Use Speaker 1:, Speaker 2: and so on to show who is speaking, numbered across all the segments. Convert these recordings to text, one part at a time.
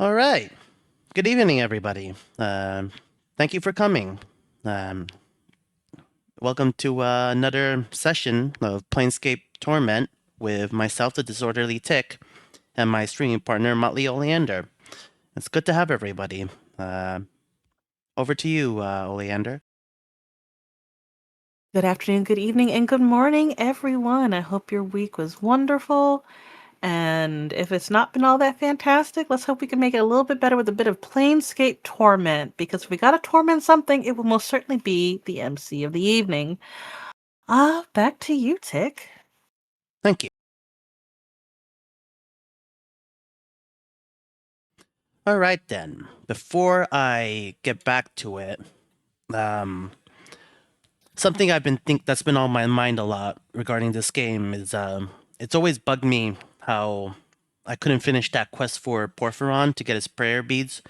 Speaker 1: All right. Good evening, everybody. Thank you for coming. Um, Welcome to another session of Planescape Torment with myself, the Disorderly Tick, and my streaming partner, Motley Oleander. It's good to have everybody. Uh, Over to you, Oleander.
Speaker 2: Good afternoon, good evening, and good morning, everyone. I hope your week was wonderful. And if it's not been all that fantastic, let's hope we can make it a little bit better with a bit of Planescape Torment. Because if we gotta torment something, it will most certainly be the MC of the evening. Back to you, Tick.
Speaker 1: Thank you. All right, then. Before I get back to it, um, something that's been on my mind a lot regarding this game is it's always bugged me how I couldn't finish that quest for Porphyron to get his prayer beads.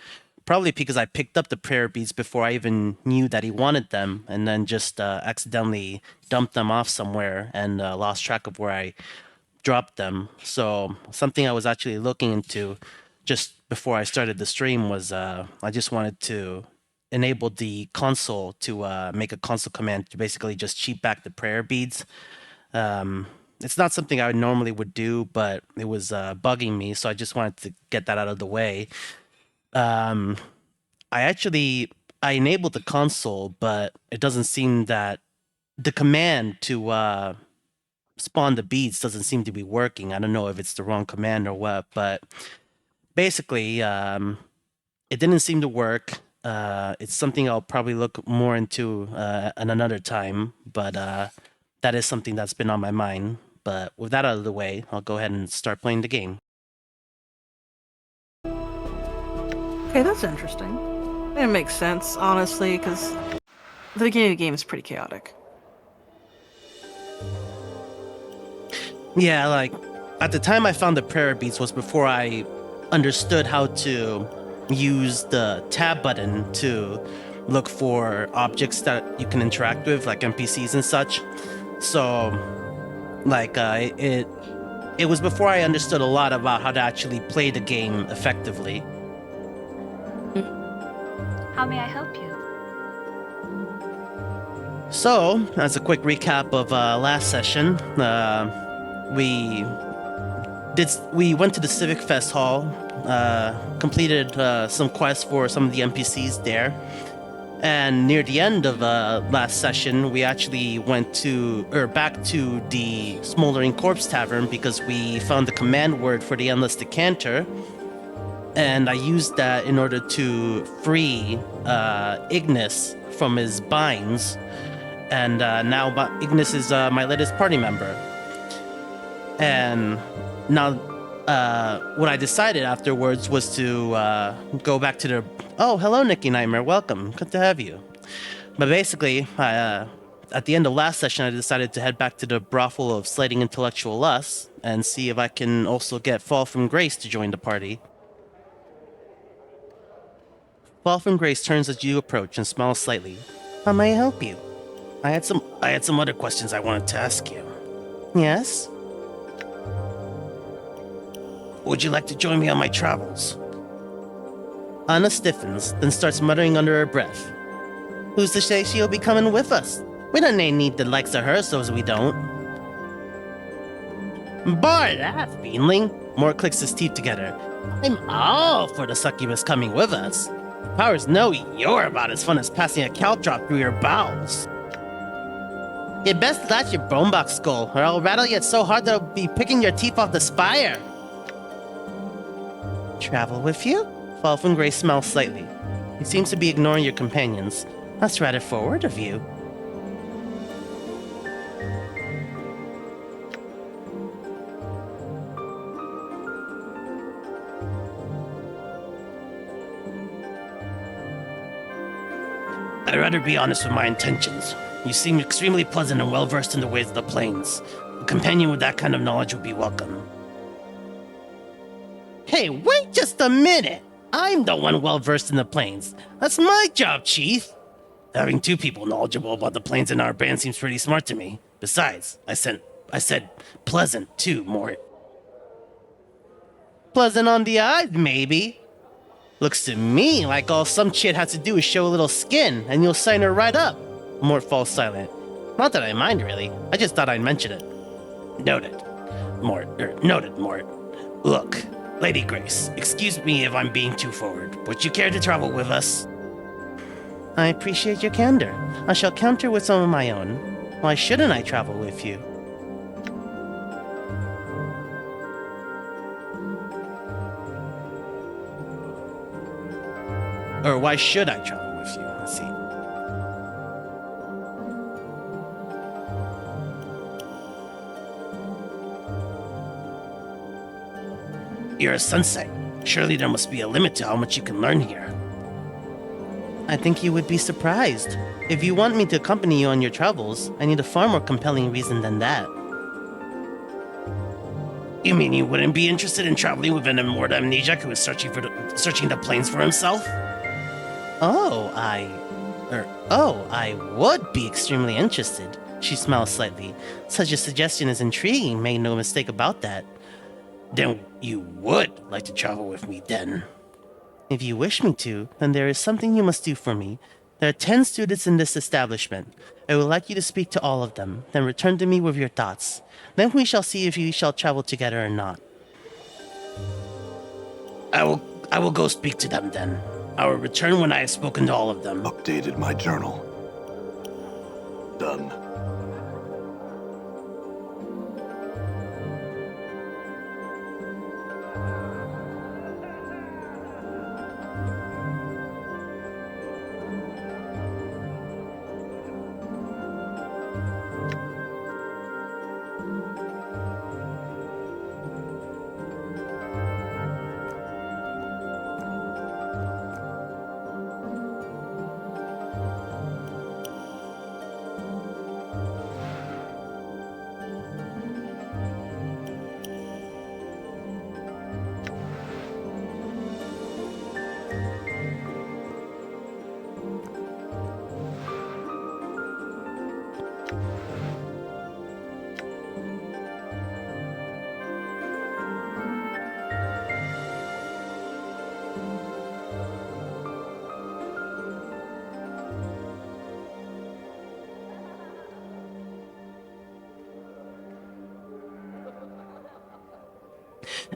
Speaker 1: Probably because I picked up the prayer beads before I even knew that he wanted them, and then just accidentally dumped them off somewhere and lost track of where I dropped them. So something I was actually looking into just before I started the stream was I just wanted to enable the console to make a console command to basically just cheat back the prayer beads. It's not something I normally would do, but it was bugging me, so I just wanted to get that out of the way. Um, I actually I enabled the console, but it doesn't seem that the command to spawn the beads doesn't seem to be working. I don't know if it's the wrong command or what, but basically, it didn't seem to work. It's something I'll probably look more into at another time, but that is something that's been on my mind. But with that out of the way, I'll go ahead and start playing the game.
Speaker 2: Okay, that's interesting. It makes sense, honestly, because the beginning of the game is pretty chaotic.
Speaker 1: Yeah, like at the time I found the prayer beads was before I understood how to use the tab button to look for objects that you can interact with, like NPCs and such. So, like, it was before I understood a lot about how to actually play the game effectively.
Speaker 3: How may I help you?
Speaker 1: So, as a quick recap of last session, we went to the Civic Fest Hall, completed some quests for some of the NPCs there, and near the end of last session, we actually went back to the Smoldering Corpse Tavern because we found the command word for the Endless Decanter, and I used that in order to free Ignis from his binds, and now Ignis is my latest party member. And now, what I decided afterwards was to go back to the. Oh, hello, Nikki Nightmare. Welcome. Good to have you. But basically, at the end of last session, I decided to head back to the brothel of Slighting Intellectual Lust and see if I can also get Fall from Grace to join the party. Fall from Grace turns as you approach and smiles slightly. How may I help you? I had some other questions I wanted to ask you. Yes? Would you like to join me on my travels? Anna stiffens, then starts muttering under her breath. Who's to say she'll be coming with us? We don't need the likes of her, so's we don't. Bar that, fiendling! Moore clicks his teeth together. I'm all for the succubus coming with us. The powers know you're about as fun as passing a caltrop through your bowels. You'd best latch your bonebox skull, or I'll rattle you so hard that I'll be picking your teeth off the spire. Travel with you? Fall from Grace smiles slightly. He seems to be ignoring your companions. That's rather forward of you. I'd rather be honest with my intentions. You seem extremely pleasant and well-versed in the ways of the plains. A companion with that kind of knowledge would be welcome. Hey, wait just a minute! I'm the one well-versed in the plains. That's my job, Chief! Having two people knowledgeable about the plains in our band seems pretty smart to me. Besides, I said pleasant, too, Mort. Pleasant on the eyes, maybe. Looks to me like all some chit has to do is show a little skin, and you'll sign her right up. Mort falls silent. Not that I mind, really. I just thought I'd mention it. Noted. Noted, Mort. Look, Lady Grace, excuse me if I'm being too forward. Would you care to travel with us? I appreciate your candor. I shall counter with some of my own. Why shouldn't I travel with you? Or why should I travel with you? Let's see. You're a sensei. Surely there must be a limit to how much you can learn here. I think you would be surprised. If you want me to accompany you on your travels, I need a far more compelling reason than that. You mean you wouldn't be interested in traveling with an immortal amnesiac who is searching the plains for himself? I would be extremely interested. She smiles slightly. Such a suggestion is intriguing, make no mistake about that. Then you would like to travel with me, then? If you wish me to, then there is something you must do for me. There are 10 students in this establishment. I would like you to speak to all of them, then return to me with your thoughts. Then we shall see if we shall travel together or not. I will go speak to them then. I will return when I have spoken to all of them.
Speaker 4: Updated my journal. Done.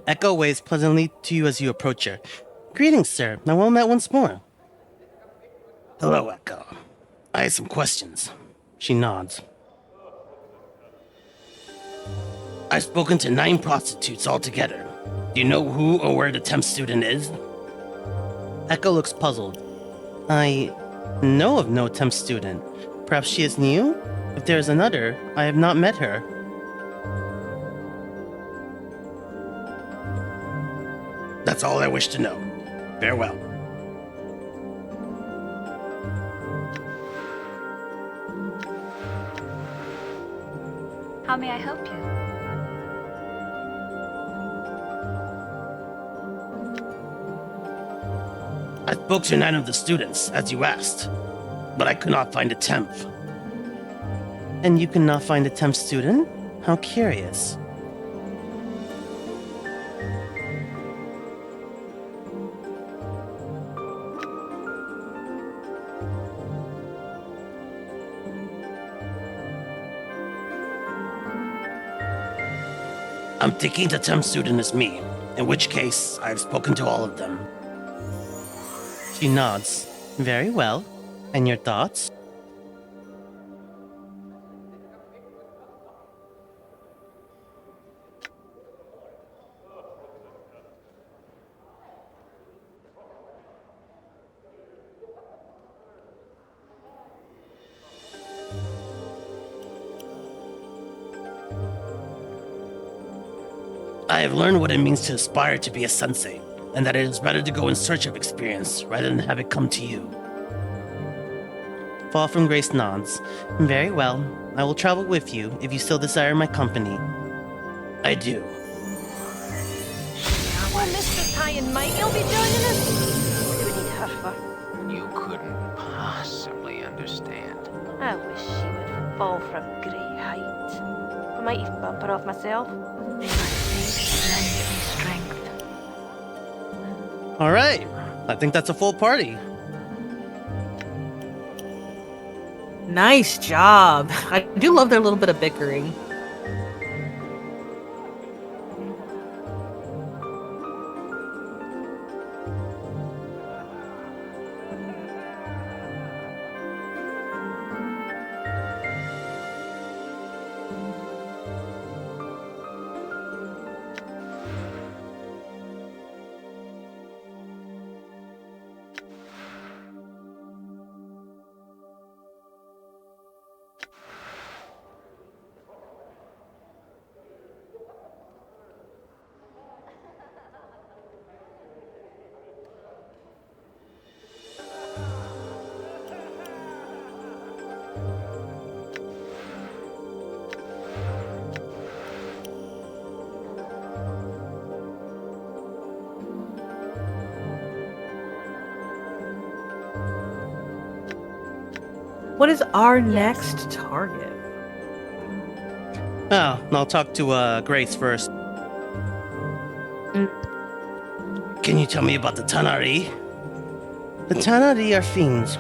Speaker 1: Echo waves pleasantly to you as you approach her. Greetings, sir. Now well met once more. Hello, Echo. I have some questions. She nods. I've spoken to 9 prostitutes altogether. Do you know who or where the temp student is? Echo looks puzzled. I know of no temp student. Perhaps she is new? If there is another, I have not met her. That's all I wish to know. Farewell.
Speaker 3: How may I help you?
Speaker 1: I spoke to 9 of the students, as you asked, but I could not find a temp. And you could not find a temp student? How curious. I'm thinking the temp student is me, in which case I've spoken to all of them. She nods. Very well. And your thoughts? I have learned what it means to aspire to be a sensei, and that it is better to go in search of experience rather than have it come to you. Fall from Grace nods. Very well. I will travel with you if you still desire my company. I do.
Speaker 5: Oh, Mr. Tie and Mike, you'll be joining us. What do we need her for?
Speaker 6: You couldn't possibly understand.
Speaker 5: I wish she would fall from a great height. I might even bump her off myself.
Speaker 3: They must need plenty strength.
Speaker 1: All right. I think that's a full party.
Speaker 2: Nice job. I do love their little bit of bickering. What is our next target?
Speaker 1: Oh, I'll talk to Grace first. Can you tell me about the Tanari? The Tanari are fiends.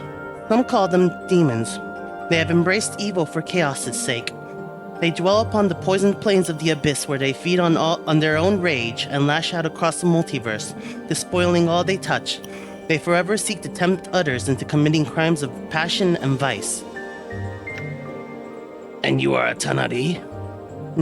Speaker 1: Some call them demons. They have embraced evil for chaos's sake. They dwell upon the poisoned plains of the abyss where they feed on their own rage and lash out across the multiverse, despoiling all they touch. They forever seek to tempt others into committing crimes of passion and vice. And you are a Tanari?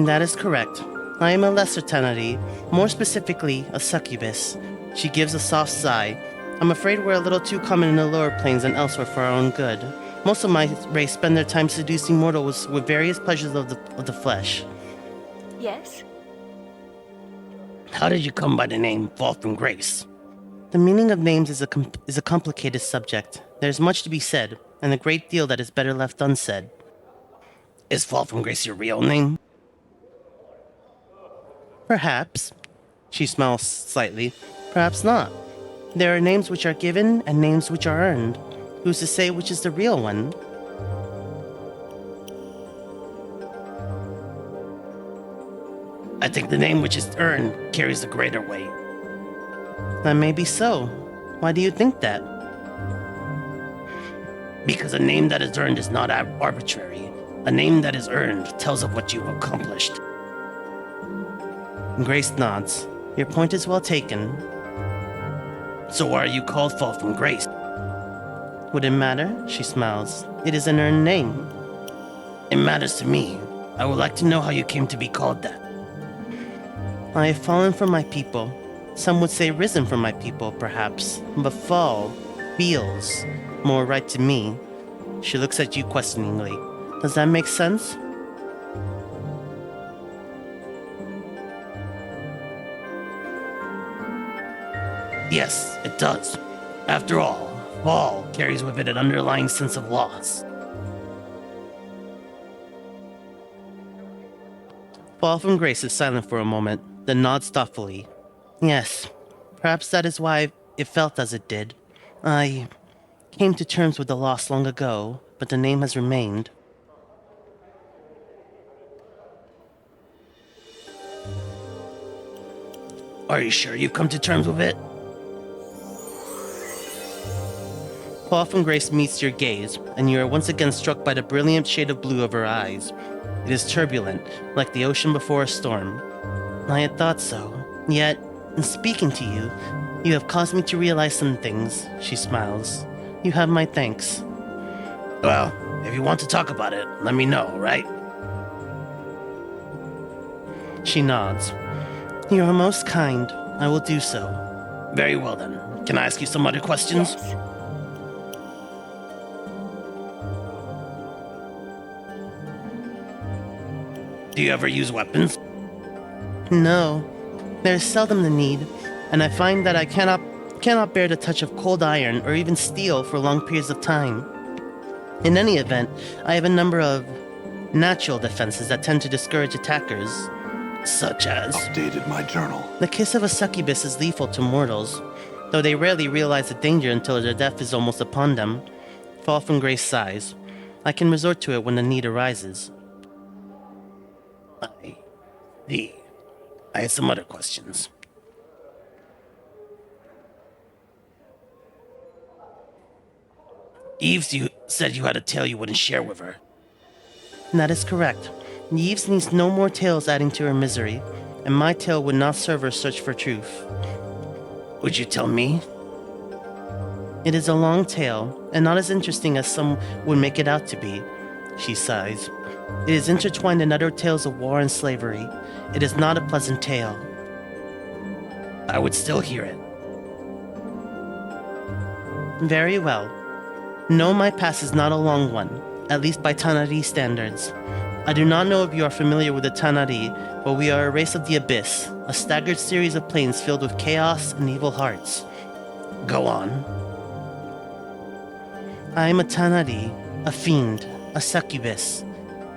Speaker 1: That is correct. I am a lesser Tanari, more specifically, a succubus. She gives a soft sigh. I'm afraid we're a little too common in the lower planes and elsewhere for our own good. Most of my race spend their time seducing mortals with various pleasures of the flesh.
Speaker 3: Yes?
Speaker 1: How did you come by the name Fall from Grace? The meaning of names is a complicated subject. There's much to be said, and a great deal that is better left unsaid. Is Fall from Grace your real name? Perhaps. She smiles slightly. Perhaps not. There are names which are given and names which are earned. Who's to say which is the real one? I think the name which is earned carries a greater weight. That may be so. Why do you think that? Because a name that is earned is not arbitrary. A name that is earned tells of what you've accomplished. Grace nods. Your point is well taken. So why are you called Fall from Grace? Would it matter? She smiles. It is an earned name. It matters to me. I would like to know how you came to be called that. I have fallen from my people. Some would say risen from my people, perhaps. But fall feels more right to me. She looks at you questioningly. Does that make sense? Yes, it does. After all, fall carries with it an underlying sense of loss. Fall from Grace is silent for a moment, then nods thoughtfully. Yes, perhaps that is why it felt as it did. I came to terms with the loss long ago, but the name has remained. Are you sure you've come to terms with it? Fall from Grace meets your gaze, and you are once again struck by the brilliant shade of blue of her eyes. It is turbulent, like the ocean before a storm. I had thought so. Yet, in speaking to you, you have caused me to realize some things, she smiles. You have my thanks. Well, if you want to talk about it, let me know, right? She nods. You are most kind. I will do so. Very well then. Can I ask you some other questions?
Speaker 3: Yes.
Speaker 1: Do you ever use weapons? No. There is seldom the need, and I find that I cannot bear the touch of cold iron or even steel for long periods of time. In any event, I have a number of natural defenses that tend to discourage attackers, such as...
Speaker 4: Updated my journal.
Speaker 1: The kiss of a succubus is lethal to mortals, though they rarely realize the danger until their death is almost upon them. Fall from Grace sighs. I can resort to it when the need arises. I have some other questions. Eves, you said you had a tale you wouldn't share with her. That is correct. Eves needs no more tales adding to her misery, and my tale would not serve her search for truth. Would you tell me? It is a long tale, and not as interesting as some would make it out to be. She sighs. It is intertwined in other tales of war and slavery. It is not a pleasant tale. I would still hear it. Very well. No, my past is not a long one, at least by Tanari standards. I do not know if you are familiar with the Tanari, but we are a race of the Abyss, a staggered series of planes filled with chaos and evil hearts. Go on. I am a Tanari, a fiend, a succubus.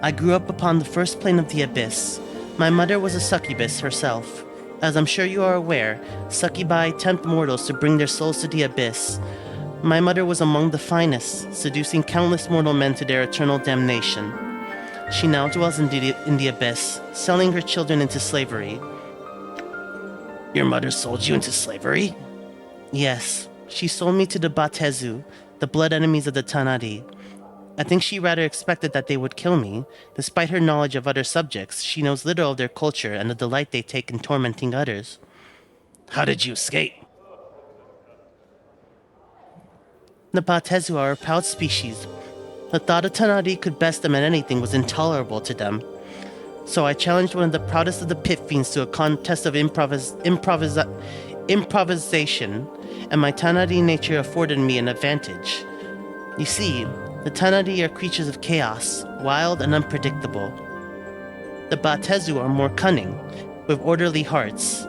Speaker 1: I grew up upon the first plane of the Abyss. My mother was a succubus herself. As I'm sure you are aware, succubi tempt mortals to bring their souls to the Abyss. My mother was among the finest, seducing countless mortal men to their eternal damnation. She now dwells in the Abyss, selling her children into slavery. Your mother sold you into slavery? Yes, she sold me to the Batezu, the blood enemies of the Tanari. I think she rather expected that they would kill me. Despite her knowledge of other subjects, she knows little of their culture and the delight they take in tormenting others. How did you escape? The Batezu are a proud species. The thought of Tanari could best them at anything was intolerable to them. So I challenged one of the proudest of the pit fiends to a contest of improvisation, and my Tanari nature afforded me an advantage. You see, the Tanari are creatures of chaos, wild and unpredictable. The Batezu are more cunning, with orderly hearts.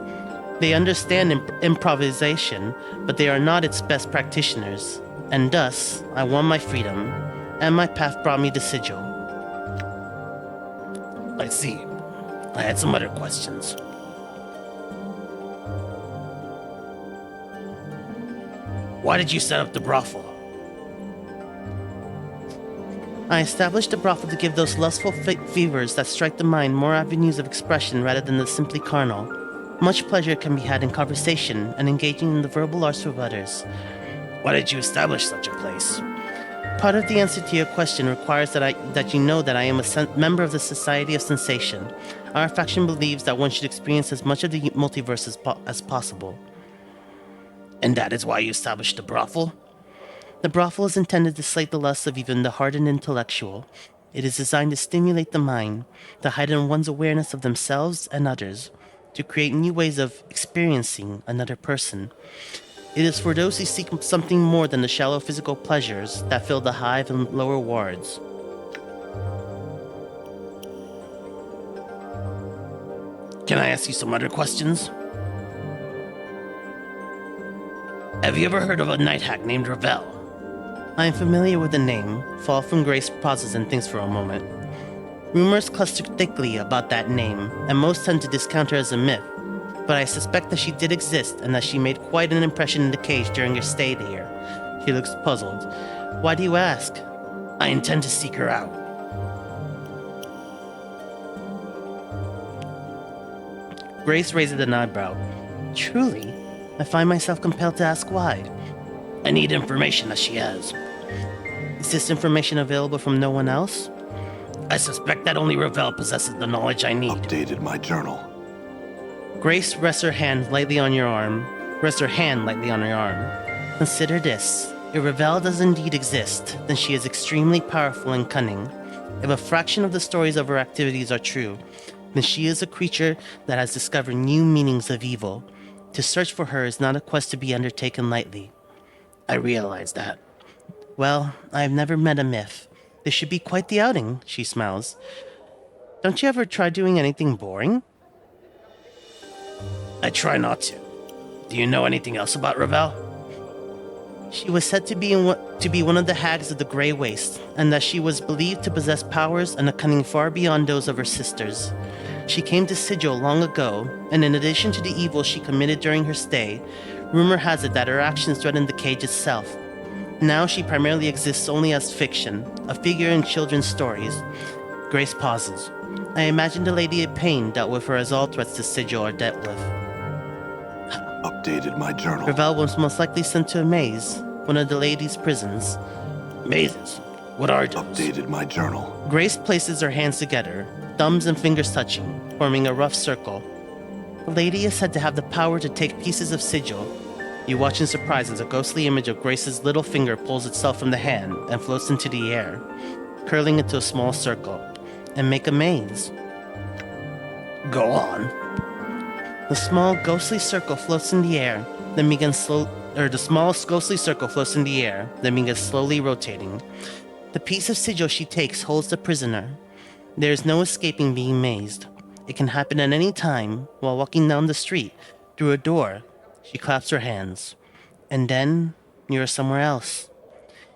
Speaker 1: They understand improvisation, but they are not its best practitioners. And thus, I won my freedom, and my path brought me to Sigil. I see. I had some other questions. Why did you set up the brothel? I established the brothel to give those lustful fevers that strike the mind more avenues of expression rather than the simply carnal. Much pleasure can be had in conversation and engaging in the verbal arts with others. Why did you establish such a place? Part of the answer to your question requires that you know that I am a member of the Society of Sensation. Our faction believes that one should experience as much of the multiverse as possible. And that is why you established the brothel? The brothel is intended to slake the lusts of even the hardened intellectual. It is designed to stimulate the mind, to heighten one's awareness of themselves and others, to create new ways of experiencing another person. It is for those who seek something more than the shallow physical pleasures that fill the hive and lower wards. Can I ask you some other questions? Have you ever heard of a night hag named Ravel? I am familiar with the name. Fall from Grace pauses and thinks for a moment. Rumors cluster thickly about that name, and most tend to discount her as a myth. But I suspect that she did exist and that she made quite an impression in the cage during her stay here. She looks puzzled. Why do you ask? I intend to seek her out. Grace raises an eyebrow. Truly? I find myself compelled to ask why. I need information that she has. Is this information available from no one else? I suspect that only Ravel possesses the knowledge I need.
Speaker 4: Updated my journal.
Speaker 1: Grace rests her hand lightly on your arm. Consider this. If Ravel does indeed exist, then she is extremely powerful and cunning. If a fraction of the stories of her activities are true, then she is a creature that has discovered new meanings of evil. To search for her is not a quest to be undertaken lightly. I realize that. Well, I have never met a myth. This should be quite the outing, she smiles. Don't you ever try doing anything boring? I try not to. Do you know anything else about Ravel? She was said to be one of the hags of the Grey Waste, and that she was believed to possess powers and a cunning far beyond those of her sisters. She came to Sigil long ago, and in addition to the evil she committed during her stay, rumor has it that her actions threatened the cage itself. Now she primarily exists only as fiction, a figure in children's stories. Grace pauses. I imagine the Lady of Pain dealt with her as all threats to Sigil are dealt with.
Speaker 4: Updated my journal.
Speaker 1: Ravel was most likely sent to a maze, one of the lady's prisons. Mazes? What are those?
Speaker 4: Updated my journal.
Speaker 1: Grace places her hands together, thumbs and fingers touching, forming a rough circle. The lady is said to have the power to take pieces of sigil. You watch in surprise as a ghostly image of Grace's little finger pulls itself from the hand and floats into the air, curling into a small circle, and make a maze. Go on. The small ghostly circle floats in the air, then begins slowly rotating. The piece of sigil she takes holds the prisoner. There is no escaping being mazed. It can happen at any time while walking down the street, through a door. She claps her hands. And then, you are somewhere else.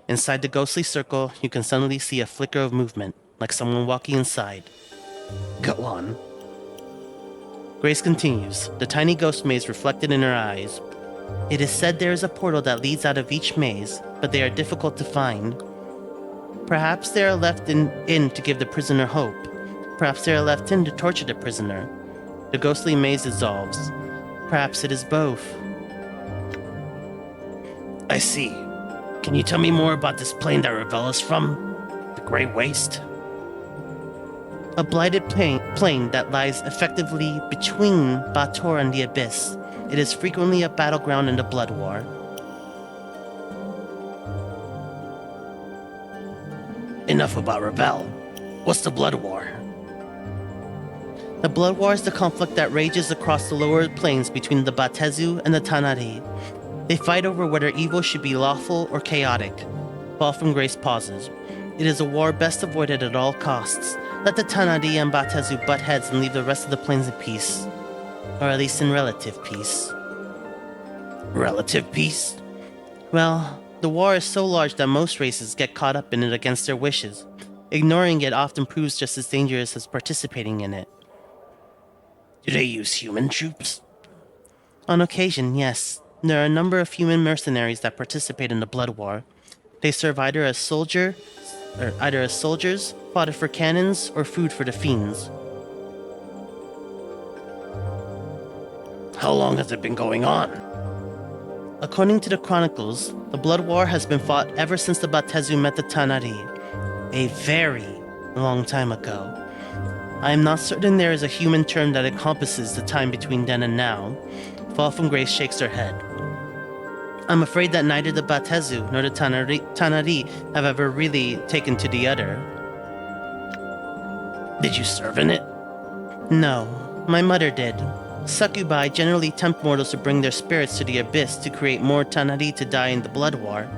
Speaker 1: Inside the ghostly circle, you can suddenly see a flicker of movement, like someone walking inside. Go on. Grace continues, the tiny ghost maze reflected in her eyes. It is said there is a portal that leads out of each maze, but they are difficult to find. Perhaps they are left in to give the prisoner hope. Perhaps they are left in to torture the prisoner. The ghostly maze dissolves. Perhaps it is both. I see. Can you tell me more about this plane that Ravel is from? The Grey Waste? A blighted plane that lies effectively between Bator and the Abyss. It is frequently a battleground in the Blood War. Enough about Ravel. What's the Blood War? The Blood War is the conflict that rages across the lower planes between the Batezu and the Tanari. They fight over whether evil should be lawful or chaotic. Fall from Grace pauses. It is a war best avoided at all costs. Let the Tanari and Batezu butt heads and leave the rest of the planes in peace. Or at least in relative peace. Relative peace? Well, the war is so large that most races get caught up in it against their wishes. Ignoring it often proves just as dangerous as participating in it. Do they use human troops? On occasion, yes. There are a number of human mercenaries that participate in the Blood War. They serve either as soldiers, fodder for cannons, or food for the fiends. How long has it been going on? According to the chronicles, the Blood War has been fought ever since the Batezu met the Tanari, a very long time ago. I am not certain there is a human term that encompasses the time between then and now. Fall from Grace shakes her head. I'm afraid that neither the Batezu nor the Tanari have ever really taken to the other. Did you serve in it? No, my mother did. Succubi generally tempt mortals to bring their spirits to the Abyss to create more Tanari to die in the Blood War.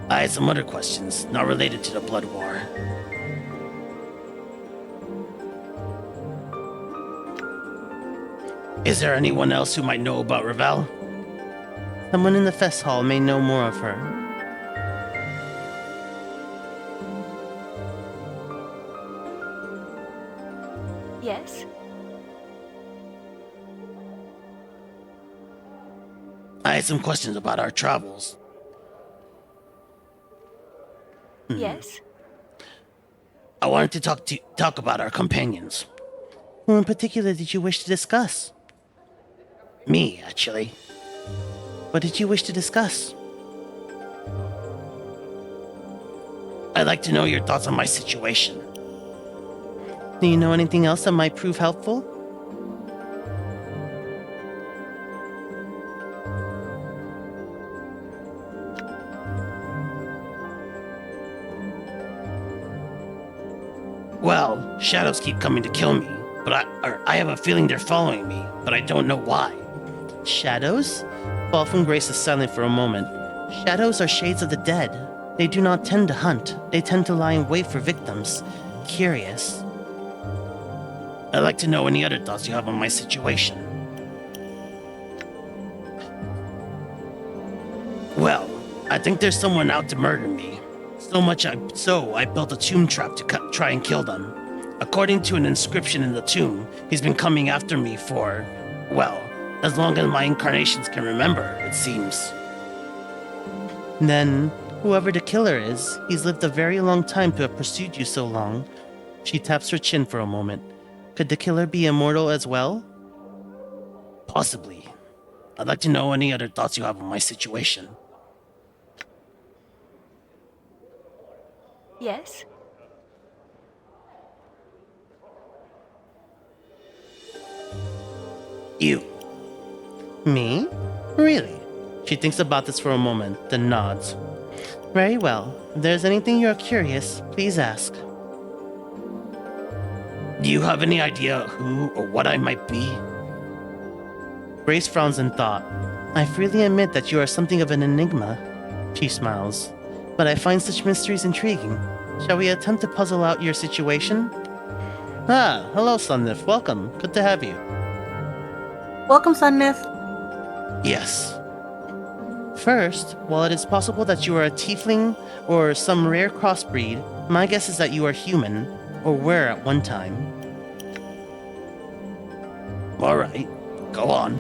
Speaker 1: I had some other questions, not related to the Blood War. Is there anyone else who might know about Ravel? Someone in the fest hall may know more of her.
Speaker 3: Yes?
Speaker 1: I had some questions about our travels.
Speaker 3: Yes?
Speaker 1: I wanted to talk about our companions. Who in particular did you wish to discuss? Me, actually. What did you wish to discuss? I'd like to know your thoughts on my situation. Do you know anything else that might prove helpful? Well, shadows keep coming to kill me, but I have a feeling they're following me, but I don't know why. Shadows? Fall from Grace is silent for a moment. Shadows are shades of the dead. They do not tend to hunt. They tend to lie in wait for victims. Curious. I'd like to know any other thoughts you have on my situation. Well, I think there's someone out to murder me. So I built a tomb trap to try and kill them. According to an inscription in the tomb, he's been coming after me for, well, as long as my incarnations can remember, it seems. Then, whoever the killer is, he's lived a very long time to have pursued you so long. She taps her chin for a moment. Could the killer be immortal as well? Possibly. I'd like to know any other thoughts you have on my situation.
Speaker 3: Yes?
Speaker 1: You. Me? Really? She thinks about this for a moment, then nods. Very well. If there's anything you're curious, please ask. Do you have any idea who or what I might be? Grace frowns in thought. I freely admit that you are something of an enigma. She smiles. But I find such mysteries intriguing. Shall we attempt to puzzle out your situation? Ah, hello, Sunnif. Welcome. Good to have you.
Speaker 2: Welcome, Sunnif.
Speaker 1: Yes. First, while it is possible that you are a tiefling or some rare crossbreed, my guess is that you are human, or were at one time. Alright, go on.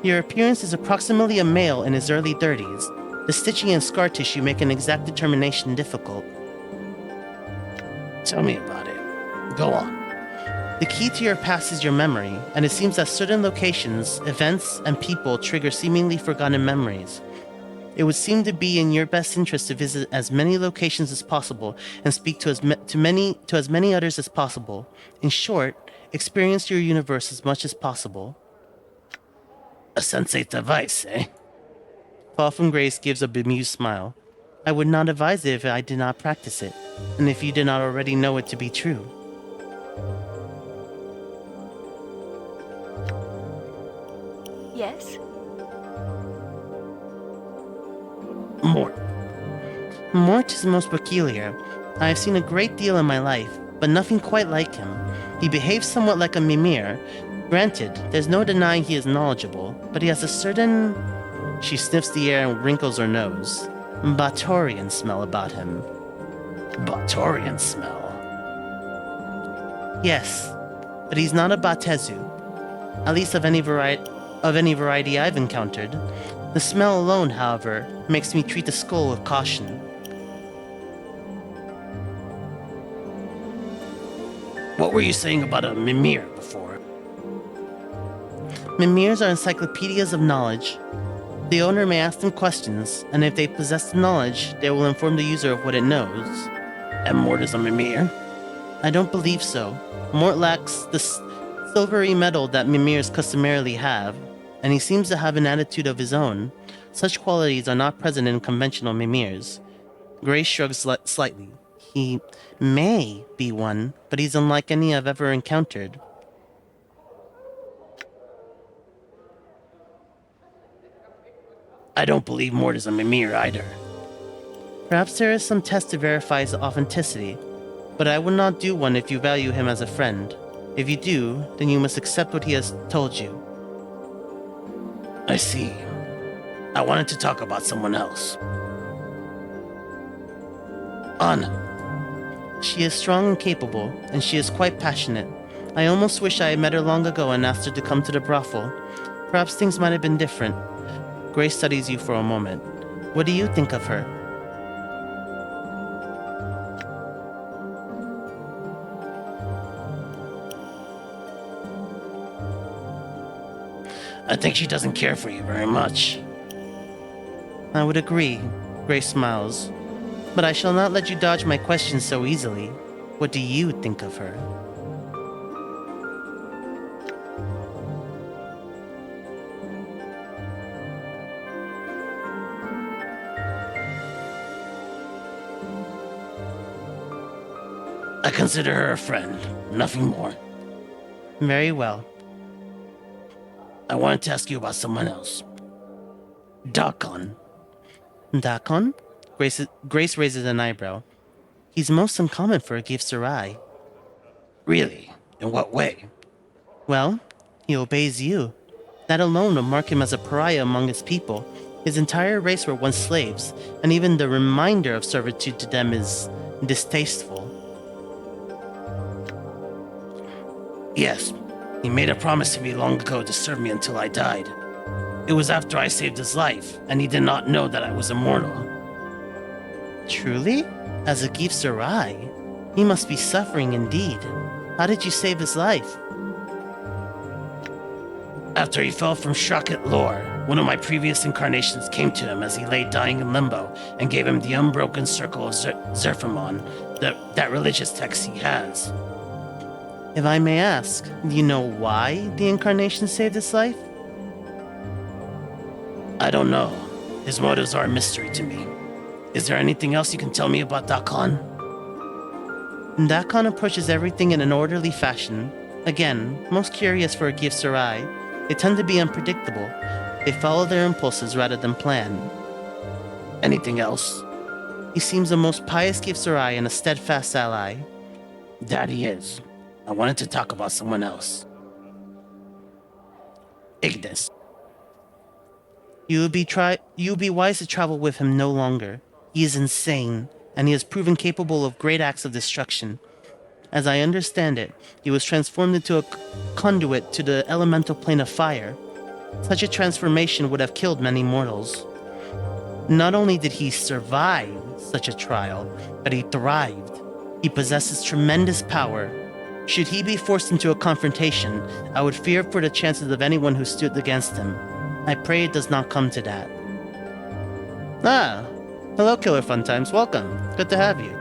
Speaker 1: Your appearance is approximately a male in his early 30s. The stitching and scar tissue make an exact determination difficult. Tell me about it. Go on. The key to your past is your memory, and it seems that certain locations, events, and people trigger seemingly forgotten memories. It would seem to be in your best interest to visit as many locations as possible and speak to as many others as possible. In short, experience your universe as much as possible. A sensate advice, eh? Fall from Grace gives a bemused smile. I would not advise it if I did not practice it, and if you did not already know it to be true.
Speaker 3: Yes?
Speaker 1: Mort. Mort is most peculiar. I have seen a great deal in my life, but nothing quite like him. He behaves somewhat like a mimir. Granted, there's no denying he is knowledgeable, but he has a certain... She sniffs the air and wrinkles her nose. Batorian smell about him. Batorian smell? Yes, but he's not a Batezu. At least of any variety I've encountered. The smell alone, however, makes me treat the skull with caution. What were you saying about a mimir before? Mimirs are encyclopedias of knowledge. The owner may ask them questions, and if they possess the knowledge, they will inform the user of what it knows. And Mort is a mimir? I don't believe so. Mort lacks the silvery metal that mimirs customarily have, and he seems to have an attitude of his own. Such qualities are not present in conventional mimirs. Grace shrugs slightly. He may be one, but he's unlike any I've ever encountered. I don't believe Mort is a mimir either. Perhaps there is some test to verify his authenticity, but I would not do one if you value him as a friend. If you do, then you must accept what he has told you. I see. I wanted to talk about someone else. Anna. She is strong and capable, and she is quite passionate. I almost wish I had met her long ago and asked her to come to the brothel. Perhaps things might have been different. Grace studies you for a moment. What do you think of her? I think she doesn't care for you very much. I would agree, Grace smiles. But I shall not let you dodge my questions so easily. What do you think of her? I consider her a friend, nothing more. Very well. I wanted to ask you about someone else. Dakon. Dakon? Grace raises an eyebrow. He's most uncommon for a Gif Sarai. Really? In what way? Well, he obeys you. That alone will mark him as a pariah among his people. His entire race were once slaves, and even the reminder of servitude to them is distasteful. Yes, he made a promise to me long ago to serve me until I died. It was after I saved his life, and he did not know that I was immortal. Truly? As a Gif Sarai? He must be suffering indeed. How did you save his life? After he fell from Shrocket Lore, one of my previous incarnations came to him as he lay dying in limbo and gave him the unbroken circle of Zerfamon, that religious text he has. If I may ask, do you know why the incarnation saved his life? I don't know. His motives are a mystery to me. Is there anything else you can tell me about Dakon? Dakon approaches everything in an orderly fashion. Again, most curious for a Gif Sarai. They tend to be unpredictable. They follow their impulses rather than plan. Anything else? He seems a most pious Gif Sarai and a steadfast ally. That he is. I wanted to talk about someone else. Ignis. You would be wise to travel with him no longer. He is insane, and he has proven capable of great acts of destruction. As I understand it, he was transformed into a conduit to the elemental plane of fire. Such a transformation would have killed many mortals. Not only did he survive such a trial, but he thrived. He possesses tremendous power. Should he be forced into a confrontation, I would fear for the chances of anyone who stood against him. I pray it does not come to that. Ah, hello Killer Fun Times, welcome. Good to have you.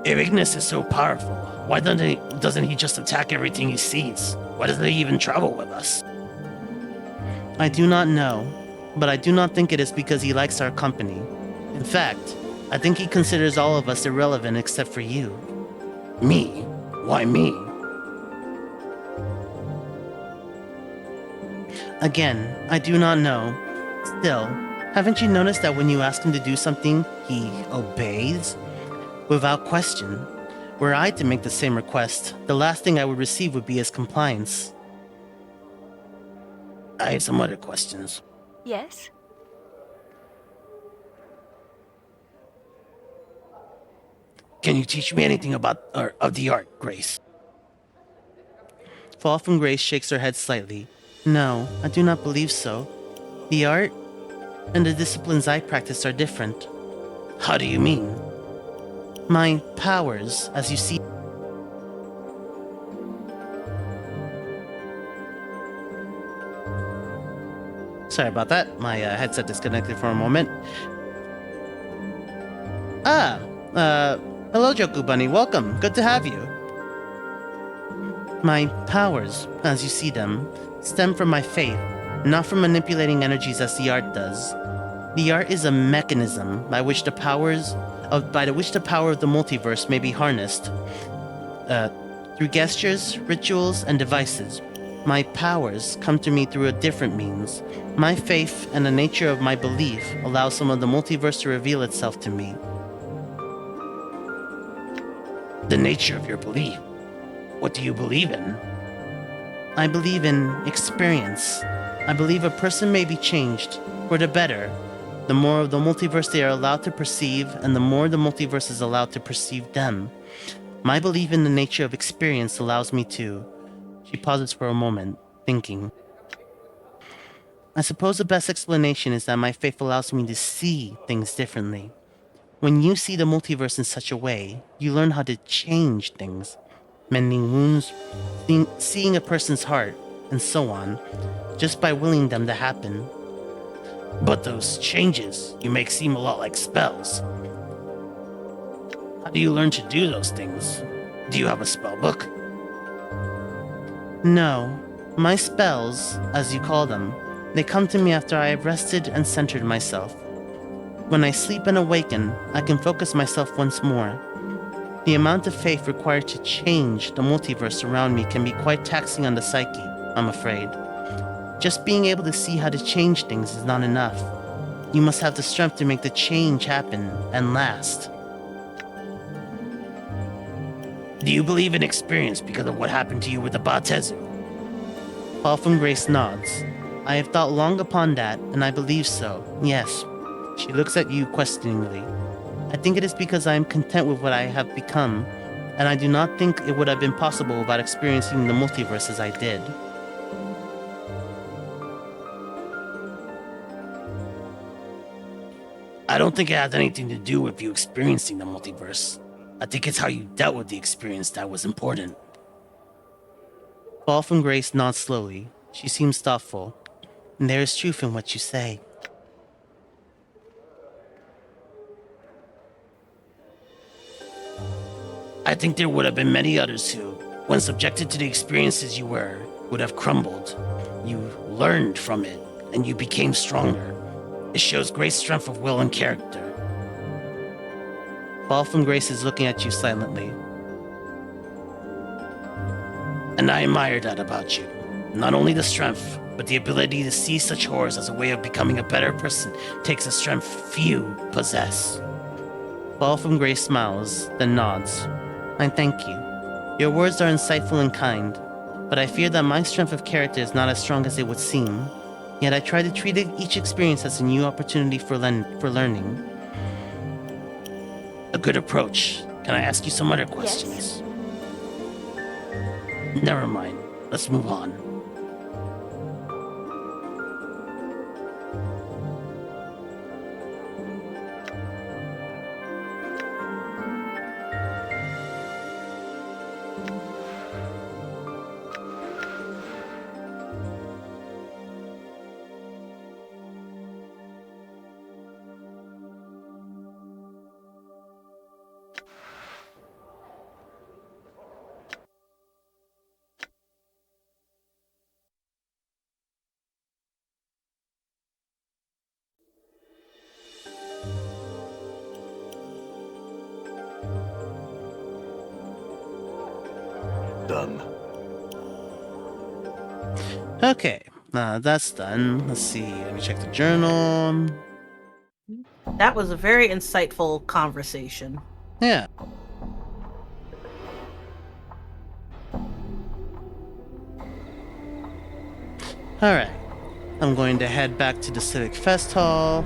Speaker 1: If Ignis is so powerful, why doesn't he just attack everything he sees? Why doesn't he even travel with us? I do not know, but I do not think it is because he likes our company. In fact, I think he considers all of us irrelevant except for you. Me? Why me? Again, I do not know. Still, haven't you noticed that when you ask him to do something, he obeys? Without question. Were I to make the same request, the last thing I would receive would be his compliance. I have some other questions.
Speaker 3: Yes?
Speaker 1: Can you teach me anything of the art, Grace? Fall from Grace shakes her head slightly. No, I do not believe so. The art and the disciplines I practice are different. How do you mean? My powers, as you see... Sorry about that. My headset disconnected for a moment. Hello Joku Bunny, welcome. Good to have you. My powers, as you see them, stem from my faith, not from manipulating energies as the art does. The art is a mechanism by which the power of the multiverse may be harnessed. Through gestures, rituals, and devices. My powers come to me through a different means. My faith and the nature of my belief allow some of the multiverse to reveal itself to me. The nature of your belief? What do you believe in? I believe in experience. I believe a person may be changed, for the better, the more of the multiverse they are allowed to perceive, and the more the multiverse is allowed to perceive them. My belief in the nature of experience allows me to... She pauses for a moment, thinking. I suppose the best explanation is that my faith allows me to see things differently. When you see the multiverse in such a way, you learn how to change things. Mending wounds, seeing a person's heart, and so on, just by willing them to happen. But those changes you make seem a lot like spells. How do you learn to do those things? Do you have a spell book? No. My spells, as you call them, they come to me after I have rested and centered myself. When I sleep and awaken, I can focus myself once more. The amount of faith required to change the multiverse around me can be quite taxing on the psyche, I'm afraid. Just being able to see how to change things is not enough. You must have the strength to make the change happen and last. Do you believe in experience because of what happened to you with the Batezu? Paul from Grace nods. I have thought long upon that, and I believe so, yes. She looks at you questioningly. I think it is because I am content with what I have become, and I do not think it would have been possible without experiencing the multiverse as I did. I don't think it has anything to do with you experiencing the multiverse. I think it's how you dealt with the experience that was important. Fall from Grace nods slowly. She seems thoughtful. And there is truth in what you say. I think there would have been many others who, when subjected to the experiences you were, would have crumbled. You learned from it, and you became stronger. It shows great strength of will and character. Fall from Grace is looking at you silently. And I admire that about you. Not only the strength, but the ability to see such horrors as a way of becoming a better person takes a strength few possess. Fall from Grace smiles, then nods. I thank you. Your words are insightful and kind, but I fear that my strength of character is not as strong as it would seem. Yet I try to treat each experience as a new opportunity for learning. A good approach. Can I ask you some other questions? Yes. Never mind. Let's move on.
Speaker 4: Done.
Speaker 1: Okay, that's done. Let's see. Let me check the journal.
Speaker 2: That was a very insightful conversation.
Speaker 1: Yeah. Alright. I'm going to head back to the Civic Fest Hall.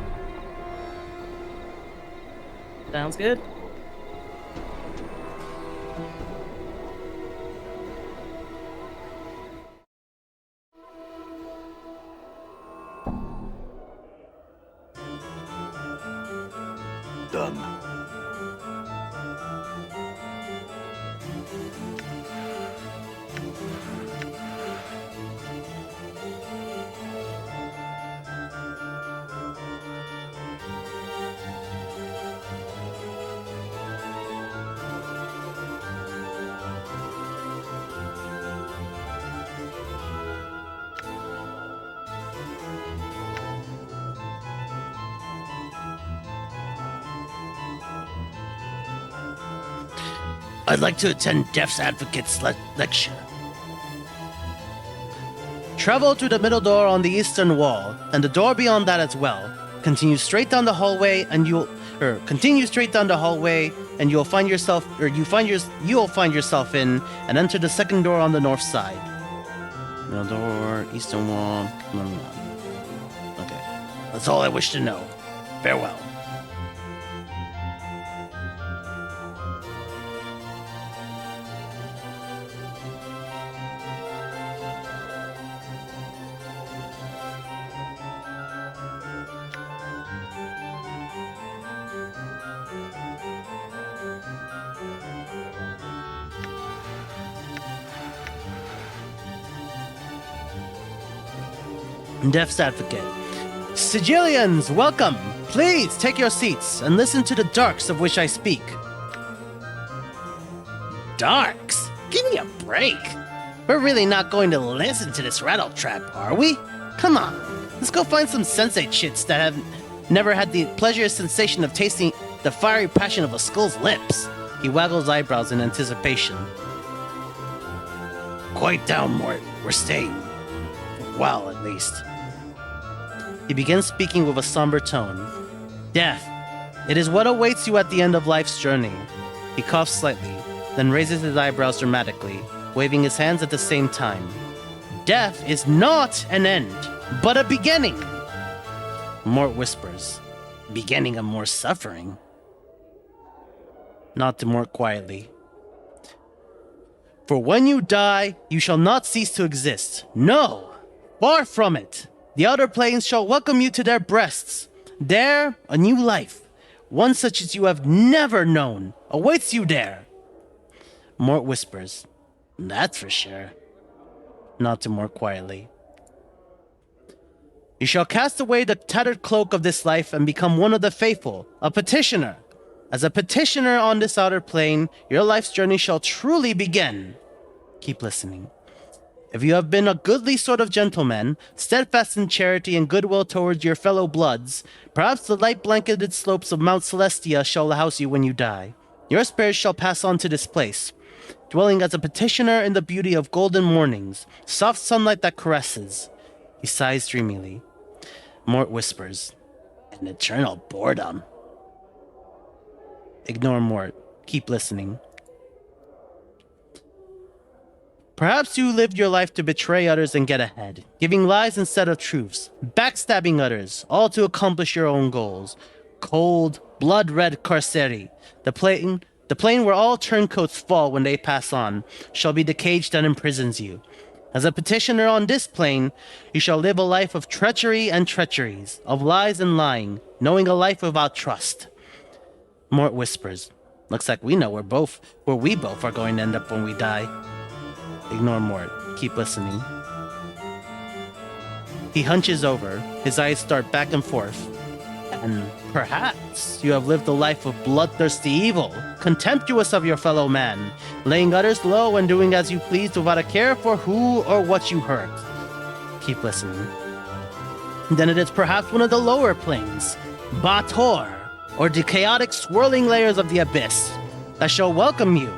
Speaker 2: Sounds good.
Speaker 4: Done.
Speaker 1: I'd like to attend Death's Advocate's lecture. Travel through the middle door on the eastern wall, and the door beyond that as well. Continue straight down the hallway, and you'll find yourself in, and enter the second door on the north side. Middle door, eastern wall. Okay, that's all I wish to know. Farewell. Death's Advocate. Sigillians, welcome! Please take your seats and listen to the darks of which I speak. Darks? Give me a break. We're really not going to listen to this rattletrap, are we? Come on, let's go find some sensei chits that have never had the pleasure sensation of tasting the fiery passion of a skull's lips. He waggles eyebrows in anticipation. Quiet down, Mort. We're staying. Well, at least. He begins speaking with a somber tone. Death. It is what awaits you at the end of life's journey. He coughs slightly, then raises his eyebrows dramatically, waving his hands at the same time. Death is not an end, but a beginning. Mort whispers. Beginning of more suffering. Nod to Mort quietly. For when you die, you shall not cease to exist. No! Far from it! The outer planes shall welcome you to their breasts. There, a new life, one such as you have never known, awaits you there. Mort whispers, that's for sure. Nod to Mort quietly. You shall cast away the tattered cloak of this life and become one of the faithful, a petitioner. As a petitioner on this outer plane, your life's journey shall truly begin. Keep listening. If you have been a goodly sort of gentleman, steadfast in charity and goodwill towards your fellow bloods, perhaps the light-blanketed slopes of Mount Celestia shall house you when you die. Your spirit shall pass on to this place, dwelling as a petitioner in the beauty of golden mornings, soft sunlight that caresses. He sighs dreamily. Mort whispers, an eternal boredom. Ignore Mort. Keep listening. Perhaps you lived your life to betray others and get ahead, giving lies instead of truths, backstabbing others, all to accomplish your own goals. Cold, blood-red carceri, the plane where all turncoats fall when they pass on, shall be the cage that imprisons you. As a petitioner on this plane, you shall live a life of treachery and treacheries, of lies and lying, knowing a life without trust. Mort whispers, looks like we know where we both are going to end up when we die. Ignore Mort. Keep listening. He hunches over. His eyes start back and forth. And perhaps you have lived a life of bloodthirsty evil, contemptuous of your fellow man, laying others low and doing as you please without a care for who or what you hurt. Keep listening. Then it is perhaps one of the lower planes, Bator, or the chaotic swirling layers of the abyss, that shall welcome you.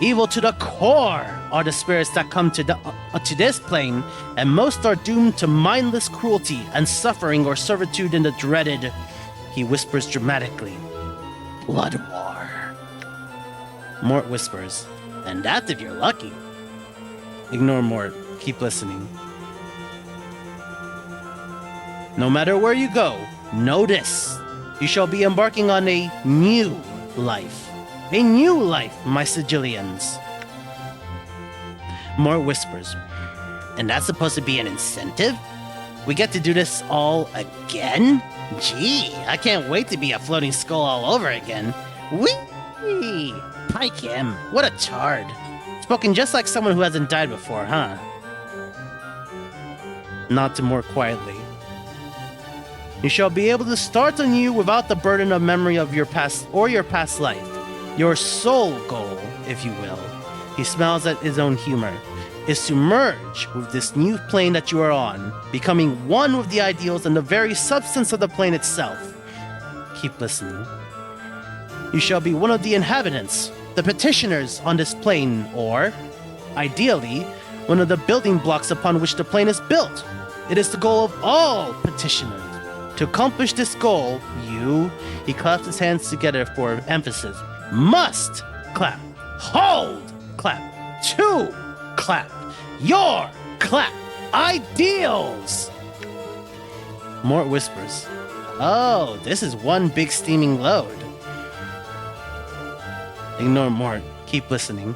Speaker 1: Evil to the core are the spirits that come to this plane, and most are doomed to mindless cruelty and suffering or servitude in the dreaded, he whispers dramatically, Blood War. Mort whispers, and that if you're lucky. Ignore Mort. Keep listening. No matter where you go, know this. You shall be embarking on a new life. A new life, my Sigillians. Mort whispers, and that's supposed to be an incentive? We get to do this all again? Gee, I can't wait to be a floating skull all over again. Whee! Pike him. What a tard. Spoken just like someone who hasn't died before, huh? Nod to Mort quietly. You shall be able to start anew without the burden of memory of your past life. Your sole goal, if you will, he smiles at his own humor, is to merge with this new plane that you are on, becoming one with the ideals and the very substance of the plane itself. Keep listening. You shall be one of the inhabitants, the petitioners on this plane, or, ideally, one of the building blocks upon which the plane is built. It is the goal of all petitioners. To accomplish this goal, he claps his hands together for emphasis, must clap, hold, clap, to clap, your clap, ideals. Mort whispers, oh, this is one big steaming load. Ignore Mort, keep listening.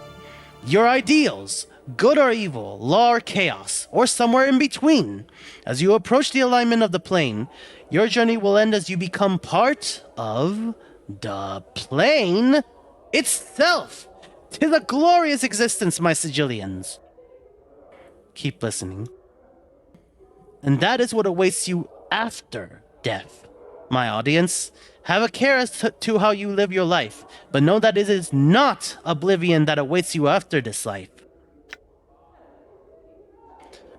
Speaker 1: Your ideals, good or evil, law or chaos, or somewhere in between. As you approach the alignment of the plane, your journey will end as you become part of the plane itself. 'Tis a glorious existence, my Sigillians. Keep listening. And that is what awaits you after death. My audience, have a care as to how you live your life, but know that it is not oblivion that awaits you after this life.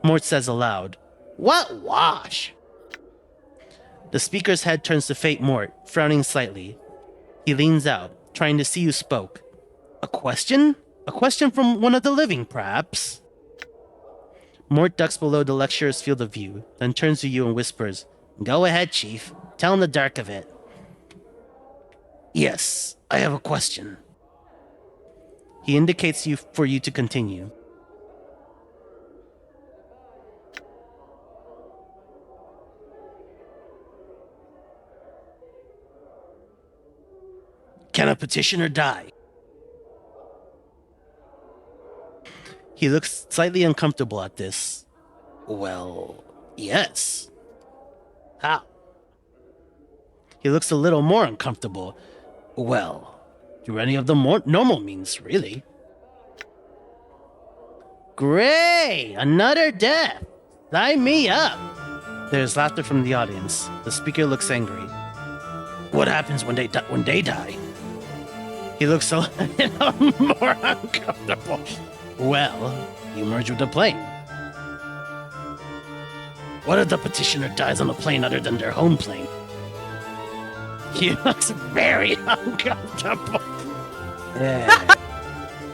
Speaker 1: Mort says aloud, what wash? The speaker's head turns to Fate Mort, frowning slightly. He leans out, trying to see who spoke. A question? A question from one of the living, perhaps? Mort ducks below the lecturer's field of view, then turns to you and whispers, go ahead, Chief. Tell him the dark of it. Yes, I have a question. He indicates for you to continue. Can a petitioner die? He looks slightly uncomfortable at this. Well, yes. How? He looks a little more uncomfortable. Well, through any of the more normal means, really. Great! Another death! Sign me up! There's laughter from the audience. The speaker looks angry. What happens when they die? He looks a little more uncomfortable. Well, you merge with the plane. What if the petitioner dies on a plane other than their home plane? He looks very uncomfortable.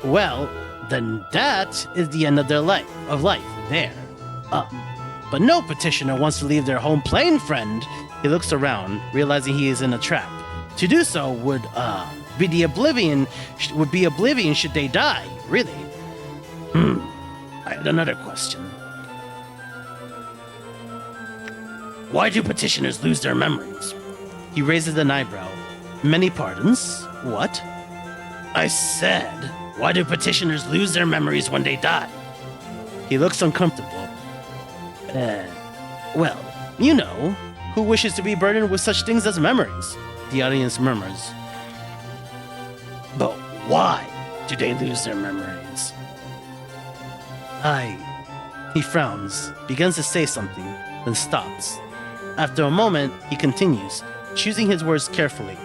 Speaker 1: Well, then that is the end of their life. There. But no petitioner wants to leave their home plane, friend. He looks around, realizing he is in a trap. To do so would be oblivion should they die, really. I had another question. Why do petitioners lose their memories? He raises an eyebrow. Many pardons? What? I said, why do petitioners lose their memories when they die? He looks uncomfortable. Well, you know, who wishes to be burdened with such things as memories? The audience murmurs. But why do they lose their memories? He frowns, begins to say something, then stops. After a moment, he continues, choosing his words carefully.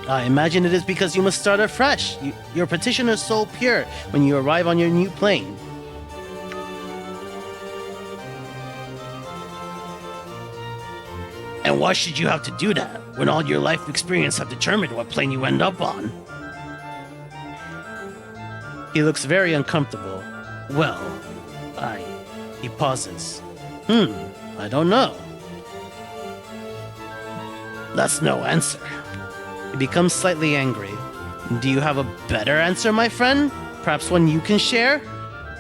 Speaker 1: I imagine it is because you must start afresh. Your petitioner's soul pure when you arrive on your new plane. And why should you have to do that when all your life experience have determined what plane you end up on? He looks very uncomfortable. Well, He pauses. I don't know. That's no answer. He becomes slightly angry. Do you have a better answer, my friend? Perhaps one you can share?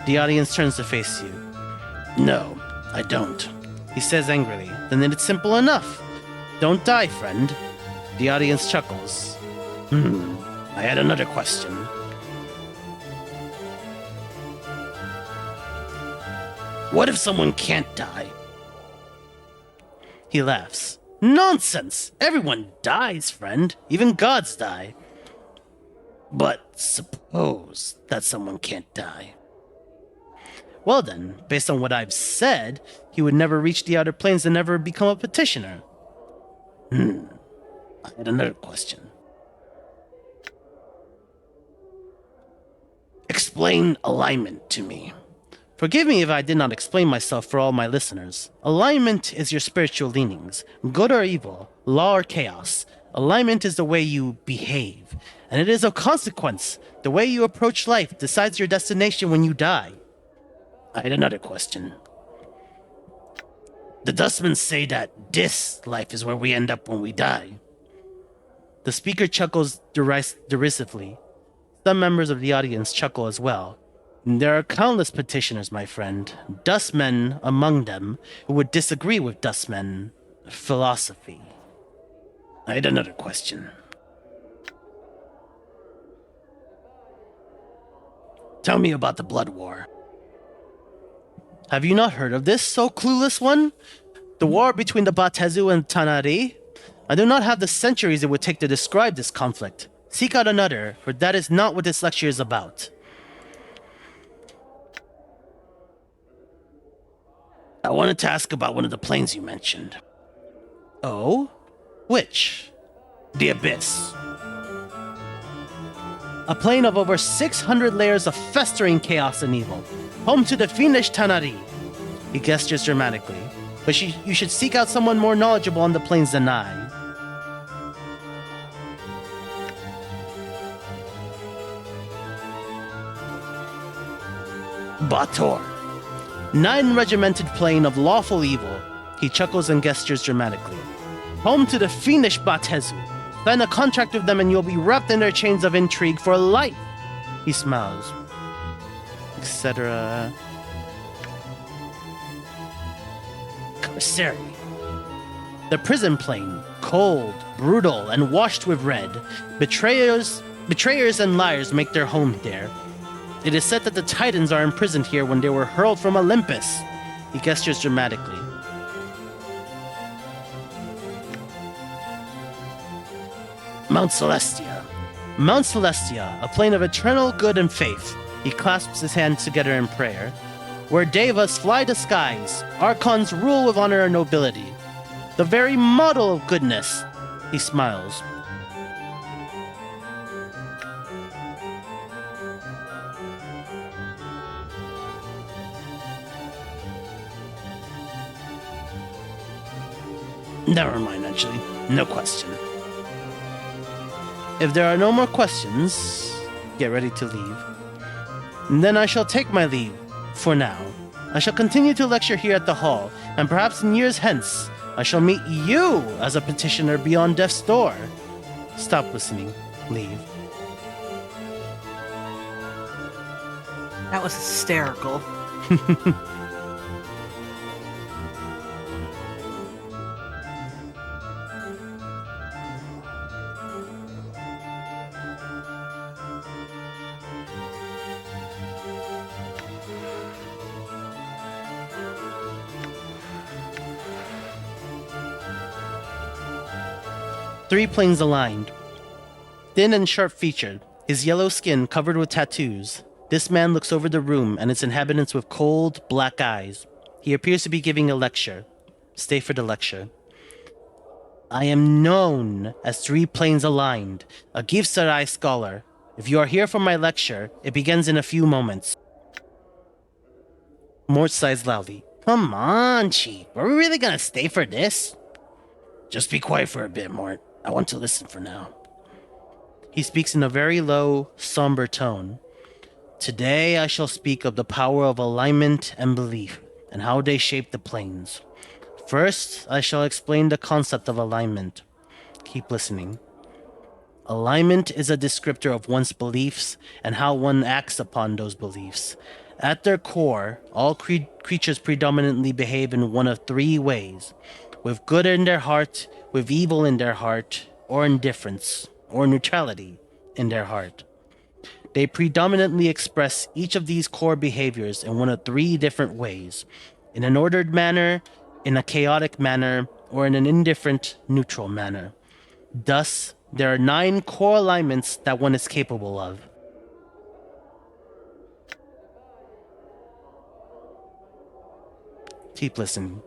Speaker 1: The audience turns to face you. No, I don't. He says angrily. Then it's simple enough. Don't die, friend. The audience chuckles. I had another question. What if someone can't die? He laughs. Nonsense! Everyone dies, friend. Even gods die. But suppose that someone can't die. Well then, based on what I've said, he would never reach the outer planes and never become a petitioner. I had another question. Explain alignment to me. Forgive me if I did not explain myself for all my listeners. Alignment is your spiritual leanings, good or evil, law or chaos. Alignment is the way you behave, and it is of consequence. The way you approach life decides your destination when you die. I had another question. The Dustmen say that this life is where we end up when we die. The speaker chuckles derisively. Some members of the audience chuckle as well. There are countless petitioners, my friend, Dustmen among them, who would disagree with Dustmen philosophy. I had another question. Tell me about the Blood War. Have you not heard of this, so clueless one? The war between the Batezu and Tanari? I do not have the centuries it would take to describe this conflict. Seek out another, for that is not what this lecture is about. I wanted to ask about one of the planes you mentioned. Oh? Which? The Abyss. A plane of over 600 layers of festering chaos and evil. Home to the fiendish Tanari. He gestures dramatically. But you should seek out someone more knowledgeable on the planes than I. Bator. 9-regimented plane of lawful evil. He chuckles and gestures dramatically. Home to the fiendish Batezu. Sign a contract with them and you'll be wrapped in their chains of intrigue for life. He smiles. Etc. Corsari. The prison plane. Cold, brutal, and washed with red. Betrayers and liars make their home there. It is said that the Titans are imprisoned here when they were hurled from Olympus. He gestures dramatically. Mount Celestia. Mount Celestia, a plane of eternal good and faith. He clasps his hands together in prayer. Where devas fly the skies, archons rule with honor and nobility. The very model of goodness. He smiles. Never mind, actually. No question. If there are no more questions, get ready to leave. Then I shall take my leave, for now. I shall continue to lecture here at the hall, and perhaps in years hence, I shall meet you as a petitioner beyond death's door. Stop listening. Leave.
Speaker 2: That was hysterical.
Speaker 1: Three planes aligned. Thin and sharp-featured, his yellow skin covered with tattoos, this man looks over the room and its inhabitants with cold, black eyes. He appears to be giving a lecture. Stay for the lecture. I am known as Three Planes Aligned, a Givsarai scholar. If you are here for my lecture, it begins in a few moments. Mort sighs loudly. Come on, Chief. Are we really gonna stay for this? Just be quiet for a bit, Mort. I want to listen for now. He speaks in a very low, somber tone. Today I shall speak of the power of alignment and belief, and how they shape the planes. First, I shall explain the concept of alignment. Keep listening. Alignment is a descriptor of one's beliefs and how one acts upon those beliefs. At their core, all creatures predominantly behave in one of three ways: with good in their heart, with evil in their heart, or indifference, or neutrality in their heart. They predominantly express each of these core behaviors in one of three different ways: in an ordered manner, in a chaotic manner, or in an indifferent, neutral manner. Thus, there are 9 core alignments that one is capable of. Keep listening.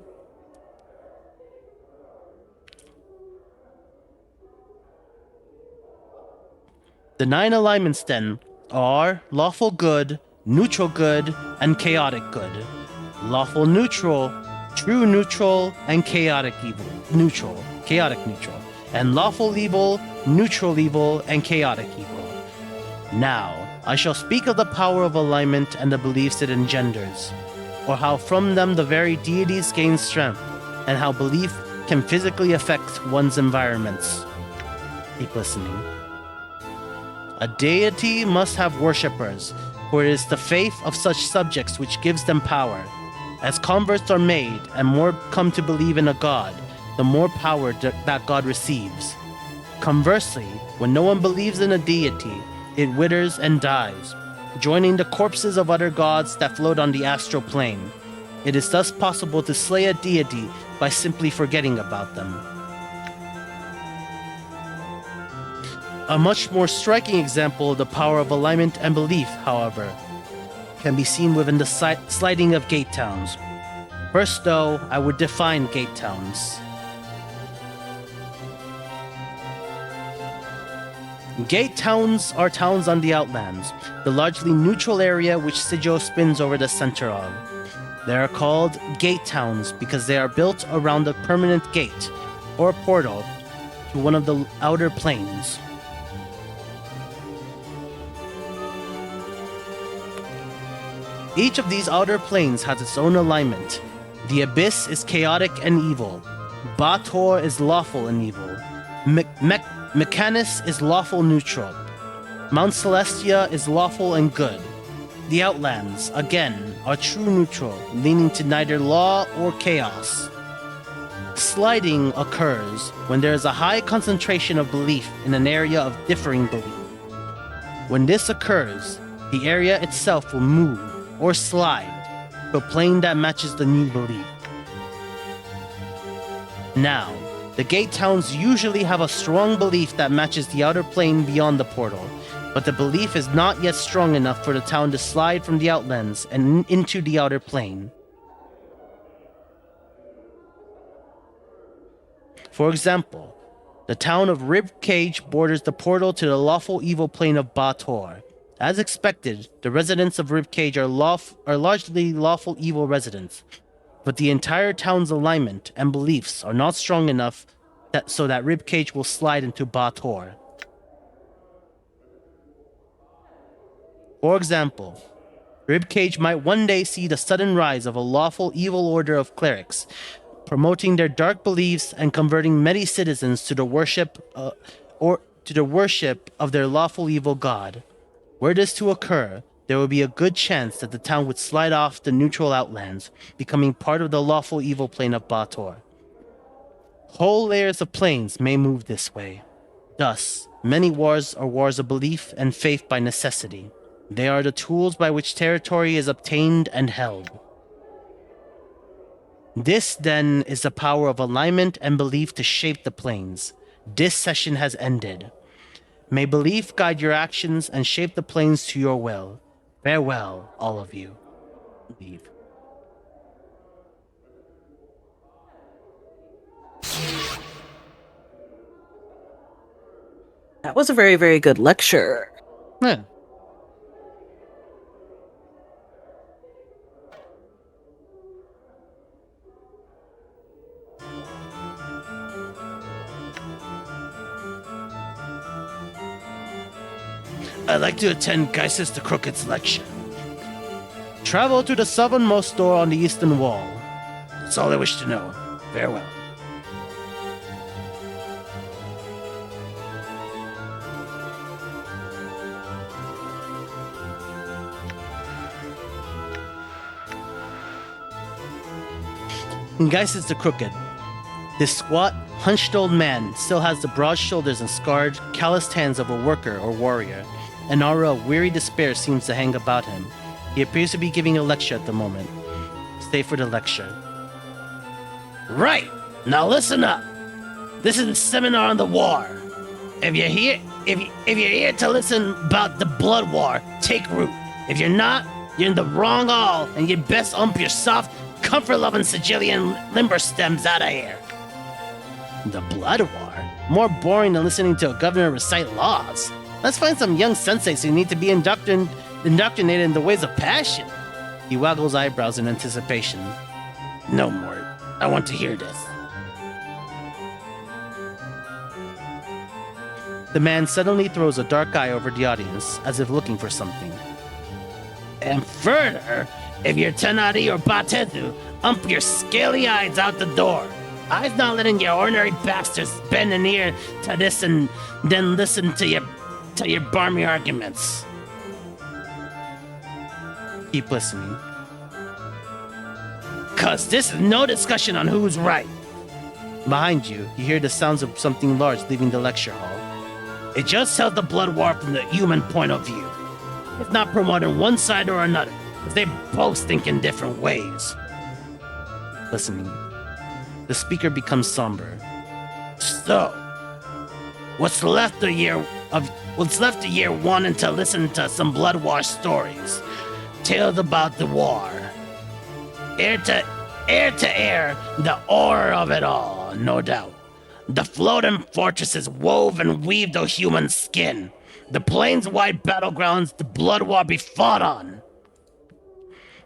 Speaker 1: The 9 alignments, then, are lawful good, neutral good, and chaotic good. Lawful neutral, true neutral, and chaotic evil. Chaotic neutral. And lawful evil, neutral evil, and chaotic evil. Now, I shall speak of the power of alignment and the beliefs it engenders, or how from them the very deities gain strength, and how belief can physically affect one's environments. Keep listening. A deity must have worshippers, for it is the faith of such subjects which gives them power. As converts are made and more come to believe in a god, the more power that god receives. Conversely, when no one believes in a deity, it withers and dies, joining the corpses of other gods that float on the astral plane. It is thus possible to slay a deity by simply forgetting about them. A much more striking example of the power of alignment and belief, however, can be seen within the sliding of gate towns. First, though, I would define gate towns. Gate towns are towns on the Outlands, the largely neutral area which Sigil spins over the center of. They are called gate towns because they are built around a permanent gate, or portal, to one of the outer planes. Each of these outer planes has its own alignment. The Abyss is chaotic and evil. Bator is lawful and evil. Mechanus is lawful neutral. Mount Celestia is lawful and good. The Outlands, again, are true neutral, leaning to neither law or chaos. Sliding occurs when there is a high concentration of belief in an area of differing belief. When this occurs, the area itself will move or slide to a plane that matches the new belief. Now, The gate towns usually have a strong belief that matches the outer plane beyond the portal, but the belief is not yet strong enough for the town to slide from the outlands and into the outer plane. For example, the town of Ribcage borders the portal to the lawful evil plane of Bator. As expected, the residents of Ribcage are largely lawful evil residents, but the entire town's alignment and beliefs are not strong enough so that Ribcage will slide into Bator. For example, Ribcage might one day see the sudden rise of a lawful evil order of clerics, promoting their dark beliefs and converting many citizens to the worship of their lawful evil god. Were this to occur, there would be a good chance that the town would slide off the neutral outlands, becoming part of the lawful evil plane of Bator. Whole layers of planes may move this way. Thus, many wars are wars of belief and faith by necessity. They are the tools by which territory is obtained and held. This, then, is the power of alignment and belief to shape the planes. This session has ended. May belief guide your actions and shape the planes to your will. Farewell, all of you. Leave.
Speaker 2: That was a very, very good lecture.
Speaker 1: Yeah. I'd like to attend Gaius the Crooked's lecture. Travel to the southernmost door on the eastern wall. That's all I wish to know. Farewell. Gaius the Crooked. This squat, hunched old man still has the broad shoulders and scarred, calloused hands of a worker or warrior. An aura of weary despair seems to hang about him. He appears to be giving a lecture at the moment. Stay for the lecture. Right! Now listen up! This is a seminar on the war. If you're here to listen about the blood war, take root. If you're not, you're in the wrong hall, and you'd best ump your soft, comfort-loving Sigillian limber stems out of here. The blood war? More boring than listening to a governor recite laws. Let's find some young senseis who need to be indoctrinated in the ways of passion. He waggles eyebrows in anticipation. No more. I want to hear this. The man suddenly throws a dark eye over the audience, as if looking for something. And further, if you're Tenari or Batezu, ump your scaly eyes out the door. I's not letting your ordinary bastards bend an ear to this and then listen to your barmy arguments. Keep listening. Cause this is no discussion on who's right. Behind you, you hear the sounds of something large leaving the lecture hall. It just tells the blood war from the human point of view. It's not promoting one side or another, because they both think in different ways. Listening. The speaker becomes somber. So, what's left of year wanting to listen to some blood war stories, tales about the war. Air to air, the horror of it all, no doubt. The floating fortresses wove and weaved of human skin. The plains-wide battlegrounds the blood war be fought on.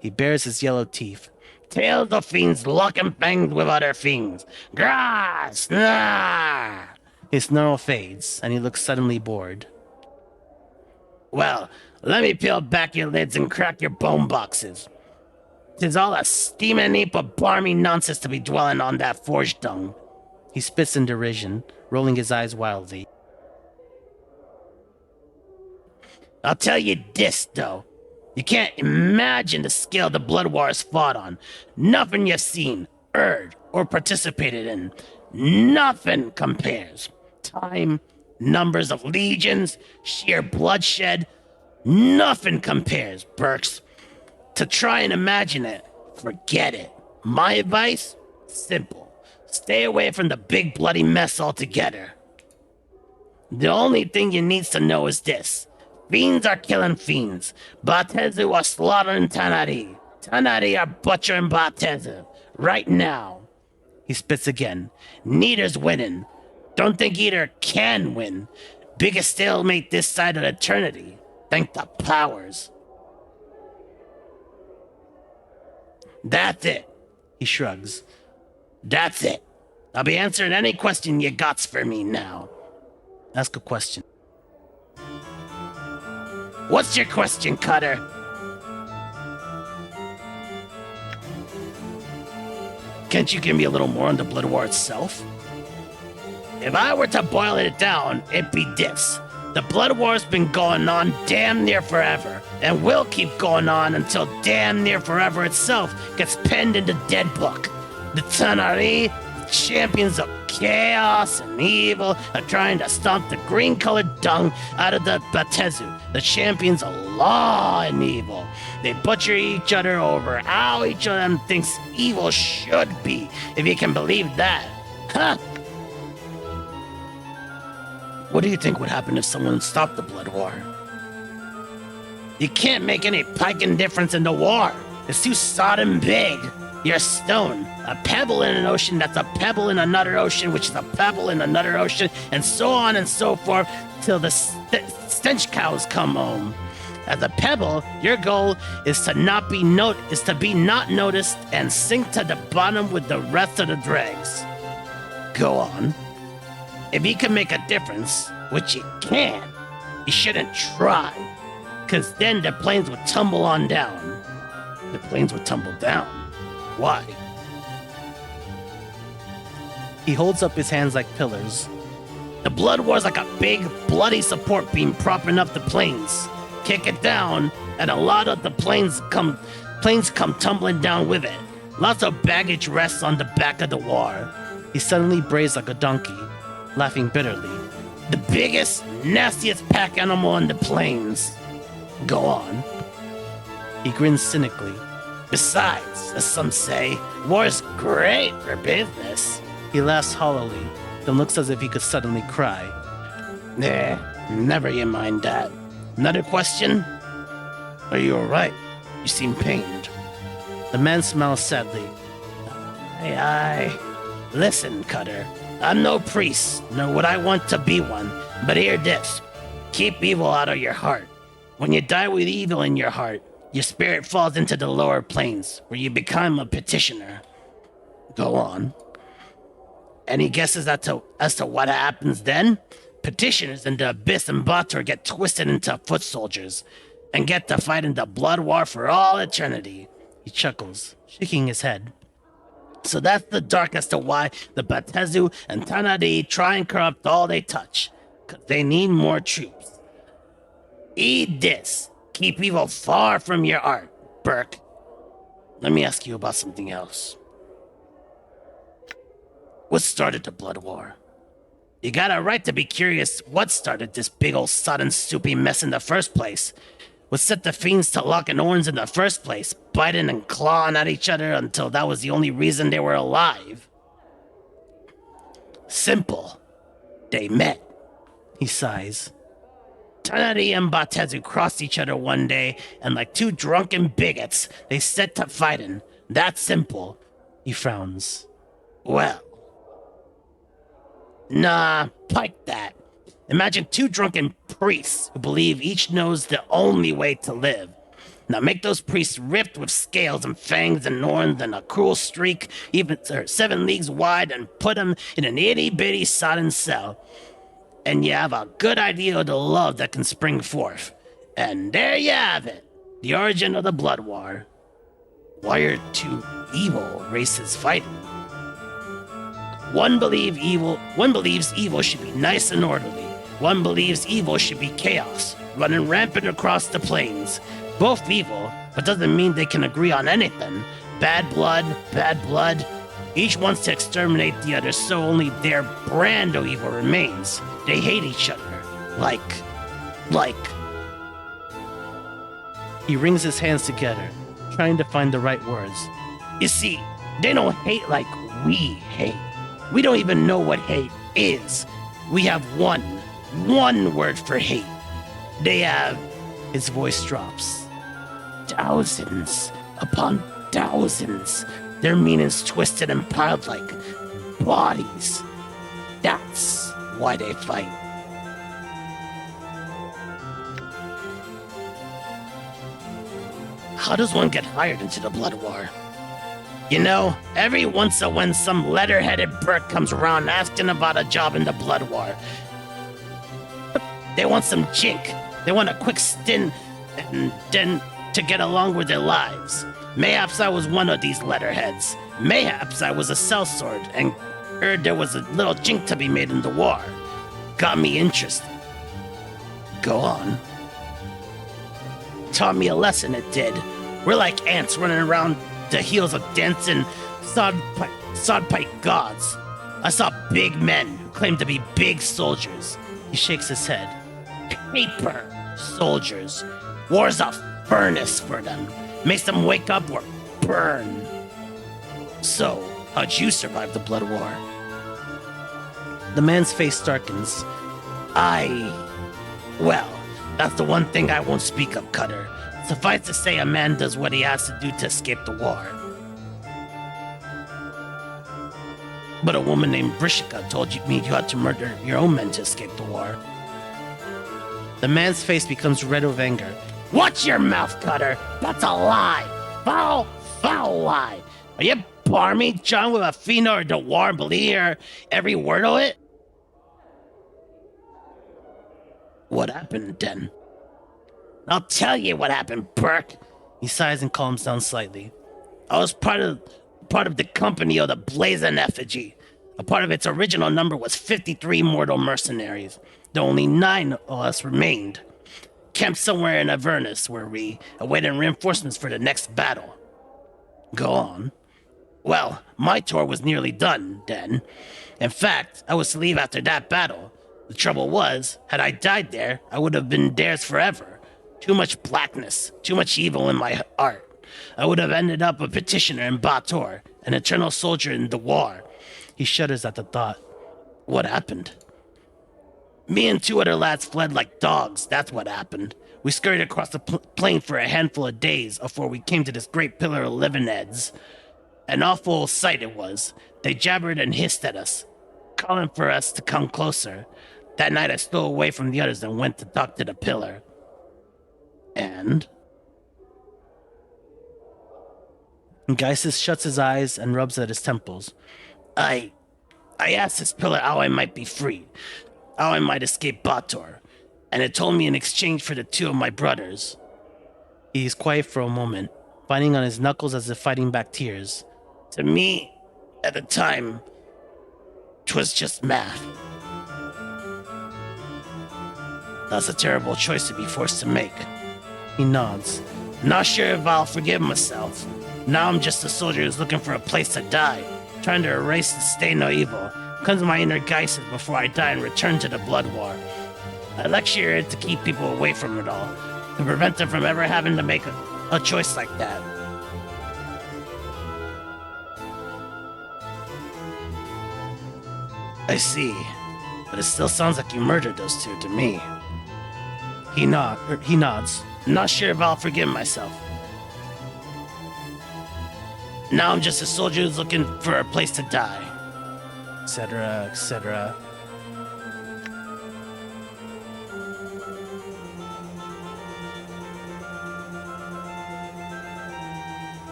Speaker 1: He bares his yellow teeth. Tales of fiends locking fangs with other fiends. Grass! Nah! His snarl fades, and he looks suddenly bored. Well, let me peel back your lids and crack your bone boxes. 'Tis all a steaming heap of barmy nonsense to be dwelling on that forge dung. He spits in derision, rolling his eyes wildly. I'll tell you this, though. You can't imagine the scale the blood war is fought on. Nothing you've seen, heard, or participated in. Nothing compares. Time, numbers of legions, sheer bloodshed. Nothing compares, Burks. To try and imagine it, forget it. My advice? Simple. Stay away from the big bloody mess altogether. The only thing you need to know is this. Fiends are killing fiends. Batezu are slaughtering Tanari. Tanari are butchering Batezu. Right now. He spits again. Neither's winning. Don't think either can win. Biggest stalemate this side of eternity. Thank the powers. That's it. He shrugs. That's it. I'll be answering any question you got for me now. Ask a question. What's your question, Cutter? Can't you give me a little more on the Blood War itself? If I were to boil it down, it'd be this. The Blood War's been going on damn near forever, and will keep going on until damn near forever itself gets penned in the dead book. The Tanari, the champions of chaos and evil, are trying to stomp the green-colored dung out of the Batezu, the champions of law and evil. They butcher each other over how each of them thinks evil should be, if you can believe that. Huh? What do you think would happen if someone stopped the Blood War? You can't make any piking difference in the war. It's too sodden big. You're a stone, a pebble in an ocean that's a pebble in another ocean, which is a pebble in another ocean, and so on and so forth, till the stench cows come home. As a pebble, your goal is to not be not noticed and sink to the bottom with the rest of the dregs. Go on. If you can make a difference, which you can, you shouldn't try, because then the planes would tumble on down. The planes would tumble down. Why? He holds up his hands like pillars. The Blood War's like a big, bloody support beam propping up the planes. Kick it down, and a lot of the planes come tumbling down with it. Lots of baggage rests on the back of the war. He suddenly brays like a donkey, laughing bitterly. The biggest, nastiest pack animal on the plains. Go on. He grins cynically. Besides, as some say, war's great for business. He laughs hollowly, then looks as if he could suddenly cry. Never you mind that. Another question? Are you alright? You seem pained. The man smiles sadly. Aye. Listen, Cutter. I'm no priest, nor would I want to be one, but hear this. Keep evil out of your heart. When you die with evil in your heart, your spirit falls into the lower planes, where you become a petitioner. Go on. Any guesses as to what happens then? Petitioners in the Abyss and Bator get twisted into foot soldiers, and get to fight in the Blood War for all eternity. He chuckles, shaking his head. So that's the dark as to why the Batezu and Tanadi try and corrupt all they touch, 'cause they need more troops. Eat this. Keep evil far from your art, Burke. Let me ask you about something else. What started the Blood War? You got a right to be curious what started this big old sodden soupy mess in the first place. What set the fiends to locking horns in the first place, biting and clawing at each other until that was the only reason they were alive? Simple. They met. He sighs. Tanari and Batezu crossed each other one day, and like two drunken bigots, they set to fighting. That simple. He frowns. Well. Nah, pike that. Imagine two drunken priests who believe each knows the only way to live. Now make those priests ripped with scales and fangs and horns and a cruel streak, even 7 leagues wide, and put them in an itty-bitty sodden cell. And you have a good idea of the love that can spring forth. And there you have it, the origin of the Blood War. Why are two evil races fighting? One believes evil should be nice and orderly. One believes evil should be chaos, running rampant across the plains. Both evil, but doesn't mean they can agree on anything. Bad blood, bad blood. Each wants to exterminate the other, so only their brand of evil remains. They hate each other. Like... He wrings his hands together, trying to find the right words. You see, they don't hate like we hate. We don't even know what hate is. We have one word for hate. They have, his voice drops, thousands upon thousands. Their meanings twisted and piled like bodies. That's why they fight. How does one get hired into the Blood War? You know, every once in a when some letter-headed Burke comes around asking about a job in the Blood War. They want some chink. They want a quick stint and then to get along with their lives. Mayhaps I was one of these letterheads. Mayhaps I was a sellsword and heard there was a little chink to be made in the war. Got me interested. Go on. Taught me a lesson, it did. We're like ants running around the heels of dancing sodpipe gods. I saw big men who claimed to be big soldiers. He shakes his head. Paper soldiers. War's a furnace for them. Makes them wake up or burn. So, how'd you survive the Blood War? The man's face darkens. Well, that's the one thing I won't speak of, Cutter. Suffice to say, a man does what he has to do to escape the war. But a woman named Brishika told me you had to murder your own men to escape the war. The man's face becomes red with anger. Watch your mouth, Cutter! That's a lie! Foul lie! Are you barmy, John, with a Fina or the war and believe every word of it? What happened then? I'll tell you what happened, Burke. He sighs and calms down slightly. I was part of the company of the Blazing Effigy. A part of its original number was 53 mortal mercenaries, though only 9 of us remained. Camped somewhere in Avernus, where we awaited reinforcements for the next battle. Go on. Well, my tour was nearly done then. In fact, I was to leave after that battle. The trouble was, had I died there, I would have been theirs forever. Too much blackness, too much evil in my heart. I would have ended up a petitioner in Bator, an eternal soldier in the war. He shudders at the thought. What happened? Me and 2 other lads fled like dogs, that's what happened. We scurried across the plain for a handful of days before we came to this great pillar of living heads. An awful sight it was. They jabbered and hissed at us, calling for us to come closer. That night I stole away from the others and went to talk to the pillar. And Geisis shuts his eyes and rubs at his temples. I asked this pillar how I might be free, how I might escape Bator, and it told me in exchange for the 2 of my brothers. He's quiet for a moment, biting on his knuckles as if fighting back tears. To me, at the time, 'twas just math. That's a terrible choice to be forced to make. He nods. Not sure if I'll forgive myself. Now I'm just a soldier who's looking for a place to die, trying to erase the stain of evil, cleanse my inner Geises before I die and return to the Blood War. I lecture it to keep people away from it all, to prevent them from ever having to make a choice like that. I see, but it still sounds like you murdered those 2 to me. He nods. Not sure if I'll forgive myself. Now I'm just a soldier who's looking for a place to die. Etc., etc.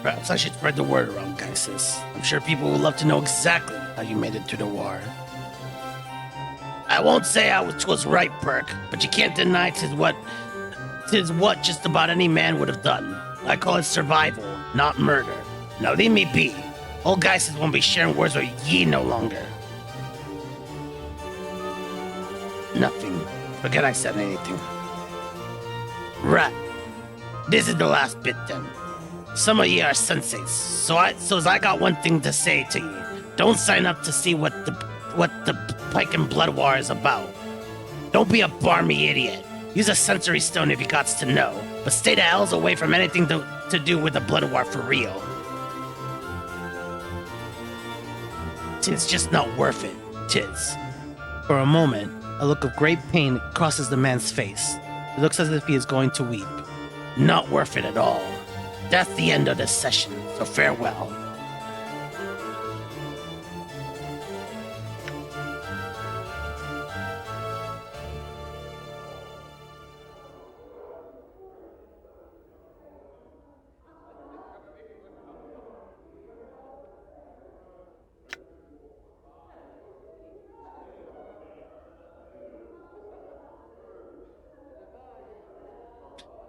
Speaker 1: Perhaps I should spread the word around, Geisis. I'm sure people would love to know exactly how you made it through the war. I won't say I was right, Burke, but you can't deny 'tis what just about any man would have done. I call it survival, not murder. Now leave me be. Old Geisis won't be sharing words with ye no longer. Nothing. Forget I said anything. Right. This is the last bit then. Some of ye are senseis, so I got one thing to say to ye. Don't sign up to see what what the Pike and Blood War is about. Don't be a barmy idiot. Use a sensory stone if you gots to know, but stay the hells away from anything to do with the Blood War for real. Tis just not worth it, tis. For a moment, a look of great pain crosses the man's face. It looks as if he is going to weep. Not worth it at all. That's the end of this session, so farewell.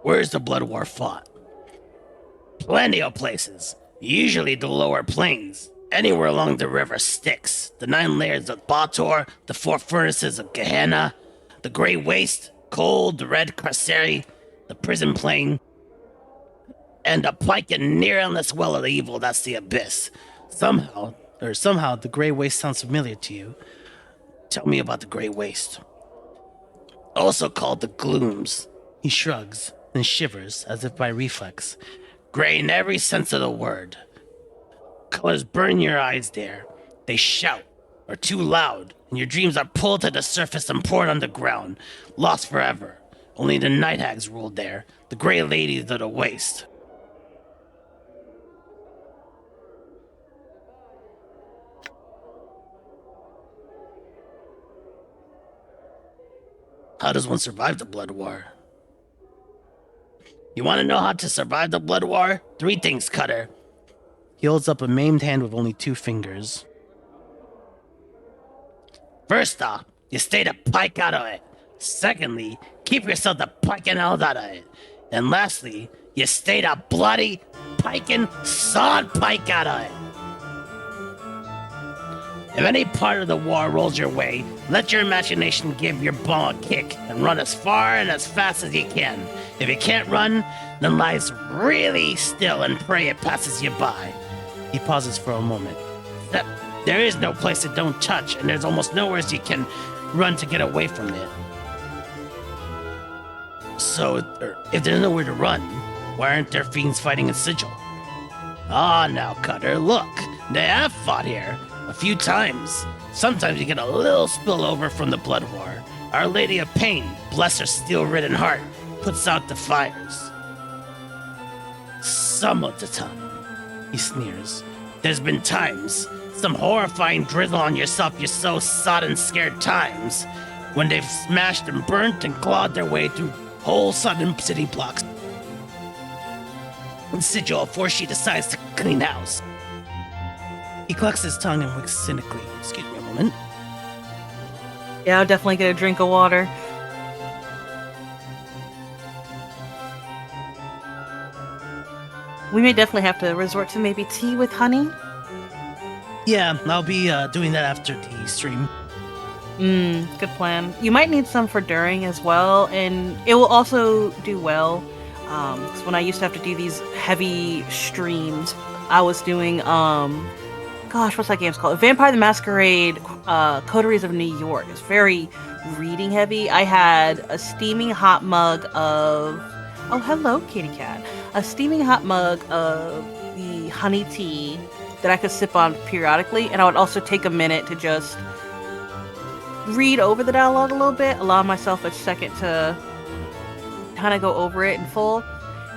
Speaker 1: Where's the Blood War fought? Plenty of places. Usually the lower plains. Anywhere along the river Styx. The 9 layers of Bator, the 4 furnaces of Gehenna, the Grey Waste, Cold, the Red Carceri, the Prison Plain, and the pike and near endless well of the evil that's the Abyss. Somehow the Grey Waste sounds familiar to you. Tell me about the Grey Waste. Also called the Glooms. He shrugs and shivers as if by reflex. Gray in every sense of the word. Colors burn your eyes there. They shout, are too loud, and your dreams are pulled to the surface and poured underground, lost forever. Only the night hags ruled there, the gray ladies of the waste. How does one survive the Blood War? You want to know how to survive the Blood War? 3 things, Cutter. He holds up a maimed hand with only 2 fingers. First off, you stay the pike out of it. Secondly, keep yourself the piking out of it. And lastly, you stay the bloody, piking, sawed pike out of it. If any part of the war rolls your way, let your imagination give your ball a kick and run as far and as fast as you can. If you can't run, then lie really still and pray it passes you by. He pauses for a moment. There is no place it don't touch, and there's almost nowhere you can run to get away from it. So, if there's nowhere to run, why aren't there fiends fighting in Sigil? Ah, now, Cutter, look. They have fought here. A few times. Sometimes you get a little spillover from the Blood War. Our Lady of Pain, bless her steel-ridden heart, puts out the fires. Some of the time, he sneers. There's been times, some horrifying drizzle on yourself you're so sodden scared times, when they've smashed and burnt and clawed their way through whole sudden city blocks. And Sigil before she decides to clean house. He clucks his tongue and winks cynically. Excuse me a moment.
Speaker 2: Yeah, I'll definitely get a drink of water. We may definitely have to resort to maybe tea with honey.
Speaker 1: Yeah, I'll be doing that after the stream.
Speaker 2: Good plan. You might need some for during as well, and it will also do well. Because when I used to have to do these heavy streams, I was doing gosh, what's that game's called? Vampire the Masquerade, Coteries of New York. It's very reading heavy. I had a steaming hot mug of... Oh, hello, kitty cat. A steaming hot mug of the honey tea that I could sip on periodically, and I would also take a minute to just read over the dialogue a little bit, allow myself a second to kind of go over it in full,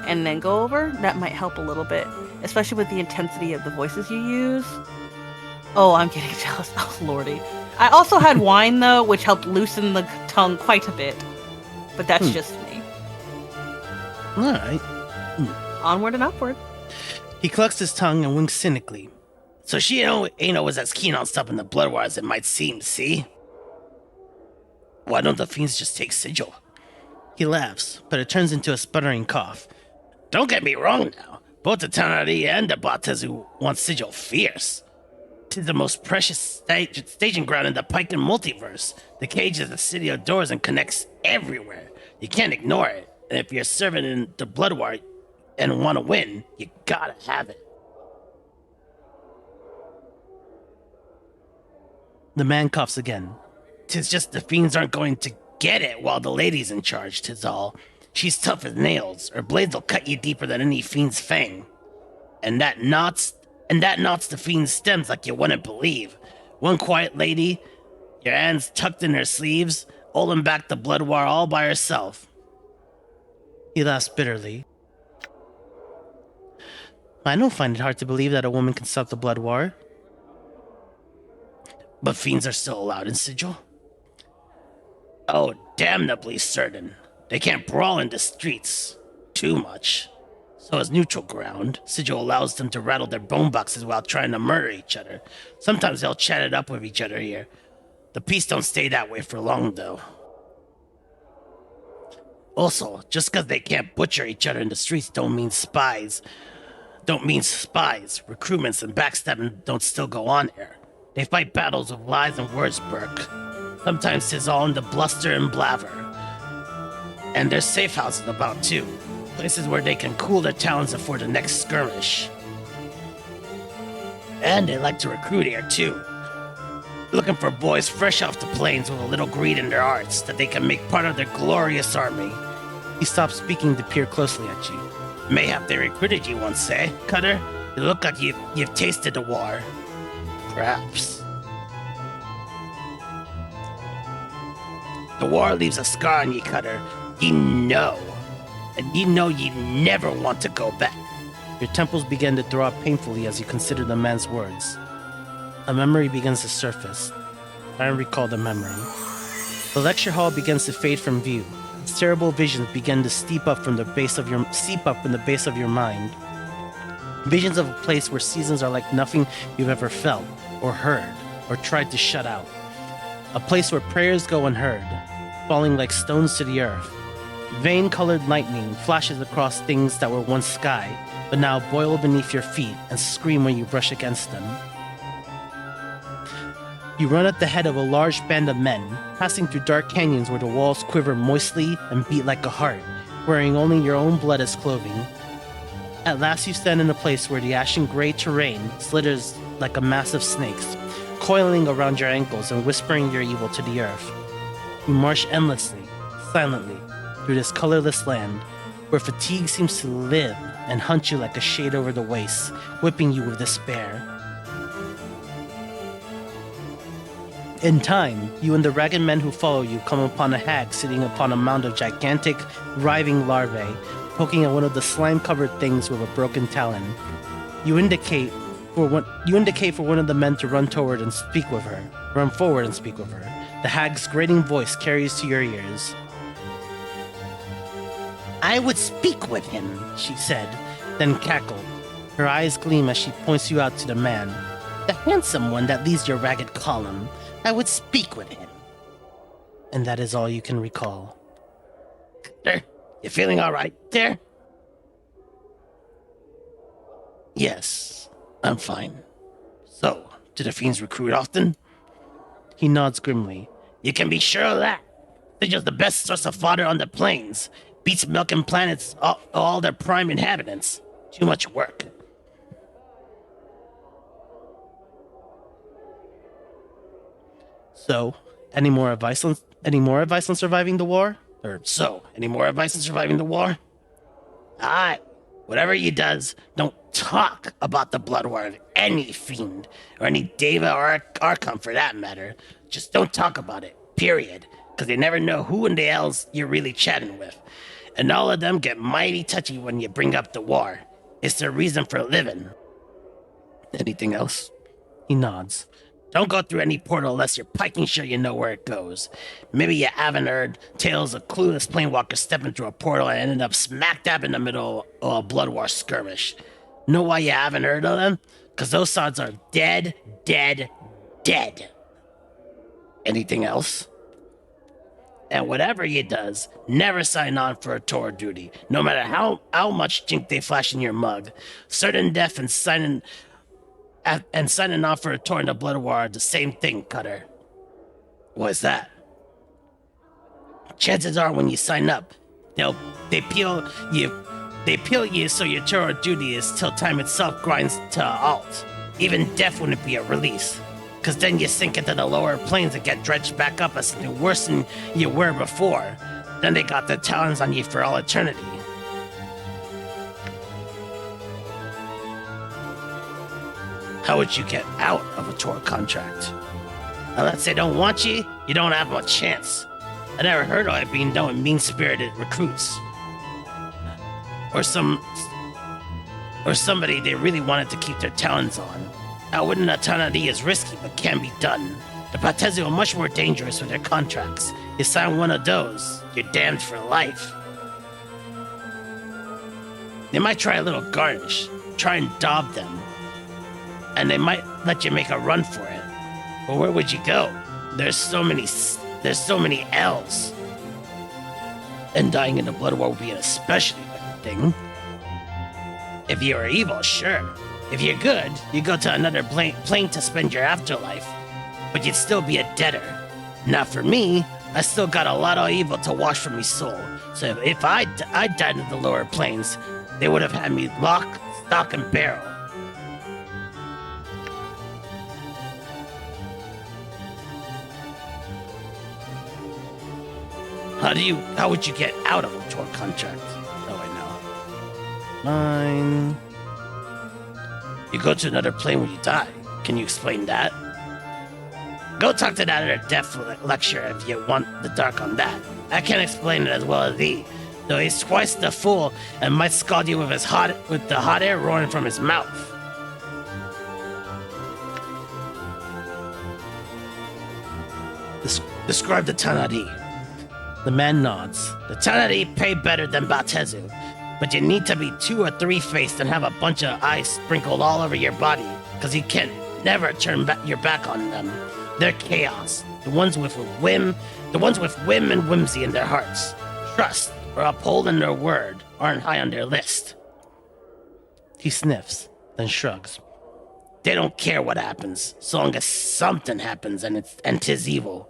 Speaker 2: and then go over. That might help a little bit, especially with the intensity of the voices you use. Oh, I'm getting jealous. Oh, lordy. I also had wine, though, which helped loosen the tongue quite a bit. But that's just me.
Speaker 1: All right.
Speaker 2: Onward and upward.
Speaker 1: He clucks his tongue and winks cynically. So she ain't always as keen on stopping the Blood War as it might seem, see? Why don't the fiends just take Sigil? He laughs, but it turns into a sputtering cough. Don't get me wrong now. Both the Tanari and the Batezu want Sigil fierce. 'Tis the most precious staging ground in the Piken multiverse. The cage is the city of doors and connects everywhere. You can't ignore it. And if you're serving in the Blood War and want to win, you gotta have it. The man coughs again. "'Tis just the fiends aren't going to get it while the lady's in charge, 'tis all. She's tough as nails. Her blades'll cut you deeper than any fiend's fang. And that knots the fiend's stems like you wouldn't believe. One quiet lady, your hands tucked in her sleeves, holding back the blood war all by herself." He laughs bitterly. "I don't find it hard to believe that a woman can stop the blood war." "But fiends are still allowed in Sigil?" "Oh, damnably certain. They can't brawl in the streets too much. So as neutral ground, Sigil allows them to rattle their bone boxes while trying to murder each other. Sometimes they'll chat it up with each other here. The peace don't stay that way for long, though. Also, just because they can't butcher each other in the streets don't mean spies. Recruitments and backstabbing don't still go on here. They fight battles with lies and words, Burke. Sometimes 'tis all in the bluster and blaver. And there's safe houses about, too. Places where they can cool their talents before the next skirmish. And they like to recruit here, too. Looking for boys fresh off the plains with a little greed in their hearts that they can make part of their glorious army." He stops speaking to peer closely at you. "Mayhap they recruited you once, eh, Cutter? You look like you've tasted the war." "Perhaps." "The war leaves a scar on you, Cutter. You know. And you know you never want to go back." Your temples begin to throb painfully as you consider the man's words. A memory begins to surface. I recall the memory. The lecture hall begins to fade from view. Terrible visions begin to seep up from the base of your mind. Visions of a place where seasons are like nothing you've ever felt, or heard, or tried to shut out. A place where prayers go unheard, falling like stones to the earth. Vein-colored lightning flashes across things that were once sky, but now boil beneath your feet and scream when you brush against them. You run at the head of a large band of men, passing through dark canyons where the walls quiver moistly and beat like a heart, wearing only your own blood as clothing. At last you stand in a place where the ashen gray terrain slithers like a mass of snakes, coiling around your ankles and whispering your evil to the earth. You march endlessly, silently, through this colorless land, where fatigue seems to live and hunt you like a shade over the waist, whipping you with despair. In time, you and the ragged men who follow you come upon a hag sitting upon a mound of gigantic, writhing larvae, poking at one of the slime-covered things with a broken talon. You indicate for one of the men to run forward and speak with her. The hag's grating voice carries to your ears. "I would speak with him," she said, then cackled. Her eyes gleam as she points you out to the man. "The handsome one that leads your ragged column. I would speak with him." And that is all you can recall. "There, you feeling all right there?" "Yes, I'm fine." "So, do the fiends recruit often?" He nods grimly. "You can be sure of that. They're just the best source of fodder on the plains. Beats milking planets all their prime inhabitants. Too much work." "So, any more advice on surviving the war?" Any more advice on surviving the war? Aye, whatever you does, don't talk about the blood war of any fiend, or any Deva or Archon for that matter. Just don't talk about it, period, because they never know who in the hells you're really chatting with. And all of them get mighty touchy when you bring up the war. It's their reason for living. Anything else? He nods. Don't go through any portal unless you're piking sure you know where it goes. Maybe you haven't heard tales of clueless planewalkers stepping through a portal and ended up smack dab in the middle of a blood war skirmish. Know why you haven't heard of them? Because those sods are dead, dead, dead. Anything else? And whatever you does, never sign on for a tour duty, no matter how much jink they flash in your mug. Certain death and signing on for a tour in the blood war are the same thing, Cutter. What's that? Chances are when you sign up, they peel you so your tour of duty is till time itself grinds to a halt. Even death wouldn't be a release. Because then you sink into the lower planes and get dredged back up as something worse than you were before. Then they got their talons on you for all eternity. How would you get out of a tour contract? Unless they don't want you, you don't have much chance. I never heard of it being done with mean-spirited recruits. Or somebody they really wanted to keep their talons on. Outwitting a Tanadi is risky, but can be done. The Batezu are much more dangerous with their contracts. You sign one of those, you're damned for life. They might try a little garnish, try and daub them, and they might let you make a run for it. But where would you go? There's so many L's. And dying in the blood war would be an especially bad thing. If you are evil, sure. If you're good, you go to another plane to spend your afterlife. But you'd still be a debtor. Now for me, I still got a lot of evil to wash from my soul. So if I died in the lower planes, they would have had me lock, stock, and barrel. How would you get out of a tour contract? Oh, I know. Mine. You go to another plane when you die. Can you explain that? Go talk to that other deaf lecturer if you want the dark on that. I can't explain it as well as he, though he's twice the fool and might scald you with the hot air roaring from his mouth. Describe the Tanadi. The man nods. The Tanadi pay better than Batezu, but you need to be 2 or 3-faced and have a bunch of eyes sprinkled all over your body, because you can never turn your back on them. They're chaos. The ones with whim and whimsy in their hearts. Trust or upholding their word aren't high on their list. He sniffs, then shrugs. They don't care what happens, so long as something happens and 'tis evil.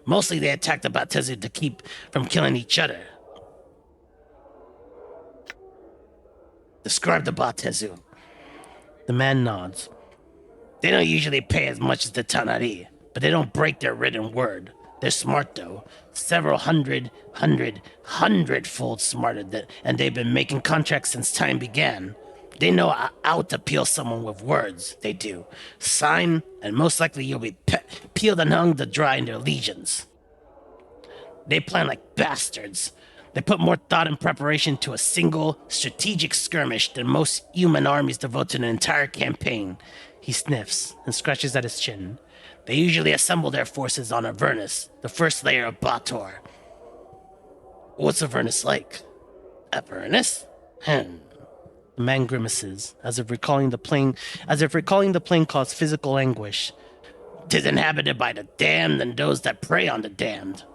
Speaker 1: Mostly they attack the Batezu to keep from killing each other. Describe the Batezu. The man nods. They don't usually pay as much as the Tanari, but they don't break their written word. They're smart though. Several hundredfold smarter and they've been making contracts since time began. They know how to peel someone with words, they do. Sign, and most likely you'll be peeled and hung to dry in their legions. They plan like bastards. They put more thought and preparation to a single, strategic skirmish than most human armies devote to an entire campaign. He sniffs and scratches at his chin. They usually assemble their forces on Avernus, the first layer of Bator. What's Avernus like? Avernus? The man grimaces, as if recalling the plane caused physical anguish. 'Tis inhabited by the damned and those that prey on the damned.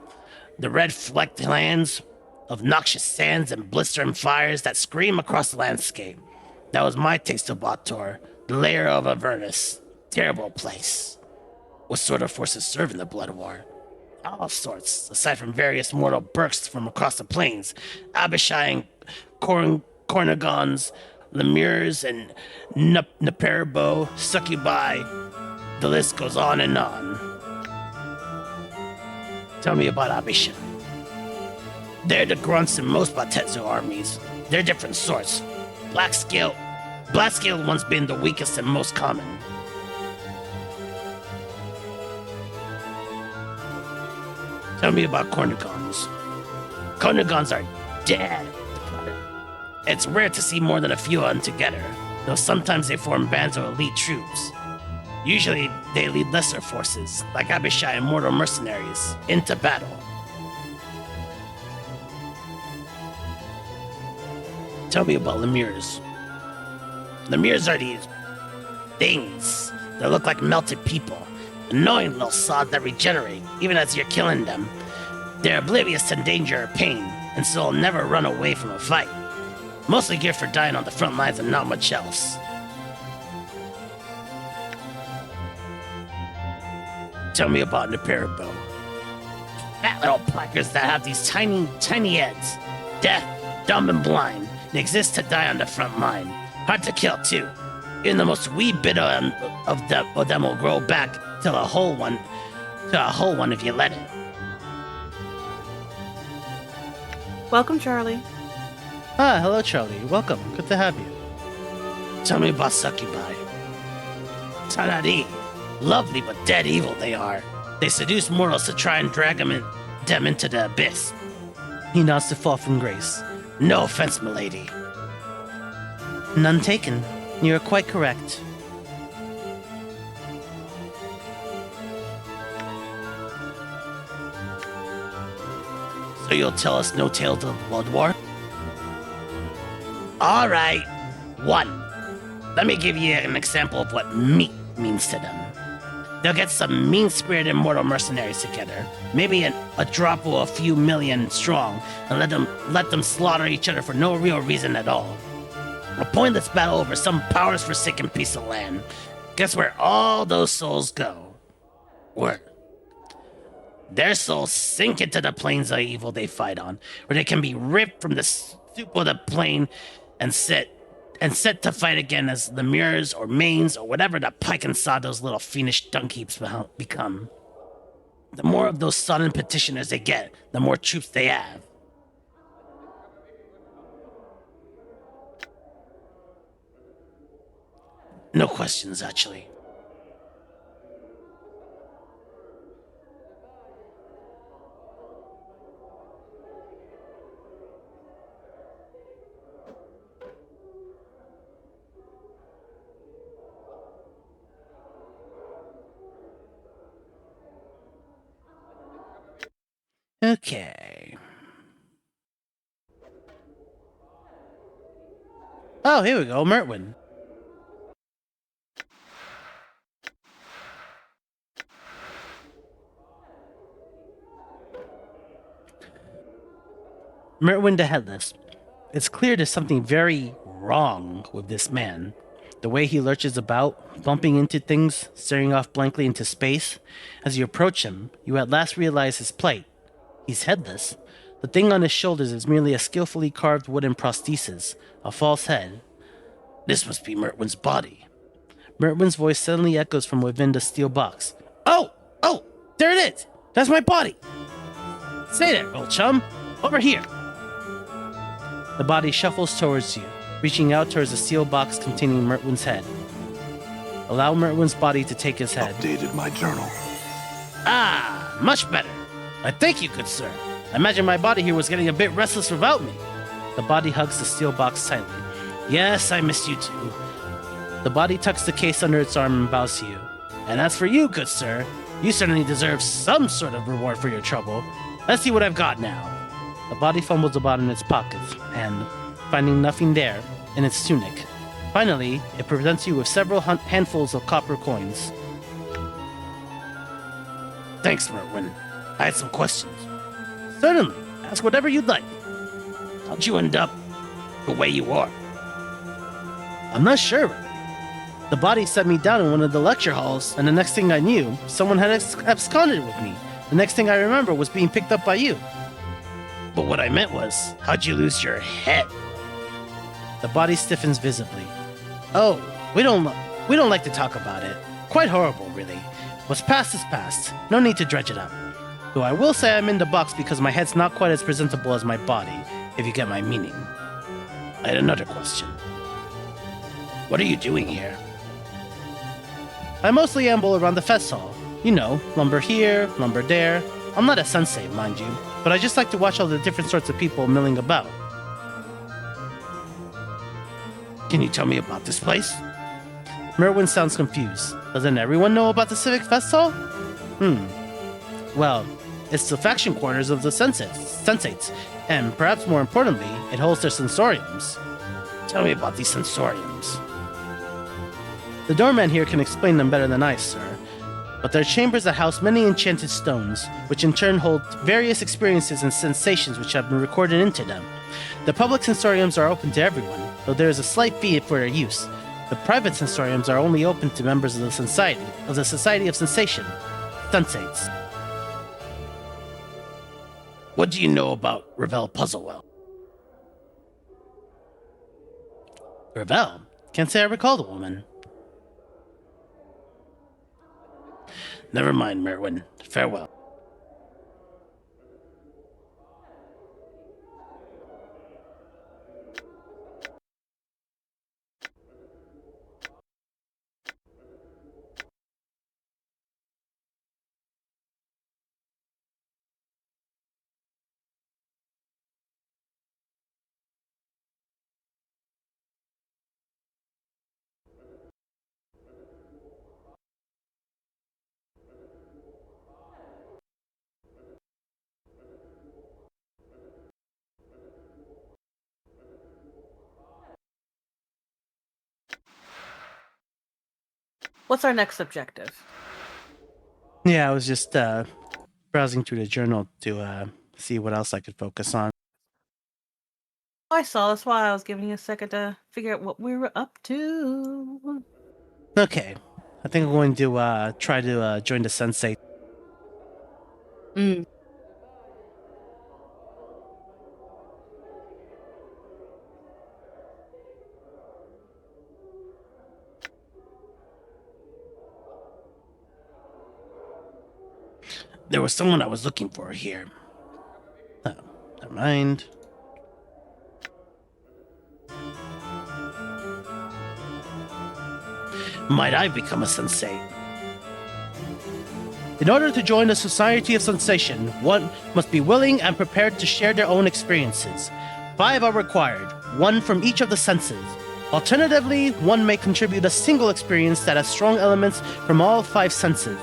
Speaker 1: The red-flecked lands of noxious sands and blistering fires that scream across the landscape. That was my taste of Bator, the lair of Avernus. Terrible place. What sort of forces serve in the Blood War? All sorts, aside from various mortal burks from across the plains. Abishai and Cornagons, Lemures and Naperabo, Succubi. The list goes on and on. Tell me about Abishai. They're the grunts in most Batetsu armies. They're different sorts. Black-scaled ones being the weakest and most common. Tell me about Cornagons. Cornagons are dead. It's rare to see more than a few of them together, though sometimes they form bands of elite troops. Usually, they lead lesser forces, like Abishai and mortal mercenaries, into battle. Tell me about Lemures. Lemures are these things that look like melted people. Annoying little sods that regenerate, even as you're killing them. They're oblivious to danger or pain, and so will never run away from a fight. Mostly geared for dying on the front lines and not much else. Tell me about Naperabo. Fat little placards that have these tiny heads. Deaf, dumb, and blind. They exist to die on the front line. Hard to kill, too. Even the most wee bit of them will grow back till a whole one, if you let it.
Speaker 2: Welcome, Charlie.
Speaker 1: Ah, hello, Charlie. Welcome. Good to have you. Tell me about succubi. Tanari. Lovely but dead evil they are. They seduce mortals to try and drag them into the abyss. He nods to fall from grace. No offense, milady. None taken. You are quite correct. So you'll tell us no tales of Blood War? Alright. 1. Let me give you an example of what meat means to them. They'll get some mean-spirited mortal mercenaries together, maybe a drop of a few million strong, and let them slaughter each other for no real reason at all. A pointless battle over some powers-forsaken piece of land. Guess where all those souls go? Where? Their souls sink into the planes of evil they fight on, where they can be ripped from the soup of the plane and set to fight again as the mirrors or mains or whatever the pike and saw those little fiendish dung heaps become. The more of those sodden petitioners they get, the more troops they have. No questions, actually. Okay. Oh, here we go, Mertwin. Mertwin the Headless. It's clear there's something very wrong with this man. The way he lurches about, bumping into things, staring off blankly into space. As you approach him, you at last realize his plight. He's headless. The thing on his shoulders is merely a skillfully carved wooden prosthesis, a false head. This must be Mertwin's body. Mertwin's voice suddenly echoes from within the steel box. Oh! Oh! There it is! That's my body! Stay there, old chum! Over here! The body shuffles towards you, reaching out towards the steel box containing Mertwin's head. Allow Mertwin's body to take his head.
Speaker 4: Updated my journal.
Speaker 1: Ah, much better. I thank you, good sir. I imagine my body here was getting a bit restless without me. The body hugs the steel box tightly. Yes, I missed you too. The body tucks the case under its arm and bows to you. And as for you, good sir, you certainly deserve some sort of reward for your trouble. Let's see what I've got now. The body fumbles about in its pockets, and, finding nothing there, in its tunic. Finally, it presents you with several handfuls of copper coins. Thanks, Mertwin. I had some questions. Certainly. Ask whatever you'd like. How'd you end up the way you are? I'm not sure. The body set me down in one of the lecture halls, and the next thing I knew, someone had absconded with me. The next thing I remember was being picked up by you. But what I meant was, how'd you lose your head? The body stiffens visibly. Oh, we don't like to talk about it. Quite horrible, really. What's past is past. No need to dredge it up. Though I will say I'm in the box because my head's not quite as presentable as my body, if you get my meaning. I had another question. What are you doing here? I mostly amble around the fest hall. You know, lumber here, lumber there. I'm not a sensei, mind you, but I just like to watch all the different sorts of people milling about. Can you tell me about this place? Merwin sounds confused. Doesn't everyone know about the Civic Fest Hall? Well, it's the faction quarters of the sensates, and perhaps more importantly, it holds their sensoriums. Tell me about these sensoriums. The doorman here can explain them better than I, sir. But they're chambers that house many enchanted stones, which in turn hold various experiences and sensations which have been recorded into them. The public sensoriums are open to everyone, though there is a slight fee for their use. The private sensoriums are only open to members of the Society of Sensation, Sensates. What do you know about Ravel Puzzlewell? Ravel? Can't say I recall the woman. Never mind, Merwin. Farewell.
Speaker 2: What's our next objective?
Speaker 1: Yeah, I was just browsing through the journal to see what else I could focus on.
Speaker 2: I saw. That's why I was giving you a second to figure out what we were up to.
Speaker 1: Okay. I think I'm going to try to join the sensei.
Speaker 2: Mm.
Speaker 1: There was someone I was looking for here. Oh, never mind. Might I become a sensei? In order to join the Society of Sensation, one must be willing and prepared to share their own experiences. 5 are required, 1 from each of the senses. Alternatively, one may contribute a single experience that has strong elements from all 5 senses.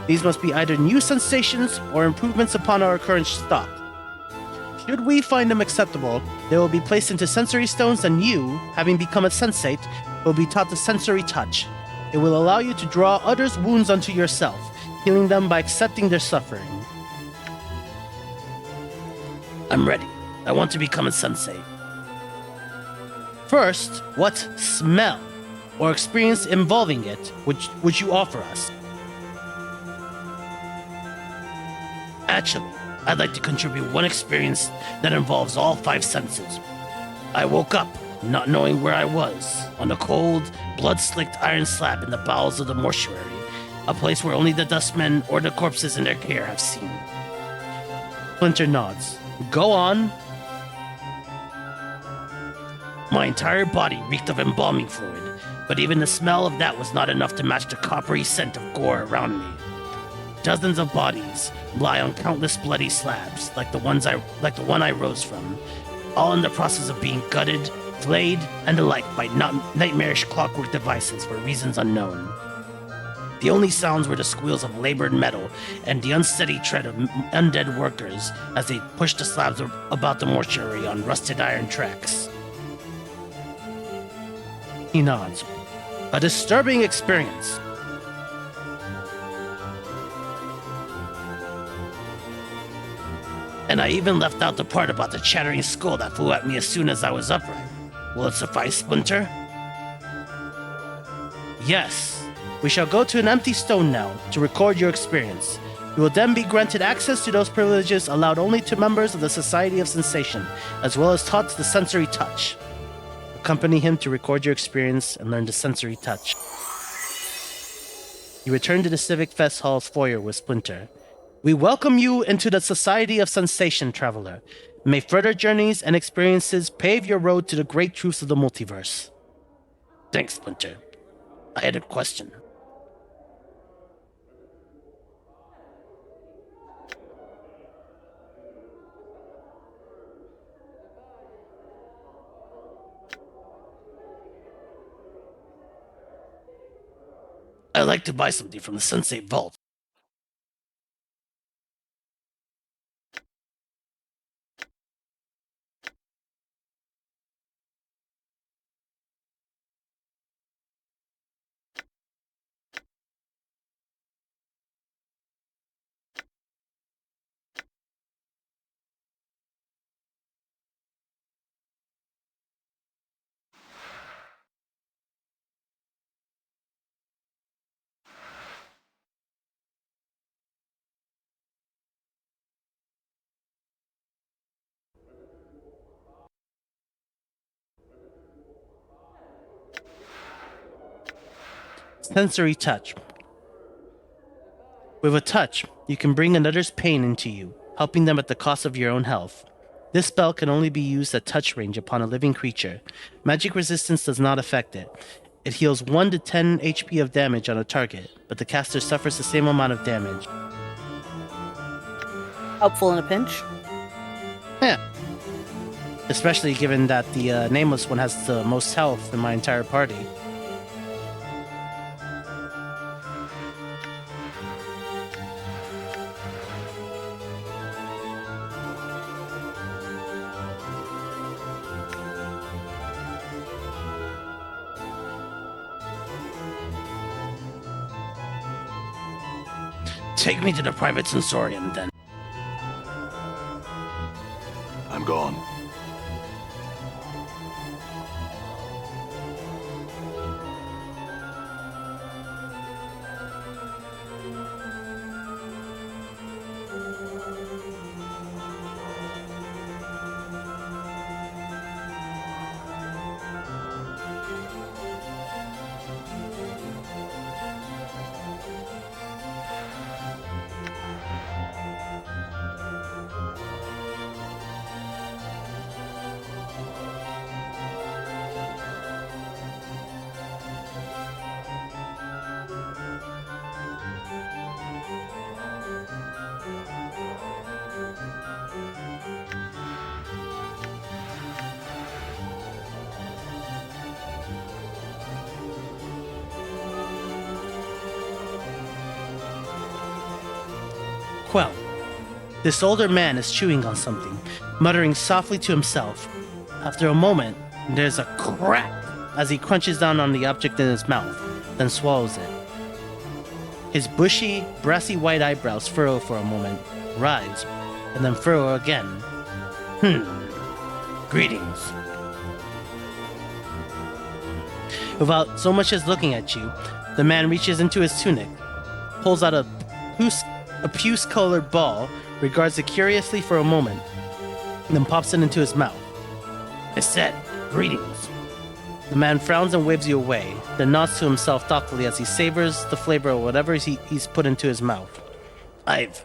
Speaker 1: These must be either new sensations or improvements upon our current stock. Should we find them acceptable, they will be placed into sensory stones, and you, having become a sensate, will be taught the sensory touch. It will allow you to draw others' wounds unto yourself, healing them by accepting their suffering. I'm ready. I want to become a sensei. First, what smell or experience involving it would you offer us? Actually, I'd like to contribute one experience that involves all 5 senses. I woke up, not knowing where I was, on a cold, blood-slicked iron slab in the bowels of the mortuary, a place where only the dustmen or the corpses in their care have seen. Splinter nods. Go on. My entire body reeked of embalming fluid, but even the smell of that was not enough to match the coppery scent of gore around me. Dozens of bodies lie on countless bloody slabs, like the one I rose from, all in the process of being gutted, flayed, and the like by nightmarish clockwork devices for reasons unknown. The only sounds were the squeals of labored metal and the unsteady tread of undead workers as they pushed the slabs about the mortuary on rusted iron tracks. He nods. A disturbing experience. And I even left out the part about the chattering skull that flew at me as soon as I was upright. Will it suffice, Splinter? Yes. We shall go to an empty stone now to record your experience. You will then be granted access to those privileges allowed only to members of the Society of Sensation, as well as taught the sensory touch. Accompany him to record your experience and learn the sensory touch. You return to the Civic Fest Hall's foyer with Splinter. We welcome you into the Society of Sensation, Traveler. May further journeys and experiences pave your road to the great truths of the multiverse. Thanks, Splinter. I had a question. I'd like to buy something from the Sensei Vault. Sensory touch. With a touch, you can bring another's pain into you, helping them at the cost of your own health. This spell can only be used at touch range upon a living creature. Magic resistance does not affect it. It heals 1 to 10 HP of damage on a target, but the caster suffers the same amount of damage.
Speaker 2: Helpful in a pinch.
Speaker 1: Yeah. Especially given that the Nameless one has the most health in my entire party. Take me to the private sensorium, then.
Speaker 4: I'm gone.
Speaker 1: Well, this older man is chewing on something, muttering softly to himself. After a moment, there's a crack as he crunches down on the object in his mouth, then swallows it. His bushy, brassy white eyebrows furrow for a moment, rise, and then furrow again. Greetings. Without so much as looking at you, the man reaches into his tunic, pulls out a puce-colored ball, regards it curiously for a moment, and then pops it into his mouth. I said, greetings. The man frowns and waves you away, then nods to himself thoughtfully as he savors the flavor of whatever he's put into his mouth. I've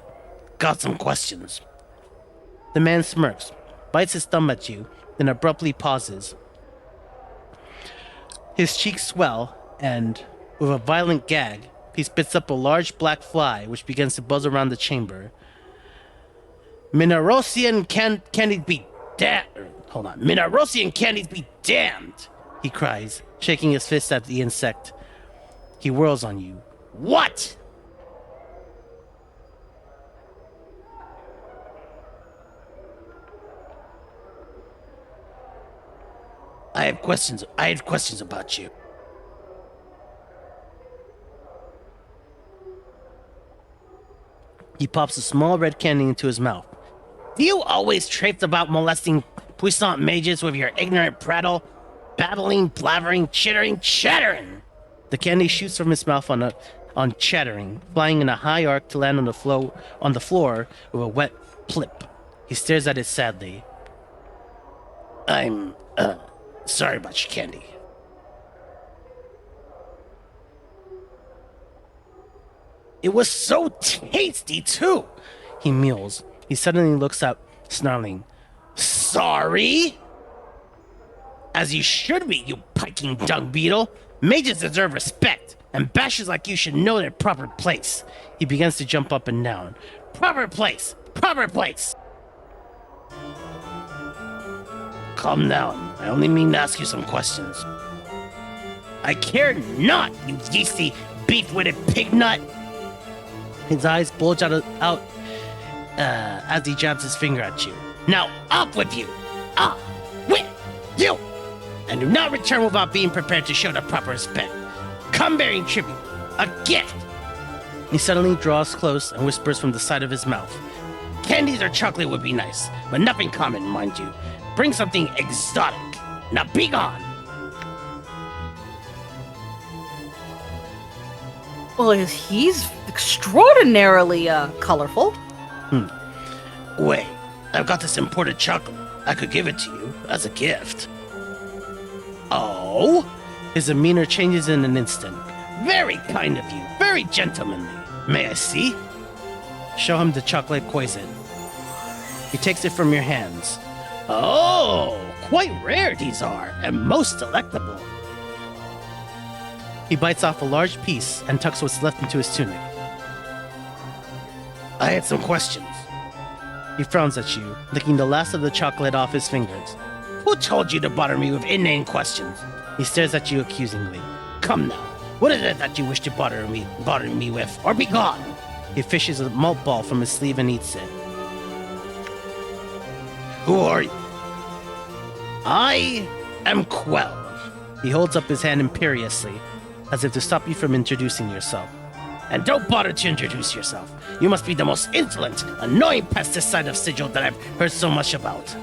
Speaker 1: got some questions. The man smirks, bites his thumb at you, then abruptly pauses. His cheeks swell, and, with a violent gag, he spits up a large black fly which begins to buzz around the chamber. Minerosian candies be damned! Hold on. Minerosian candies be damned! He cries, shaking his fist at the insect. He whirls on you. What? I have questions about you. He pops a small red candy into his mouth. Do you always traipse about molesting puissant mages with your ignorant prattle? Babbling, blabbering, chittering, chattering! The candy shoots from his mouth on chattering, flying in a high arc to land on the floor with a wet plip. He stares at it sadly. I'm, sorry about your candy. It was so tasty, too! He mews. He suddenly looks up, snarling. Sorry? As you should be, you piking dung beetle. Mages deserve respect, and bashes like you should know their proper place. He begins to jump up and down. Proper place! Proper place! Calm down. I only mean to ask you some questions. I care not, you yeasty, beef-witted pig nut! His eyes bulge out as he jabs his finger at you. Now, up with you! Up with you! And do not return without being prepared to show the proper respect. Come bearing tribute. A gift! He suddenly draws close and whispers from the side of his mouth. Candies or chocolate would be nice, but nothing common, mind you. Bring something exotic. Now be gone!
Speaker 2: Well, he's extraordinarily colorful.
Speaker 1: Wait, I've got this imported chocolate. I could give it to you as a gift. Oh? His demeanor changes in an instant. Very kind of you. Very gentlemanly. May I see? Show him the chocolate poison. He takes it from your hands. Oh, quite rare these are, and most delectable. He bites off a large piece and tucks what's left into his tunic. I had some questions. He frowns at you, licking the last of the chocolate off his fingers. Who told you to bother me with inane questions? He stares at you accusingly. Come now, what is it that you wish to bother me with, or be gone? He fishes a malt ball from his sleeve and eats it. Who are you? I am Quell. He holds up his hand imperiously, as if to stop you from introducing yourself. And don't bother to introduce yourself. You must be the most insolent, annoying pest this side of Sigil that I've heard so much about.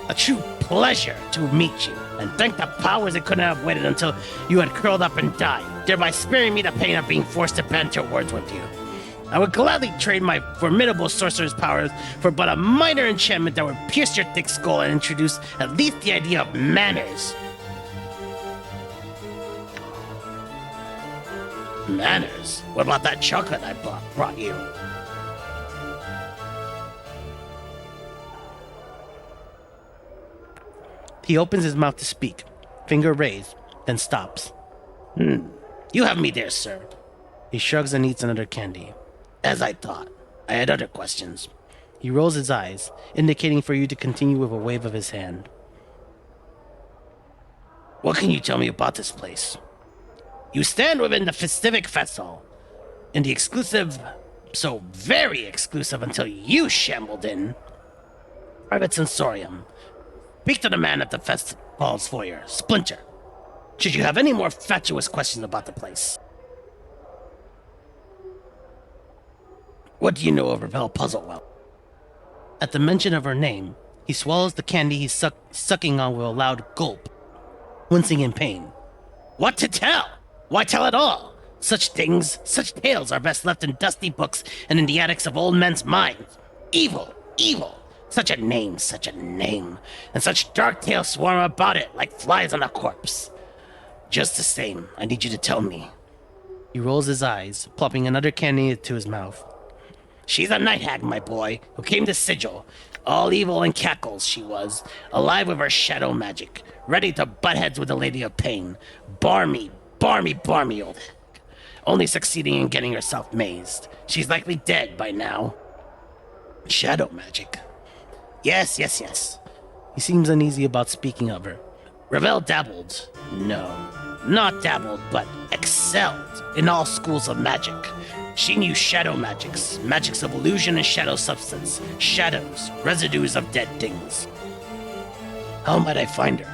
Speaker 1: A true pleasure to meet you, and thank the powers it couldn't have waited until you had curled up and died, thereby sparing me the pain of being forced to banter words with you. I would gladly trade my formidable sorcerer's powers for but a minor enchantment that would pierce your thick skull and introduce at least the idea of manners. Manners? What about that chocolate I brought you? He opens his mouth to speak, finger raised, then stops. You have me there, sir. He shrugs and eats another candy. As I thought, I had other questions. He rolls his eyes, indicating for you to continue with a wave of his hand. What can you tell me about this place? You stand within the Festivic Festival, in the exclusive, so very exclusive until you shambled in, private sensorium. Speak to the man at the festival's foyer, Splinter. Should you have any more fatuous questions about the place? What do you know of Ravel Puzzlewell? At the mention of her name, he swallows the candy he's sucking on with a loud gulp, wincing in pain. What to tell? Why tell at all? Such things, such tales are best left in dusty books and in the attics of old men's minds. Evil, evil. Such a name, and such dark tales swarm about it like flies on a corpse. Just the same, I need you to tell me. He rolls his eyes, plopping another candy into his mouth. She's a night hag, my boy, who came to Sigil. All evil and cackles she was, alive with her shadow magic, ready to butt heads with the Lady of Pain. Barmy, old hag. Only succeeding in getting herself mazed. She's likely dead by now. Shadow magic. Yes. He seems uneasy about speaking of her. Ravel dabbled. No, not dabbled, but excelled in all schools of magic. She knew shadow magics of illusion and shadow substance, shadows, residues of dead things. How might I find her?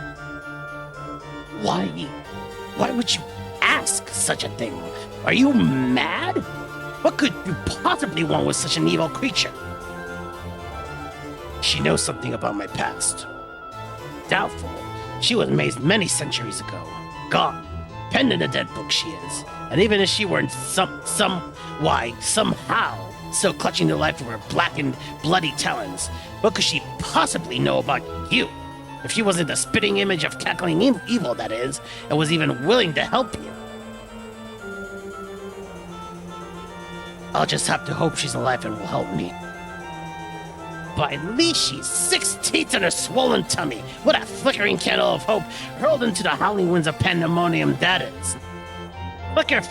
Speaker 1: Why would you ask such a thing? Are you mad? What could you possibly want with such an evil creature? She knows something about my past. Doubtful. She was mazed many centuries ago. Gone. Penned in a dead book she is. And even if she weren't somehow still clutching the life of her blackened, bloody talons, what could she possibly know about you? If she wasn't the spitting image of cackling evil, that is, and was even willing to help you. I'll just have to hope she's alive and will help me. By least she's 6 teeth in her swollen tummy. What a flickering candle of hope hurled into the howling winds of pandemonium that is.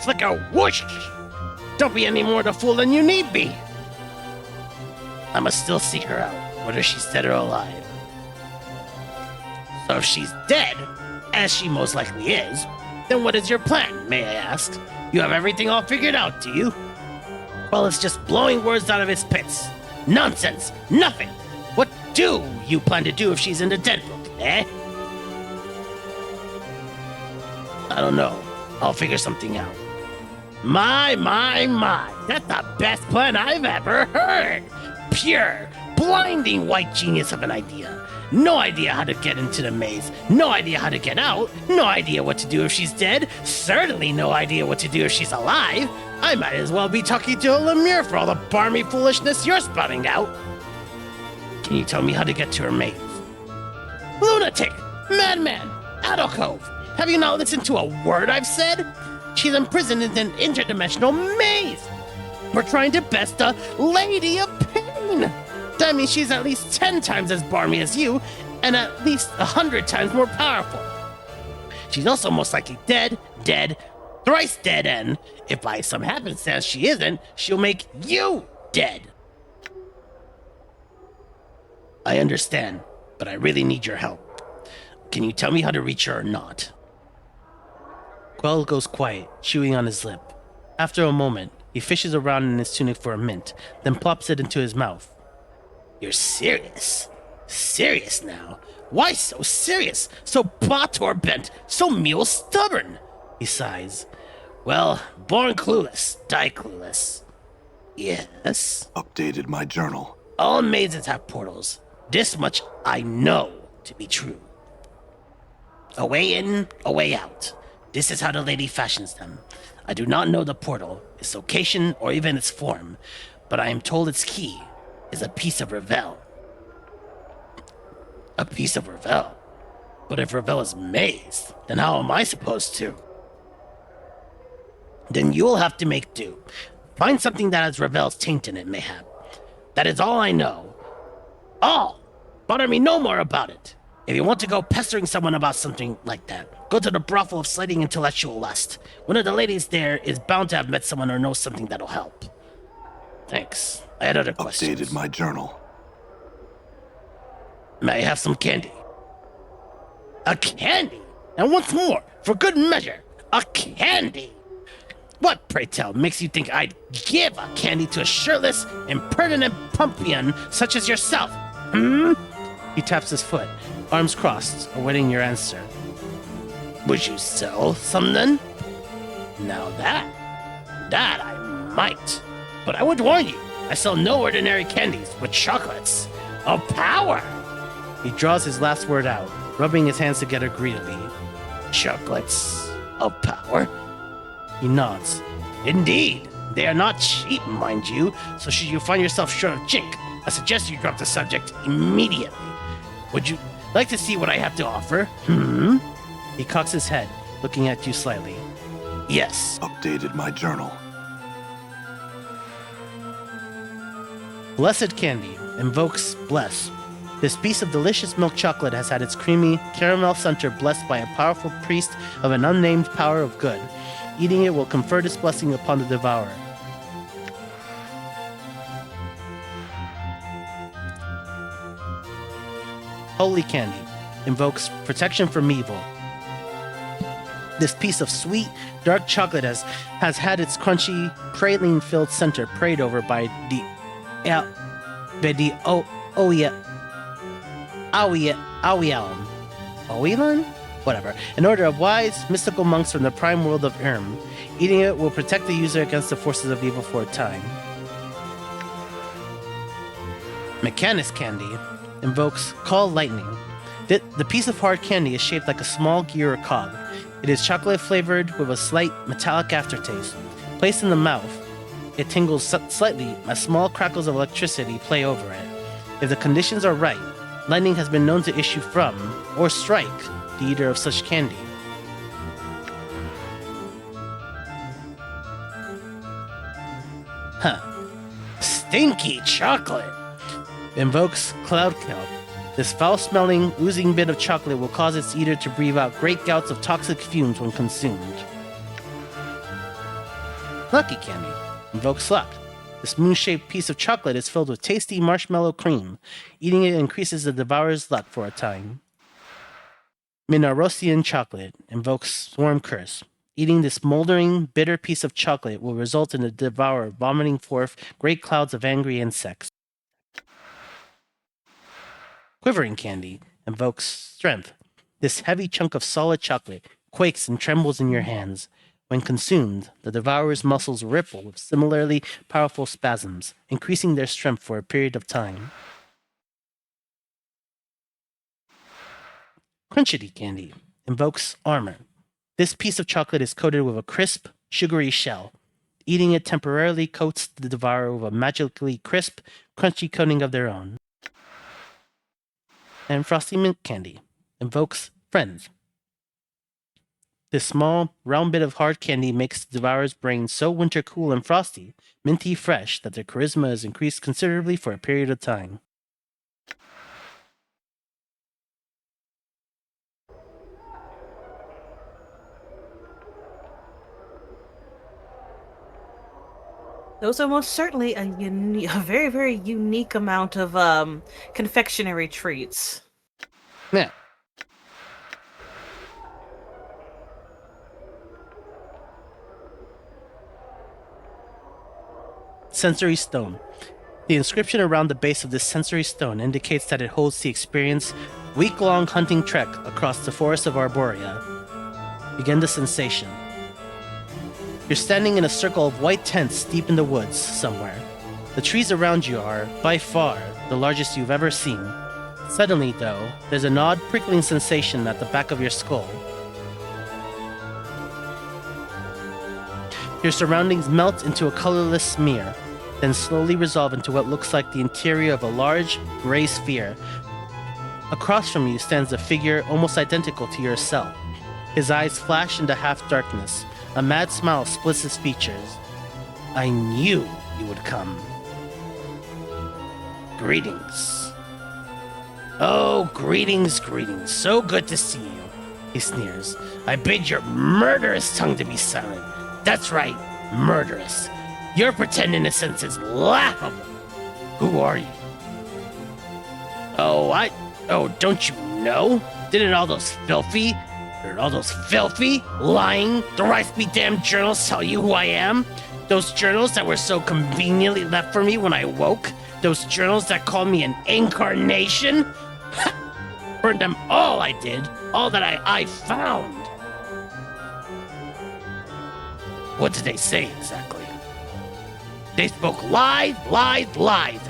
Speaker 1: Flicker, whoosh! Don't be any more the fool than you need be. I must still seek her out, whether she's dead or alive. So if she's dead, as she most likely is, then what is your plan, may I ask? You have everything all figured out, do you? Well, it's just blowing words out of his pits. Nonsense! Nothing! What do you plan to do if she's in the dead book, eh? I don't know. I'll figure something out. My. That's the best plan I've ever heard! Pure, blinding white genius of an idea. No idea how to get into the maze. No idea how to get out. No idea what to do if she's dead. Certainly no idea what to do if she's alive. I might as well be talking to a Lemure for all the barmy foolishness you're spouting out. Can you tell me how to get to her maze? Lunatic! Madman! Alcove! Have you not listened to a word I've said? She's imprisoned in an interdimensional maze! We're trying to best a Lady of Pain! That means she's at least 10 times as barmy as you, and at least 100 times more powerful. She's also most likely dead, thrice dead, and if by some happenstance she isn't, she'll make you dead. I understand, but I really need your help. Can you tell me how to reach her or not? Quell goes quiet, chewing on his lip. After a moment, he fishes around in his tunic for a mint, then plops it into his mouth. You're serious? Serious now? Why so serious? So bot bent, so mule stubborn? He sighs. Well, born clueless, die clueless. Yes?
Speaker 4: Updated my journal.
Speaker 1: All mazes have portals. This much I know to be true. A way in, a way out. This is how the lady fashions them. I do not know the portal, its location, or even its form, but I am told its key is a piece of Revel. A piece of Revel? But if Revel is mazed, then how am I supposed to? Then you'll have to make do. Find something that has Revel's taint in it, mayhap. That is all I know. All! Bother me no more about it. If you want to go pestering someone about something like that, go to the brothel of slighting intellectual lust. One of the ladies there is bound to have met someone or knows something that'll help. Thanks. I had other questions.
Speaker 4: Updated my journal.
Speaker 1: May I have some candy? A candy? And once more, for good measure, a candy! What, pray tell, makes you think I'd give a candy to a shirtless, impertinent pumpion such as yourself? He taps his foot, arms crossed, awaiting your answer. Would you sell some then? Now that I might. But I would warn you, I sell no ordinary candies, but chocolates of power. He draws his last word out, rubbing his hands together greedily. Chocolates of power? He nods. Indeed, they are not cheap, mind you, so should you find yourself short of chink, I suggest you drop the subject immediately. Would you like to see what I have to offer? He cocks his head, looking at you slightly. Yes.
Speaker 4: Updated my journal.
Speaker 1: Blessed candy invokes bless. This piece of delicious milk chocolate has had its creamy caramel center blessed by a powerful priest of an unnamed power of good. Eating it will confer this blessing upon the devourer. Holy candy invokes protection from evil. This piece of sweet, dark chocolate has had its crunchy, praline-filled center prayed over by the Owilan? Whatever. An order of wise, mystical monks from the prime world of Irm. Eating it will protect the user against the forces of evil for a time. Mechanus candy invokes Call Lightning. The piece of hard candy is shaped like a small gear or cog. It is chocolate flavored with a slight metallic aftertaste. Placed in the mouth, it tingles slightly as small crackles of electricity play over it. If the conditions are right, lightning has been known to issue from, or strike, the eater of such candy. Stinky chocolate! Invokes Cloud Kelp. This foul-smelling, oozing bit of chocolate will cause its eater to breathe out great gouts of toxic fumes when consumed. Lucky candy invokes luck. This moon-shaped piece of chocolate is filled with tasty marshmallow cream. Eating it increases the devourer's luck for a time. Minarosian chocolate invokes Swarm Curse. Eating this moldering, bitter piece of chocolate will result in the devourer vomiting forth great clouds of angry insects. Quivering candy invokes strength. This heavy chunk of solid chocolate quakes and trembles in your hands. When consumed, the devourer's muscles ripple with similarly powerful spasms, increasing their strength for a period of time. Crunchity candy invokes armor. This piece of chocolate is coated with a crisp, sugary shell. Eating it temporarily coats the devourer with a magically crisp, crunchy coating of their own. And Frosty Mint candy invokes friends. This small, round bit of hard candy makes the devourer's brain so winter cool and frosty, minty fresh, that their charisma is increased considerably for a period of time.
Speaker 2: Those are most certainly a very, very unique amount of confectionery treats.
Speaker 1: Yeah. Sensory Stone. The inscription around the base of this sensory stone indicates that it holds the experience week-long hunting trek across the forest of Arborea. Begin the sensation. You're standing in a circle of white tents deep in the woods somewhere. The trees around you are, by far, the largest you've ever seen. Suddenly, though, there's an odd prickling sensation at the back of your skull. Your surroundings melt into a colorless smear, then slowly resolve into what looks like the interior of a large, gray sphere. Across from you stands a figure almost identical to yourself. His eyes flash into half-darkness. A mad smile splits his features. I knew you would come. Greetings. Oh, greetings, greetings. So good to see you, he sneers. I bid your murderous tongue to be silent. That's right, murderous. Your pretend innocence is laughable. Who are you? Oh, don't you know? Didn't all those filthy, lying, thrice-be-damned journals tell you who I am? Those journals that were so conveniently left for me when I woke? Those journals that called me an incarnation? Burned them all, I did. All that I found. What did they say exactly? They spoke lies,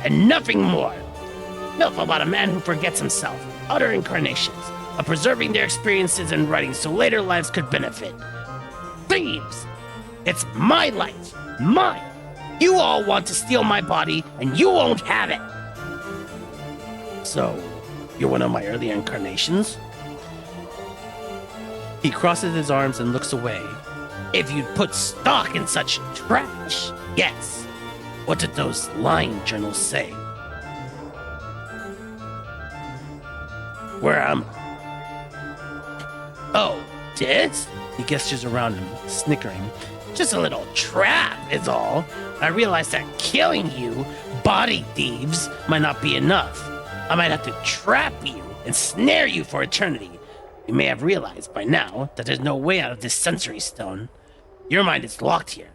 Speaker 1: and nothing more. Filth about a man who forgets himself, utter incarnations, of preserving their experiences and writing so later lives could benefit. Thieves! It's my life, mine. You all want to steal my body, and you won't have it. So, you're one of my early incarnations? He crosses his arms and looks away. If you'd put stock in such trash, yes. What did those lying journals say? Where am I? Oh, this? He gestures around him, snickering. Just a little trap is all. I realize that killing you, body thieves, might not be enough. I might have to trap you and snare you for eternity. You may have realized by now that there's no way out of this sensory stone. Your mind is locked here.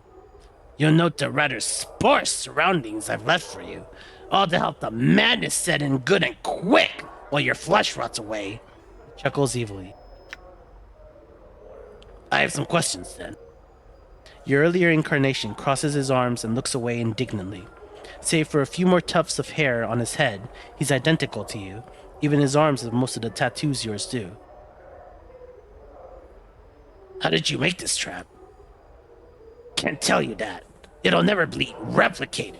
Speaker 1: You'll note the rather sparse surroundings I've left for you, all to help the madness set in good and quick while your flesh rots away. He chuckles evilly. I have some questions then. Your earlier incarnation crosses his arms and looks away indignantly. Save for a few more tufts of hair on his head, he's identical to you. Even his arms have most of the tattoos yours do. How did you make this trap? Can't tell you that. It'll never be replicated.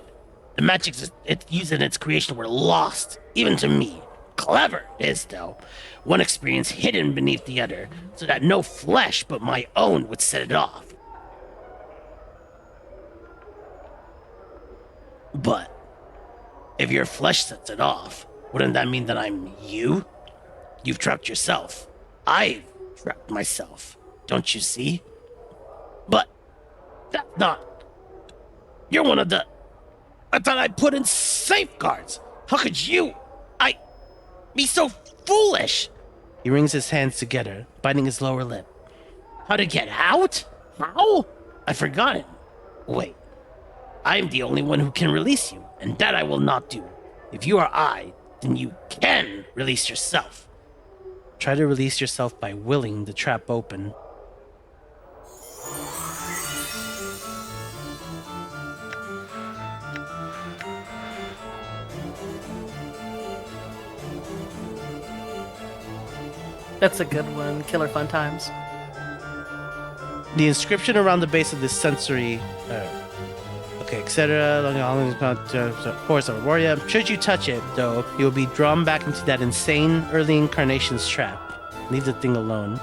Speaker 1: The magics it used in its creation were lost, even to me. Clever it is, though. One experience hidden beneath the other, so that no flesh but my own would set it off. But if your flesh sets it off, wouldn't that mean that I'm you? You've trapped yourself. I've trapped myself. Don't you see? But that's not... You're one of the... I thought I put in safeguards. How could you... be so foolish? He wrings his hands together, biting his lower lip. How to get out? How? I've forgotten. Wait. I'm the only one who can release you, and that I will not do. If you are I, then you can release yourself. Try to release yourself by willing the trap open.
Speaker 2: That's a good one. Killer fun times.
Speaker 1: The inscription around the base of this sensory... etc. Force of a warrior. Should you touch it, though, you will be drawn back into that insane early incarnation's trap. Leave the thing alone.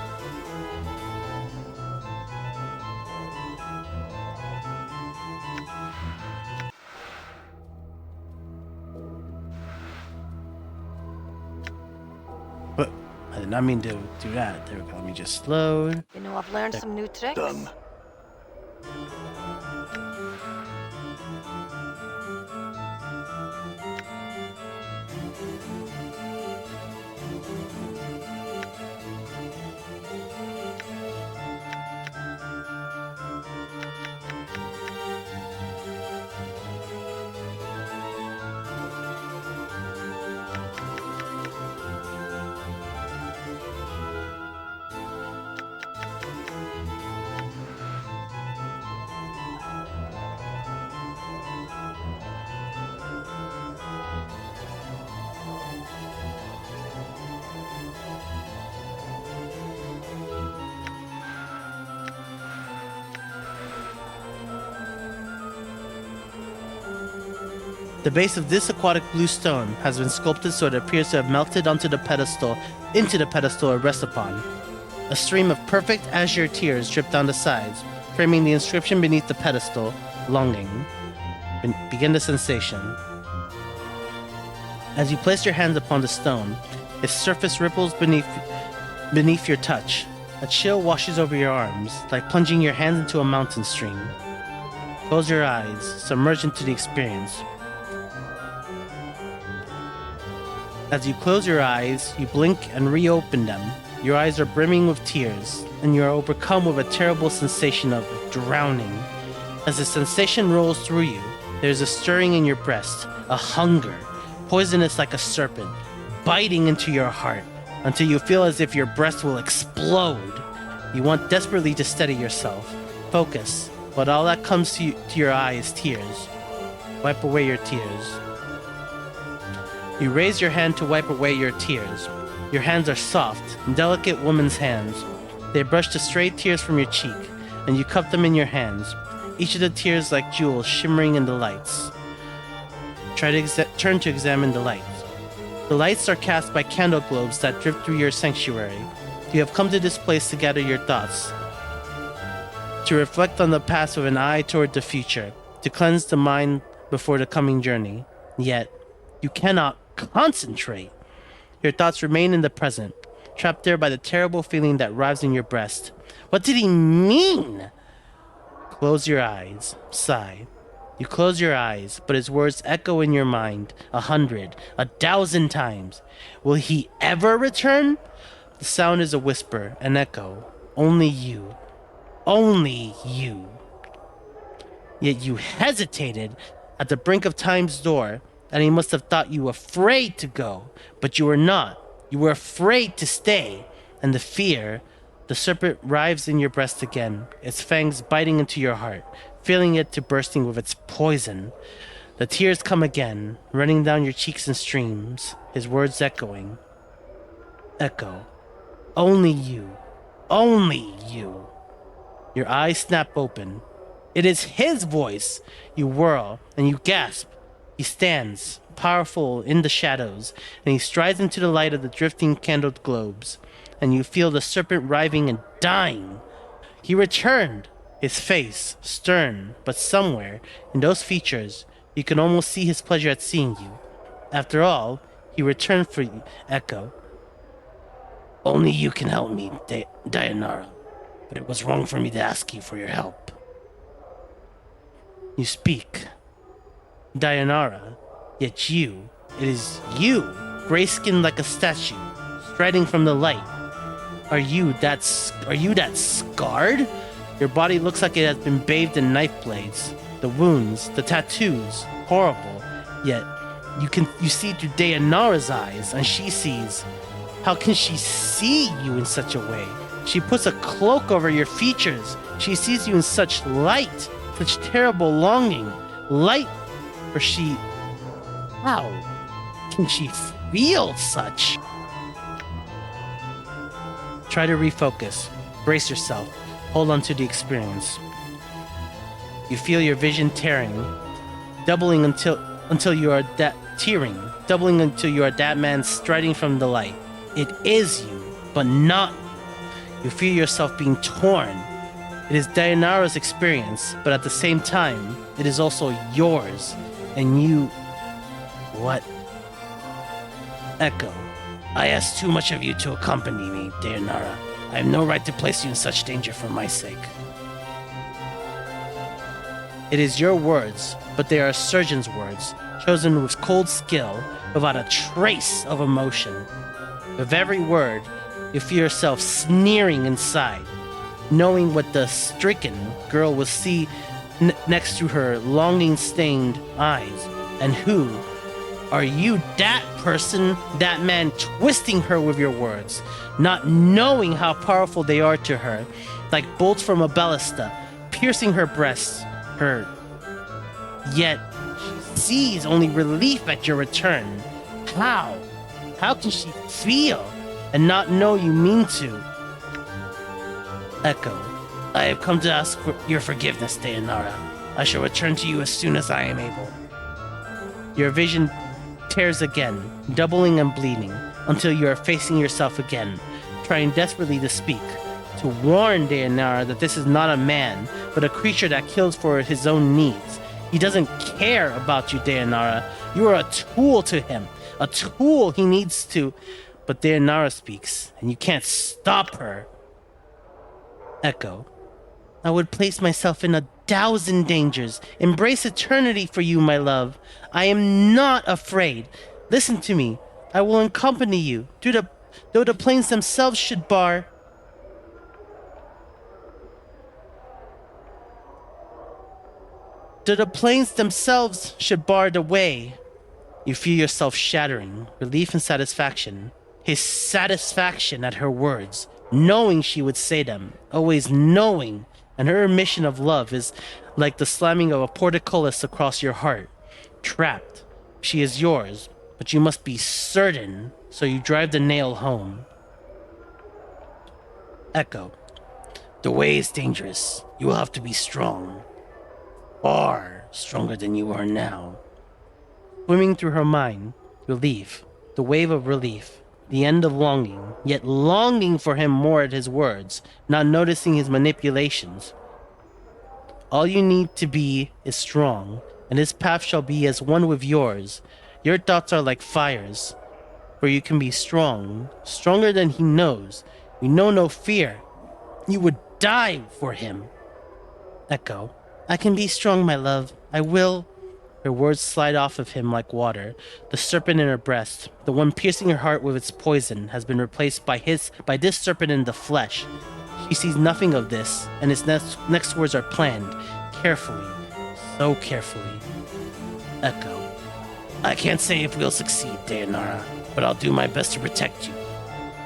Speaker 1: I did not mean to do that. There we go. Let me just load.
Speaker 5: You know, I've learned some new tricks.
Speaker 4: Done.
Speaker 1: The base of this aquatic blue stone has been sculpted so it appears to have melted into the pedestal it rests upon. A stream of perfect azure tears drip down the sides, framing the inscription beneath the pedestal, longing. Begin the sensation. As you place your hands upon the stone, its surface ripples beneath your touch. A chill washes over your arms, like plunging your hands into a mountain stream. Close your eyes, submerge into the experience. As you close your eyes, you blink and reopen them. Your eyes are brimming with tears, and you are overcome with a terrible sensation of drowning. As the sensation rolls through you, there is a stirring in your breast, a hunger, poisonous like a serpent, biting into your heart, until you feel as if your breast will explode. You want desperately to steady yourself, focus, but all that comes to your eye is tears. Wipe away your tears. You raise your hand to wipe away your tears. Your hands are soft, delicate woman's hands. They brush the stray tears from your cheek, and you cup them in your hands, each of the tears like jewels shimmering in the lights. Turn to examine the lights. The lights are cast by candle globes that drift through your sanctuary. You have come to this place to gather your thoughts, to reflect on the past with an eye toward the future, to cleanse the mind before the coming journey. Yet, you cannot concentrate. Your thoughts remain in the present, trapped there by the terrible feeling that rives in your breast. What did he mean? Close your eyes. Sigh. You close your eyes, but his words echo in your mind 100, 1,000 times. Will he ever return? The sound is a whisper, an echo. Only you. Only you. Yet you hesitated at the brink of time's door, and he must have thought you afraid to go, but you were not. You were afraid to stay, and the fear, the serpent writhes in your breast again, its fangs biting into your heart, filling it to bursting with its poison. The tears come again, running down your cheeks in streams, his words echoing. Echo. Only you. Only you. Your eyes snap open. It is his voice. You whirl, and you gasp. He stands, powerful in the shadows, and he strides into the light of the drifting candled globes, and you feel the serpent writhing and dying. He returned, his face stern, but somewhere in those features you can almost see his pleasure at seeing you. After all, he returned for you, Echo. Only you can help me, Dayanara, but it was wrong for me to ask you for your help. You speak. Dayanara, yet you, it is you, gray-skinned like a statue, striding from the light. Are you that scarred? Your body looks like it has been bathed in knife blades. The wounds, the tattoos, horrible. Yet you see through Dayanara's eyes, and she sees. How can she see you in such a way? She puts a cloak over your features. She sees you in such light, such terrible longing. Light. Or she... How can she feel such? Try to refocus. Brace yourself. Hold on to the experience. You feel your vision tearing, doubling until you are tearing, doubling until you are that man striding from the light. It is you, but not you. You feel yourself being torn. It is Dayanara's experience, but at the same time, it is also yours. And you... What? Echo. I ask too much of you to accompany me, Dayanara. I have no right to place you in such danger for my sake. It is your words, but they are a surgeon's words, chosen with cold skill, without a trace of emotion. With every word, you feel yourself sneering inside, knowing what the stricken girl will see next to her longing-stained eyes. And who are you, that person, that man, twisting her with your words, not knowing how powerful they are to her, like bolts from a ballista, piercing her breast, her. Yet she sees only relief at your return. How? How can she feel and not know you mean to? Echo, I have come to ask for your forgiveness, Dayanara. I shall return to you as soon as I am able. Your vision tears again, doubling and bleeding, until you are facing yourself again, trying desperately to speak, to warn Dayanara that this is not a man, but a creature that kills for his own needs. He doesn't care about you, Dayanara. You are a tool to him, a tool he needs to. But Dayanara speaks, and you can't stop her. Echo, I would place myself in 1,000 dangers, embrace eternity for you, my love. I am not afraid. Listen to me. I will accompany you, though the plains themselves should bar. Though the plains themselves should bar the way. You feel yourself shattering, relief and satisfaction. His satisfaction at her words, knowing she would say them, always knowing, and her mission of love is like the slamming of a portcullis across your heart. Trapped. She is yours, but you must be certain, so you drive the nail home. Echo, the way is dangerous. You will have to be strong. Far stronger than you are now. Swimming through her mind, relief, the wave of relief, the end of longing, yet longing for him more at his words, not noticing his manipulations. All you need to be is strong, and his path shall be as one with yours. Your thoughts are like fires, for you can be strong, stronger than he knows. You know no fear. You would die for him. Echo, I can be strong, my love. I will. Her words slide off of him like water. The serpent in her breast, the one piercing her heart with its poison, has been replaced by this serpent in the flesh. She sees nothing of this, and his next words are planned, carefully, so carefully. Echo, I can't say if we'll succeed, Dayanara, but I'll do my best to protect you,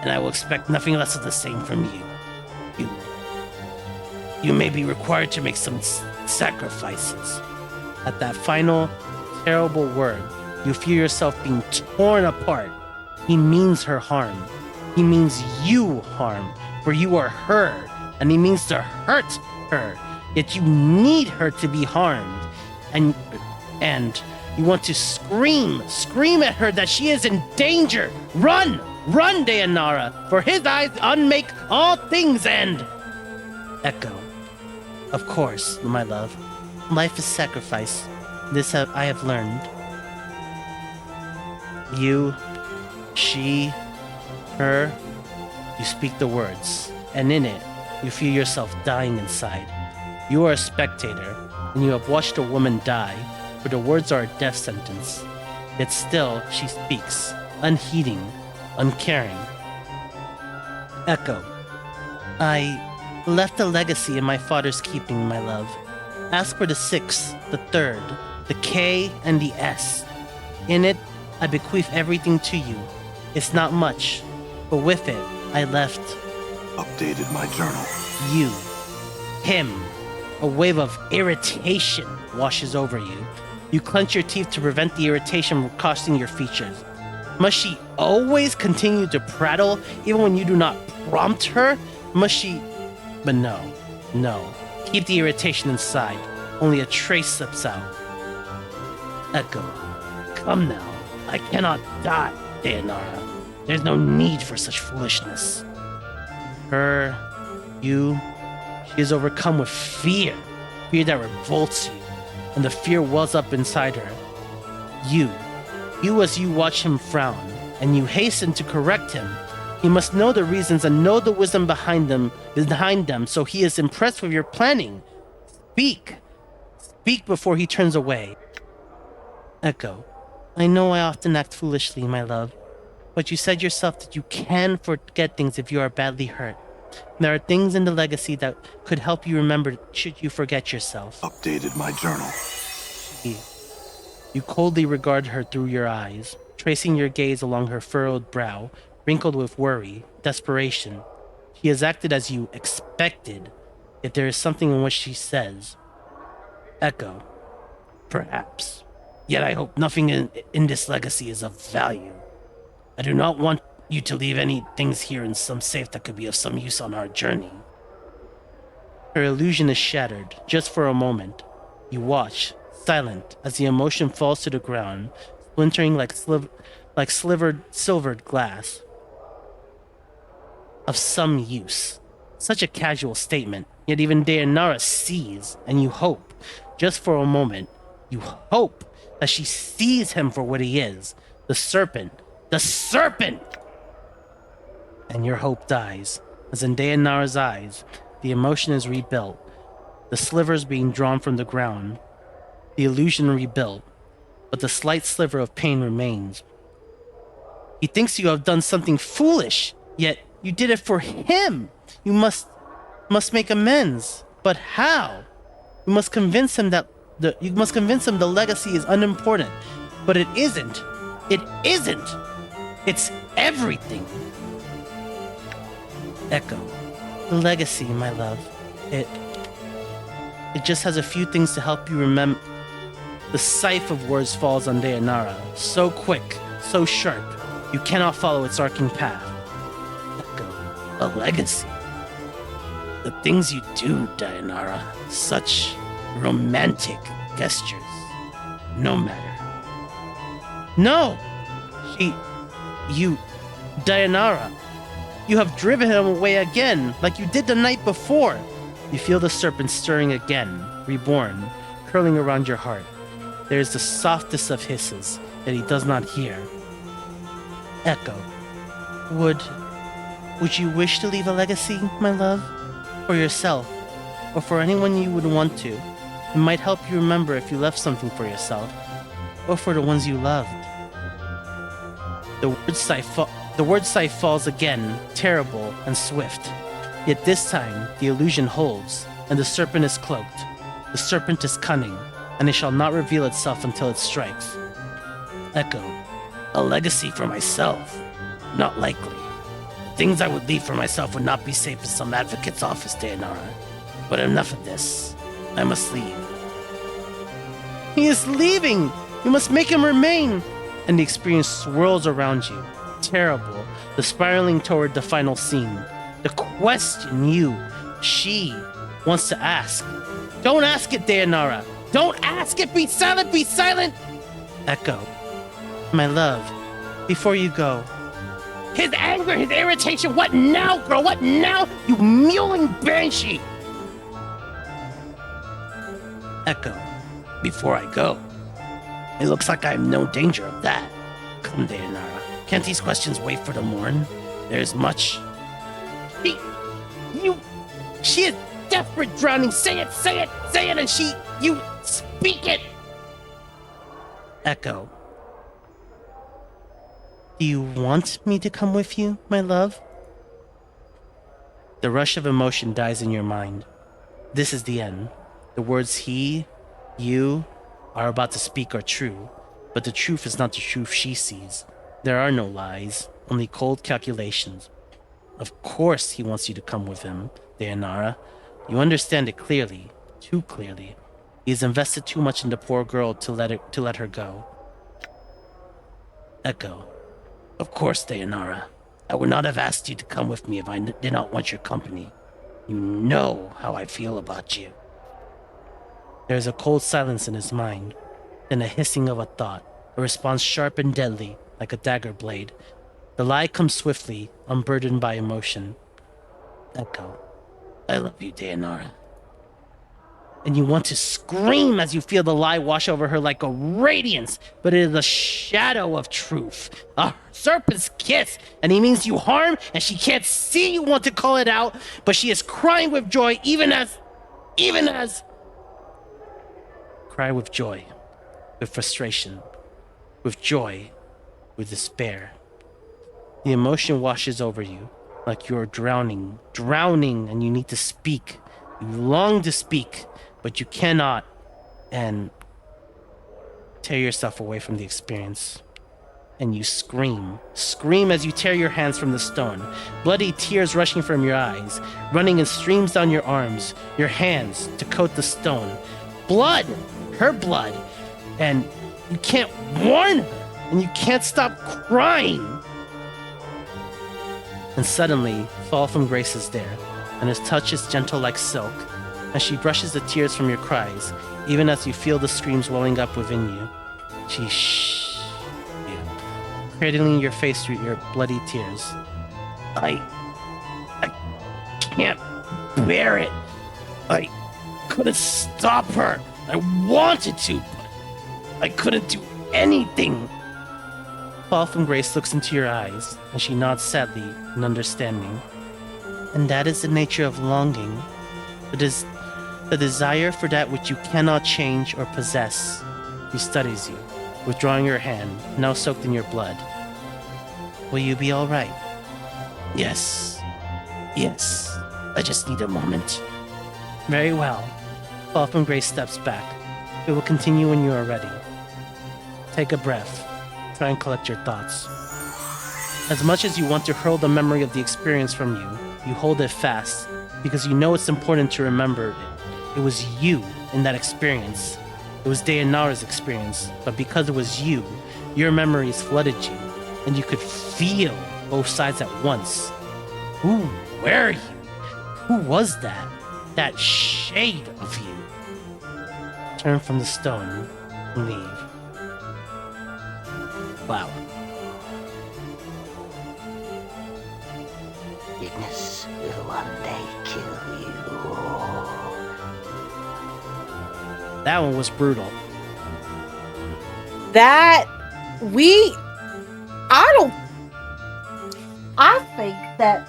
Speaker 1: and I will expect nothing less of the same from you. You may be required to make some sacrifices. At that final, terrible word, you feel yourself being torn apart. He means her harm. He means you harm, for you are her, and he means to hurt her. Yet you need her to be harmed. And you want to scream at her that she is in danger. Run, Dayanara, for his eyes unmake all things end. Echo, of course, my love. Life is sacrifice. This I have learned. You, she, her, you speak the words, and in it, you feel yourself dying inside. You are a spectator, and you have watched a woman die, for the words are a death sentence. Yet still, she speaks, unheeding, uncaring. Echo, I left a legacy in my father's keeping, my love. Ask for the 6, the 3rd, the K, and the S. In it, I bequeath everything to you. It's not much, but with it, I left...
Speaker 4: Updated my journal.
Speaker 1: You. Him. A wave of irritation washes over you. You clench your teeth to prevent the irritation from costing your features. Must she always continue to prattle, even when you do not prompt her? Must she... But no. Keep the irritation inside. Only a trace slips out. Echo, come now. I cannot die, Dayanara. There's no need for such foolishness. Her, you, she is overcome with fear. Fear that revolts you. And the fear wells up inside her. You as you watch him frown, and you hasten to correct him. He must know the reasons and know the wisdom behind them, so he is impressed with your planning. Speak. Speak before he turns away. Echo. I know I often act foolishly, my love, but you said yourself that you can forget things if you are badly hurt. There are things in the legacy that could help you remember should you forget yourself.
Speaker 4: Updated my journal.
Speaker 1: You coldly regard her through your eyes, tracing your gaze along her furrowed brow, wrinkled with worry, desperation. She has acted as you expected, yet there is something in what she says. Echo. Perhaps. Yet I hope nothing in this legacy is of value. I do not want you to leave any things here in some safe that could be of some use on our journey. Her illusion is shattered, just for a moment. You watch, silent, as the emotion falls to the ground, splintering like silvered glass. Of some use. Such a casual statement, yet even Dayanara sees, and you hope, just for a moment, you hope that she sees him for what he is. The serpent! The serpent! And your hope dies, as in Dayanara's eyes, the emotion is rebuilt, the slivers being drawn from the ground, the illusion rebuilt, but the slight sliver of pain remains. He thinks you have done something foolish, yet you did it for him. You must make amends. But how? You must convince him the legacy is unimportant. But it isn't. It isn't. It's everything. Echo. The legacy, my love. It just has a few things to help you remember. The scythe of words falls on Dayanara, so quick, so sharp, you cannot follow its arcing path. Echo. A legacy. The things you do, Dayanara, such romantic gestures. No matter. No! Dayanara, you have driven him away again, like you did the night before. You feel the serpent stirring again, reborn, curling around your heart. There is the softest of hisses that he does not hear. Echo. Would you wish to leave a legacy, my love? For yourself, or for anyone you would want to. It might help you remember if you left something for yourself, or for the ones you loved. The word scythe falls again, terrible and swift. Yet this time, the illusion holds, and the serpent is cloaked. The serpent is cunning, and it shall not reveal itself until it strikes. Echo. A legacy for myself? Not likely. Things I would leave for myself would not be safe in some advocate's office, Dayanara. But enough of this. I must leave. He is leaving! You must make him remain! And the experience swirls around you. Terrible. The spiraling toward the final scene. The question she wants to ask. Don't ask it, Dayanara! Don't ask it! Be silent! Be silent! Echo. My love, before you go. His anger, his irritation, what now, girl? What now? You mewling banshee! Echo. Before I go. It looks like I'm no danger of that. Come, Dayanara. Can't these questions wait for the morn? There's much. She is desperate, drowning. Say it, and you speak it. Echo. Do you want me to come with you, my love? The rush of emotion dies in your mind. This is the end. The words you are about to speak are true, but the truth is not the truth she sees. There are no lies, only cold calculations. Of course he wants you to come with him, Dayanara. You understand it clearly, too clearly. He has invested too much in the poor girl to let her go. Echo. Of course, Dayanara. I would not have asked you to come with me if I did not want your company. You know how I feel about you. There is a cold silence in his mind, then a hissing of a thought, a response sharp and deadly, like a dagger blade. The lie comes swiftly, unburdened by emotion. Echo. I love you, Dayanara. and you want to scream as you feel the lie wash over her like a radiance, but it is a shadow of truth, a serpent's kiss, and he means you harm, and she can't see you want to call it out, but she is crying with joy, even as, cry with joy, with frustration, with joy, with despair. The emotion washes over you, like you're drowning, and you need to speak. You long to speak, but you cannot, and tear yourself away from the experience. And you scream as you tear your hands from the stone, bloody tears rushing from your eyes, running in streams down your arms, your hands to coat the stone. Blood! Her blood! And you can't warn her, and you can't stop crying! And suddenly, Fall from Grace is there, and his touch is gentle like silk, and she brushes the tears from your cries, even as you feel the screams welling up within you. She you, cradling your face through your bloody tears. I can't bear it. I couldn't stop her. I wanted to, but I couldn't do anything. Fall from Grace looks into your eyes, and she nods sadly in understanding. And that is the nature of longing. It is the desire for that which you cannot change or possess. He studies you, withdrawing your hand, now soaked in your blood. Will you be all right? Yes. I just need a moment. Very well. Fall from Grace steps back. It will continue when you are ready. Take a breath. Try and collect your thoughts. As much as you want to hurl the memory of the experience from you, you hold it fast, because you know it's important to remember it. It was you in that experience. It was Dayanara's experience, but because it was you, your memories flooded you, and you could feel both sides at once. Who were you? Who was that? That shade of you? Turn from the stone and leave. Wow.
Speaker 3: Ignis will one day kill you.
Speaker 1: That one was brutal.
Speaker 2: I think that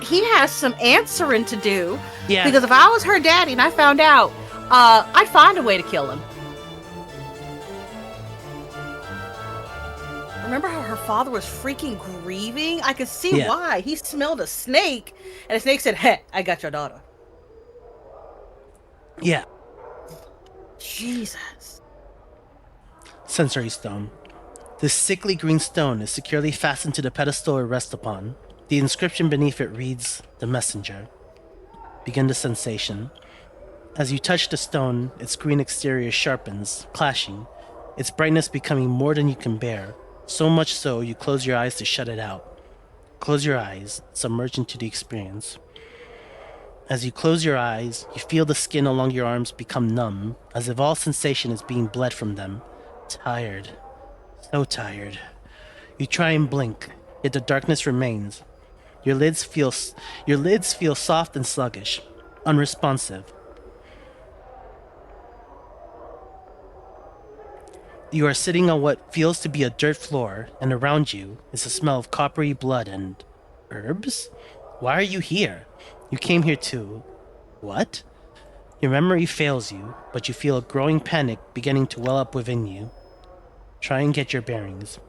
Speaker 2: he has some answering to do.
Speaker 1: Yeah.
Speaker 2: Because if I was her daddy and I found out, I'd find a way to kill him. Remember how her father was freaking grieving? I could see why. He smelled a snake, and the snake said, "Hey, I got your daughter."
Speaker 1: Yeah.
Speaker 2: Jesus.
Speaker 1: Sensory stone. This sickly green stone is securely fastened to the pedestal it rests upon. The inscription beneath it reads, "The Messenger." Begin the sensation. As you touch the stone, its green exterior sharpens, clashing, its brightness becoming more than you can bear. So much so, you close your eyes to shut it out. Close your eyes, submerge into the experience. As you close your eyes, you feel the skin along your arms become numb, as if all sensation is being bled from them. Tired. So tired. You try and blink, yet the darkness remains. Your lids feel soft and sluggish, unresponsive. You are sitting on what feels to be a dirt floor, and around you is a smell of coppery blood and herbs? Why are you here? You came here to... what? Your memory fails you, but you feel a growing panic beginning to well up within you. Try and get your bearings.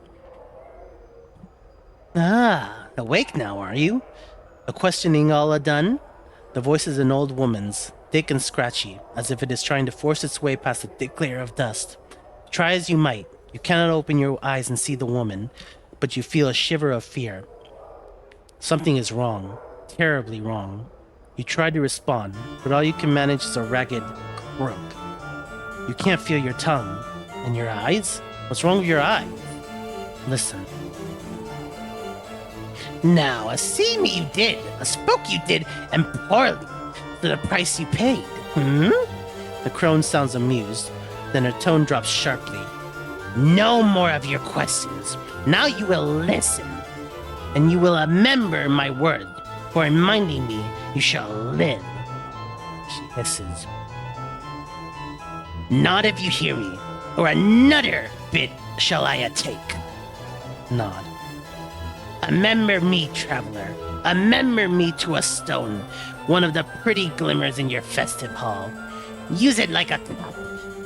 Speaker 1: Ah, awake now, are you? A questioning all done? The voice is an old woman's, thick and scratchy, as if it is trying to force its way past a thick layer of dust. Try as you might, you cannot open your eyes and see the woman, but you feel a shiver of fear. Something is wrong, terribly wrong. You try to respond, but all you can manage is a ragged croak. You can't feel your tongue. And your eyes? What's wrong with your eyes? Listen. Now, a see me you did, a spoke you did, and poorly, for the price you paid. The crone sounds amused. Then her tone drops sharply. No more of your questions. Now you will listen. And you will remember my word. For reminding me, you shall live. She hisses. Nod if you hear me, or another bit shall I take. Nod. Remember me, traveler. Remember me to a stone, one of the pretty glimmers in your festive hall. Use it like a cup.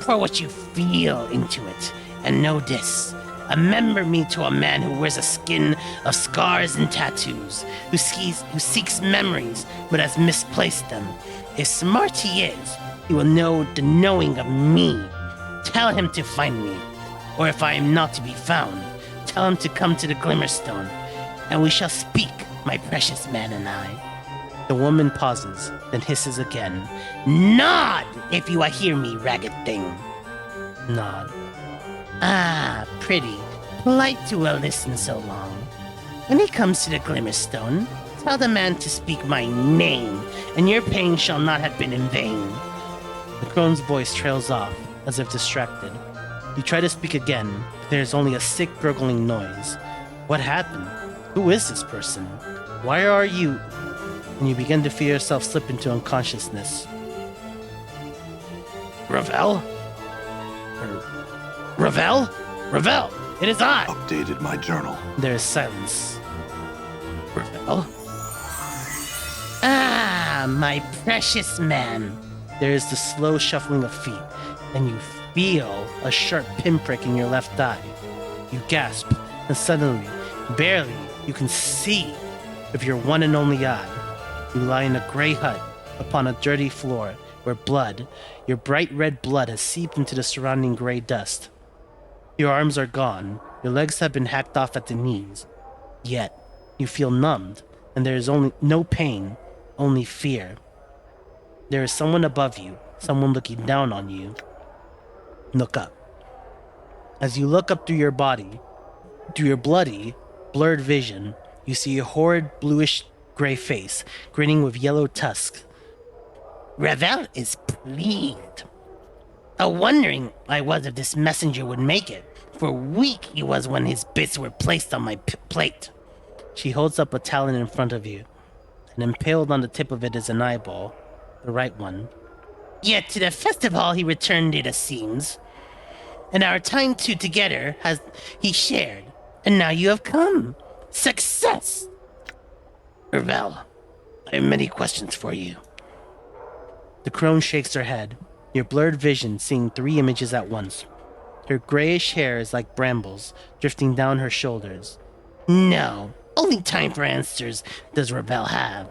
Speaker 1: Pour what you feel into it. And know this. Remember me to a man who wears a skin of scars and tattoos, who seeks memories but has misplaced them. If smart he is, he will know the knowing of me. Tell him to find me. Or if I am not to be found, tell him to come to the Glimmerstone, and we shall speak, my precious man and I. The woman pauses, then hisses again. Nod, if you hear me, ragged thing. Nod. Ah, pretty. Polite to a listen so long. When he comes to the Glimmerstone, tell the man to speak my name, and your pain shall not have been in vain. The crone's voice trails off, as if distracted. You try to speak again, but there is only a sick gurgling noise. What happened? Who is this person? Why are you? And you begin to feel yourself slip into unconsciousness. Ravel? Ravel? Ravel! It is I!
Speaker 4: Updated my journal.
Speaker 1: There is silence. Ravel? Ah, my precious man. There is the slow shuffling of feet, and you feel a sharp pinprick in your left eye. You gasp, and suddenly, barely, you can see with your one and only eye. You lie in a gray hut upon a dirty floor where blood, your bright red blood, has seeped into the surrounding gray dust. Your arms are gone, your legs have been hacked off at the knees. Yet, you feel numbed, and there is only no pain, only fear. There is someone above you, someone looking down on you. Look up. As you look up through your body, through your bloody, blurred vision, you see a horrid bluish gray face, grinning with yellow tusks. Ravel is pleased. Wondering I was if this messenger would make it, for weak he was when his bits were placed on my plate. She holds up a talon in front of you, and impaled on the tip of it is an eyeball, the right one. Yet to the festival he returned, it seems, and our time together has he shared, and now you have come. Success! Ravel, I have many questions for you. The crone shakes her head, your blurred vision seeing 3 images at once. Her grayish hair is like brambles, drifting down her shoulders. No, only time for answers does Ravel have.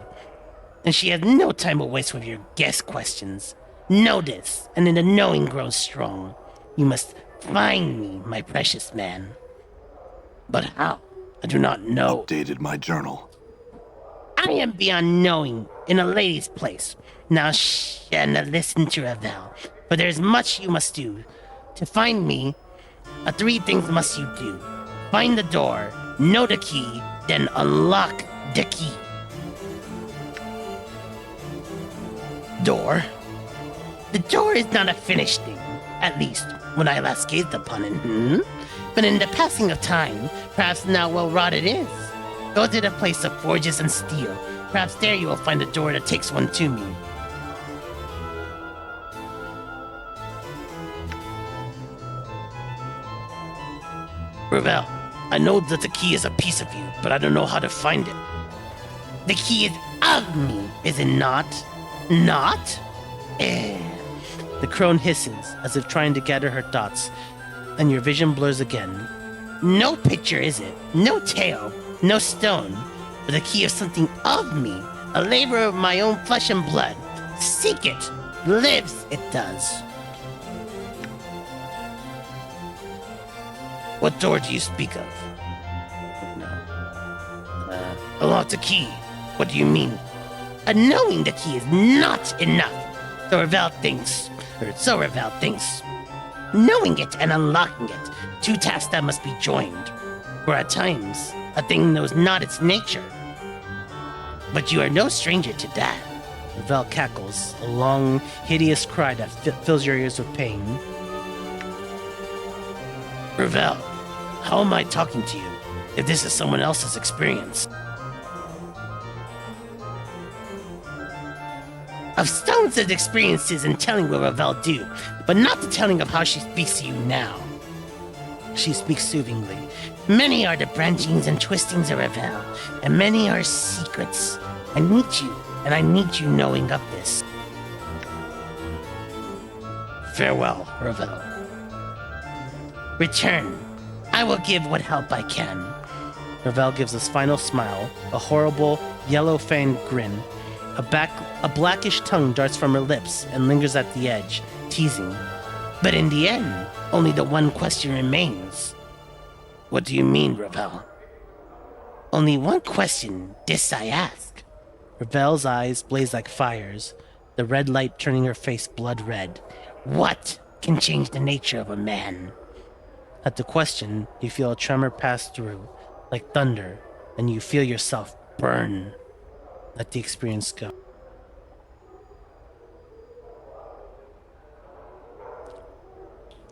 Speaker 1: And she has no time to waste with your guess questions. Know this, and in the knowing grows strong. You must find me, my precious man. But how? I do not know.
Speaker 4: Updated my journal.
Speaker 1: I am beyond knowing, in a lady's place. Now shh and listen to Ravel, for there is much you must do. To find me, 3 things must you do. Find the door, know the key, then unlock the key. Door? The door is not a finished thing, at least when I last gazed upon it, But in the passing of time, perhaps now well wrought it is. Go to the place of forges and steel. Perhaps there you will find a door that takes one to me. Ravel, I know that the key is a piece of you, but I don't know how to find it. The key is of me, is it not? Not? The crone hisses, as if trying to gather her thoughts, and your vision blurs again. No picture, is it? No tale, no stone, but the key of something of me, a labor of my own flesh and blood. Seek it. Lives, it does. What door do you speak of? No. Unlock the key. What do you mean? Knowing the key is not enough. So Ravel thinks. Knowing it and unlocking it, 2 tasks that must be joined. For at times, a thing knows not its nature. But you are no stranger to that. Ravel cackles, a long, hideous cry that fills your ears with pain. Ravel, how am I talking to you if this is someone else's experience? of stones and experiences and telling what Ravel do, but not the telling of how she speaks to you now. She speaks soothingly. Many are the branchings and twistings of Ravel, and many are secrets. I need you, and I need you knowing of this. Farewell, Ravel. Return. I will give what help I can. Ravel gives his final smile, a horrible, yellow-fanged grin. A blackish tongue darts from her lips and lingers at the edge, teasing. But in the end, only the one question remains. What do you mean, Ravel? Only one question, this I ask. Ravel's eyes blaze like fires, the red light turning her face blood red. What can change the nature of a man? At the question, you feel a tremor pass through, like thunder, and you feel yourself burn. Let the experience go.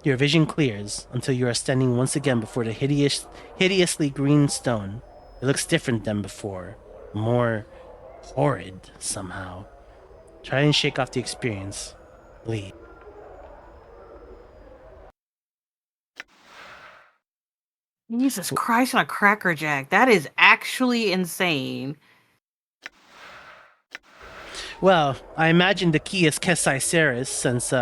Speaker 1: Your vision clears until you are standing once again before the hideously green stone. It looks different than before, more horrid somehow. Try and shake off the experience. Leave.
Speaker 2: Jesus Christ on a Cracker Jack. That is actually insane.
Speaker 1: Well, I imagine the key is Kesai Ceres, since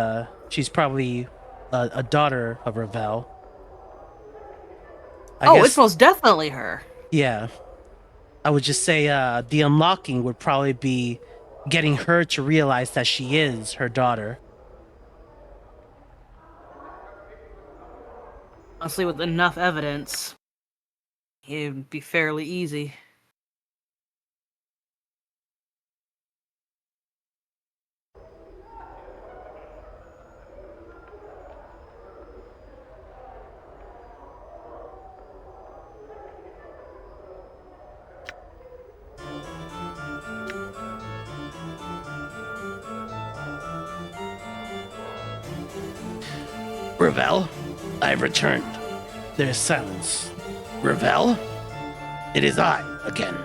Speaker 1: she's probably a daughter of Ravel. I guess,
Speaker 2: it's most definitely her.
Speaker 1: yeah. I would just say the unlocking would probably be getting her to realize that she is her daughter.
Speaker 2: Honestly, with enough evidence, it would be fairly easy.
Speaker 1: Ravel, I've returned. There is silence. Ravel? It is I again.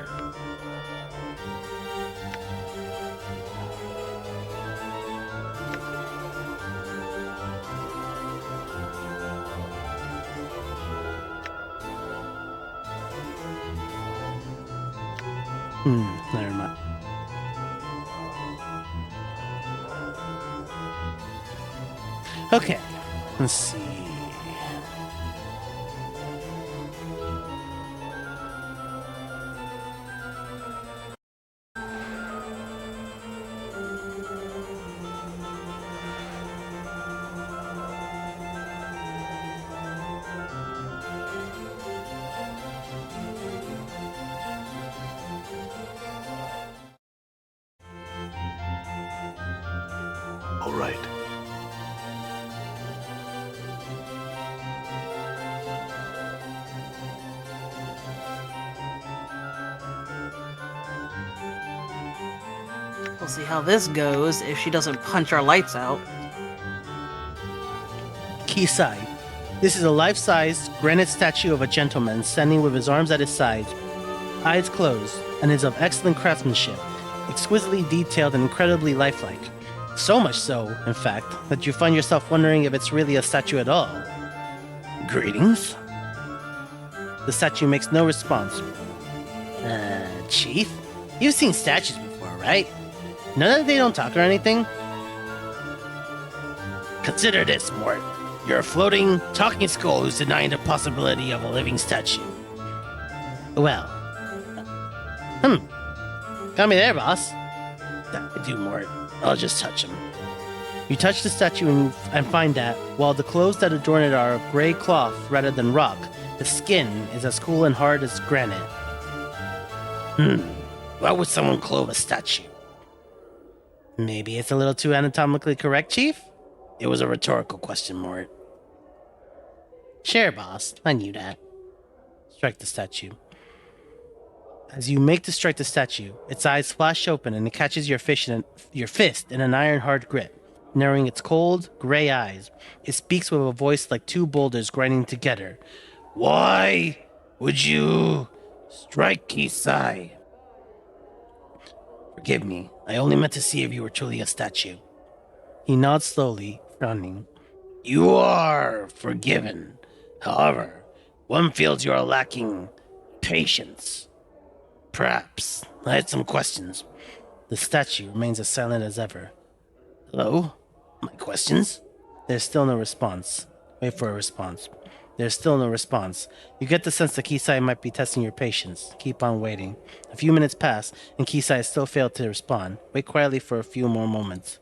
Speaker 1: Never mind. Okay, let's see.
Speaker 4: All right.
Speaker 2: We'll see how this goes if she doesn't punch our lights out.
Speaker 1: Kisai. This is a life-sized granite statue of a gentleman standing with his arms at his sides, eyes closed, and is of excellent craftsmanship, exquisitely detailed and incredibly lifelike. So much so, in fact, that you find yourself wondering if it's really a statue at all. Greetings? The statue makes no response. Chief? You've seen statues before, right? None that they don't talk or anything? Consider this, Mort. You're a floating, talking skull who's denying the possibility of a living statue. Well. Got me there, boss. That would do, Mort. I'll just touch him. You touch the statue and find that, while the clothes that adorn it are of gray cloth rather than rock, the skin is as cool and hard as granite. Why would someone clothe a statue? Maybe it's a little too anatomically correct, Chief? It was a rhetorical question, Mort. Sure, boss. I knew that. Strike the statue. As you make to strike the statue, its eyes flash open and it catches your fist in an iron-hard grip, narrowing its cold, gray eyes. It speaks with a voice like two boulders grinding together. Why would you strike Kisai? Forgive me. I only meant to see if you were truly a statue. He nods slowly, frowning. You are forgiven. However, one feels you are lacking patience. Perhaps. I had some questions. The statue remains as silent as ever. Hello? My questions? There's still no response. Wait for a response. There's still no response. You get the sense that Kisai might be testing your patience. Keep on waiting. A few minutes pass, and Kisai still failed to respond. Wait quietly for a few more moments.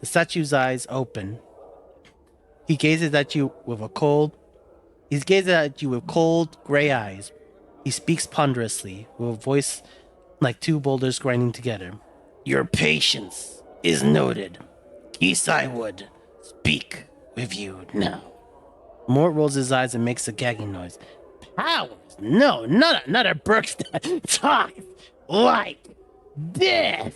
Speaker 1: The statue's eyes open. He gazes at you with cold, gray eyes. He speaks ponderously, with a voice like two boulders grinding together. Your patience is noted. Kisai would speak with you now. Mort rolls his eyes and makes a gagging noise. Powers? No, not a Brooks that talks like this.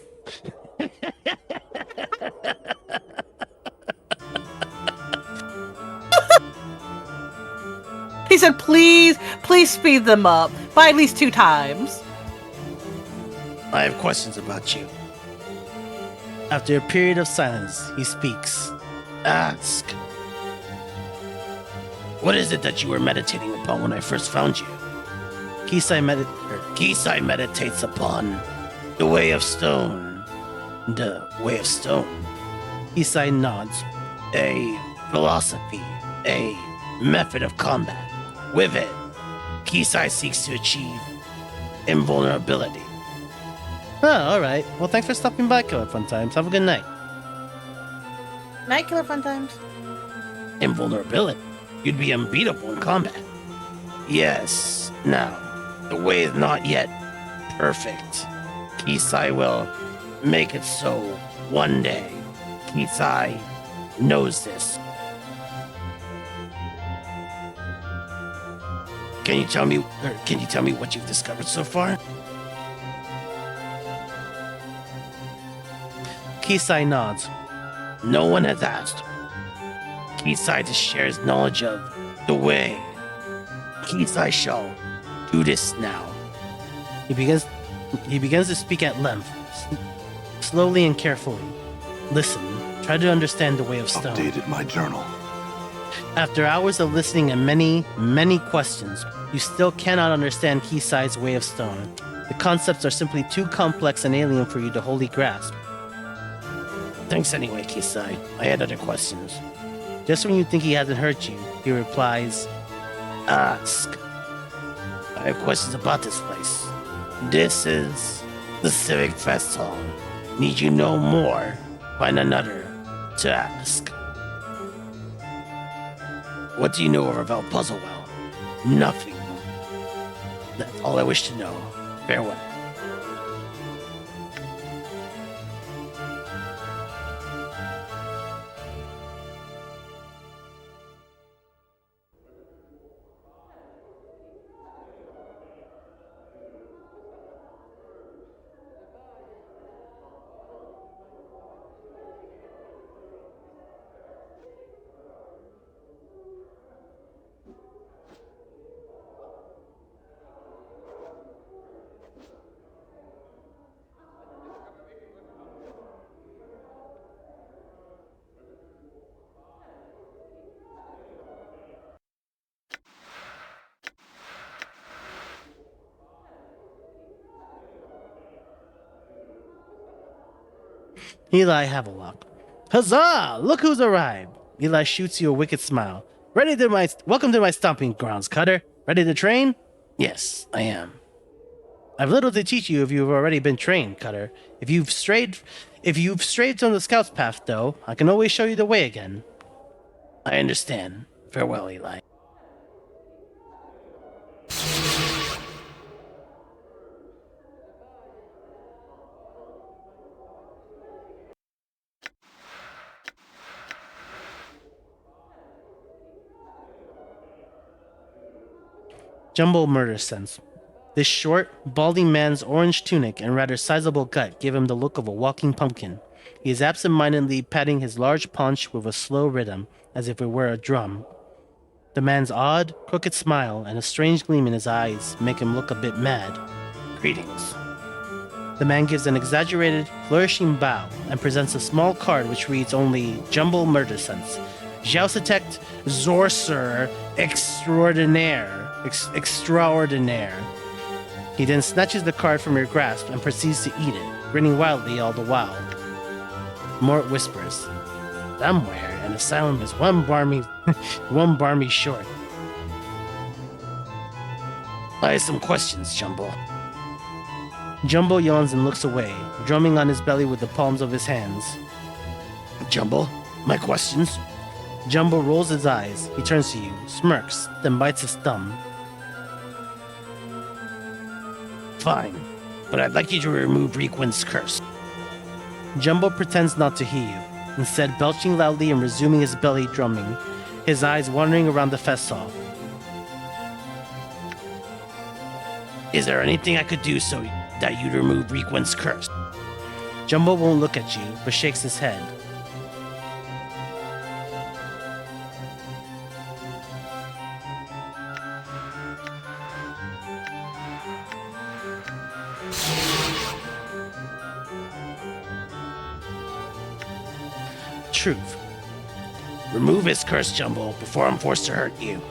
Speaker 2: He said, please speed them up by at least 2 times.
Speaker 1: I have questions about you. After a period of silence, he speaks. Ask. What is it that you were meditating upon when I first found you? Kisai meditates upon the way of stone. The way of stone. Kisai nods. A philosophy. A method of combat. With it, Kisai seeks to achieve invulnerability. Oh, alright. Well, thanks for stopping by, Killer Fun Times. Have a good night.
Speaker 2: Night, Killer Fun Times.
Speaker 1: Invulnerability? You'd be unbeatable in combat. Yes. Now, the way is not yet perfect. Kisai will make it so one day. Kisai knows this. Can you tell me what you've discovered so far? Kisai nods. No one has asked. Kisai just shares knowledge of the way. Kisai shall do this now. He begins to speak at length, slowly and carefully. Listen, try to understand the way of stone.
Speaker 4: Updated my journal.
Speaker 1: After hours of listening and many, many questions, you still cannot understand Kisai's way of stone. The concepts are simply too complex and alien for you to wholly grasp. Thanks anyway, Kisai. I had other questions. Just when you think he hasn't hurt you, he replies, Ask. I have questions about this place. This is the Civic Fest Hall. Need you know more? Find another to ask. What do you know of Ravel Puzzlewell? Nothing. That's all I wish to know. Farewell. Eli Havelock. Huzzah! Look who's arrived! Eli shoots you a wicked smile. Welcome to my stomping grounds, Cutter. Ready to train? Yes, I am. I've little to teach you if you've already been trained, Cutter. If you've strayed from the scout's path, though, I can always show you the way again. I understand. Farewell, Eli. Jumbo murder sense. This short, balding man's orange tunic and rather sizable gut give him the look of a walking pumpkin. He is absent-mindedly patting his large paunch with a slow rhythm, as if it were a drum. The man's odd, crooked smile and a strange gleam in his eyes make him look a bit mad. Greetings. The man gives an exaggerated, flourishing bow and presents a small card which reads only Jumble Murder Sense. Jousitect Zorcer Extraordinaire. Extraordinaire. He then snatches the card from your grasp and proceeds to eat it, grinning wildly all the while. Mort whispers, "Somewhere an asylum is one barmy short." I have some questions, Jumbo. Jumbo yawns and looks away, drumming on his belly with the palms of his hands. Jumbo, my questions? Jumbo rolls his eyes. He turns to you, smirks, then bites his thumb. Fine, but I'd like you to remove Requin's curse. Jumbo pretends not to hear you, instead belching loudly and resuming his belly drumming, his eyes wandering around the fest hall. Is there anything I could do so that you'd remove Requin's curse? Jumbo won't look at you, but shakes his head. Truth. Remove his curse, Jumbo, before I'm forced to hurt you.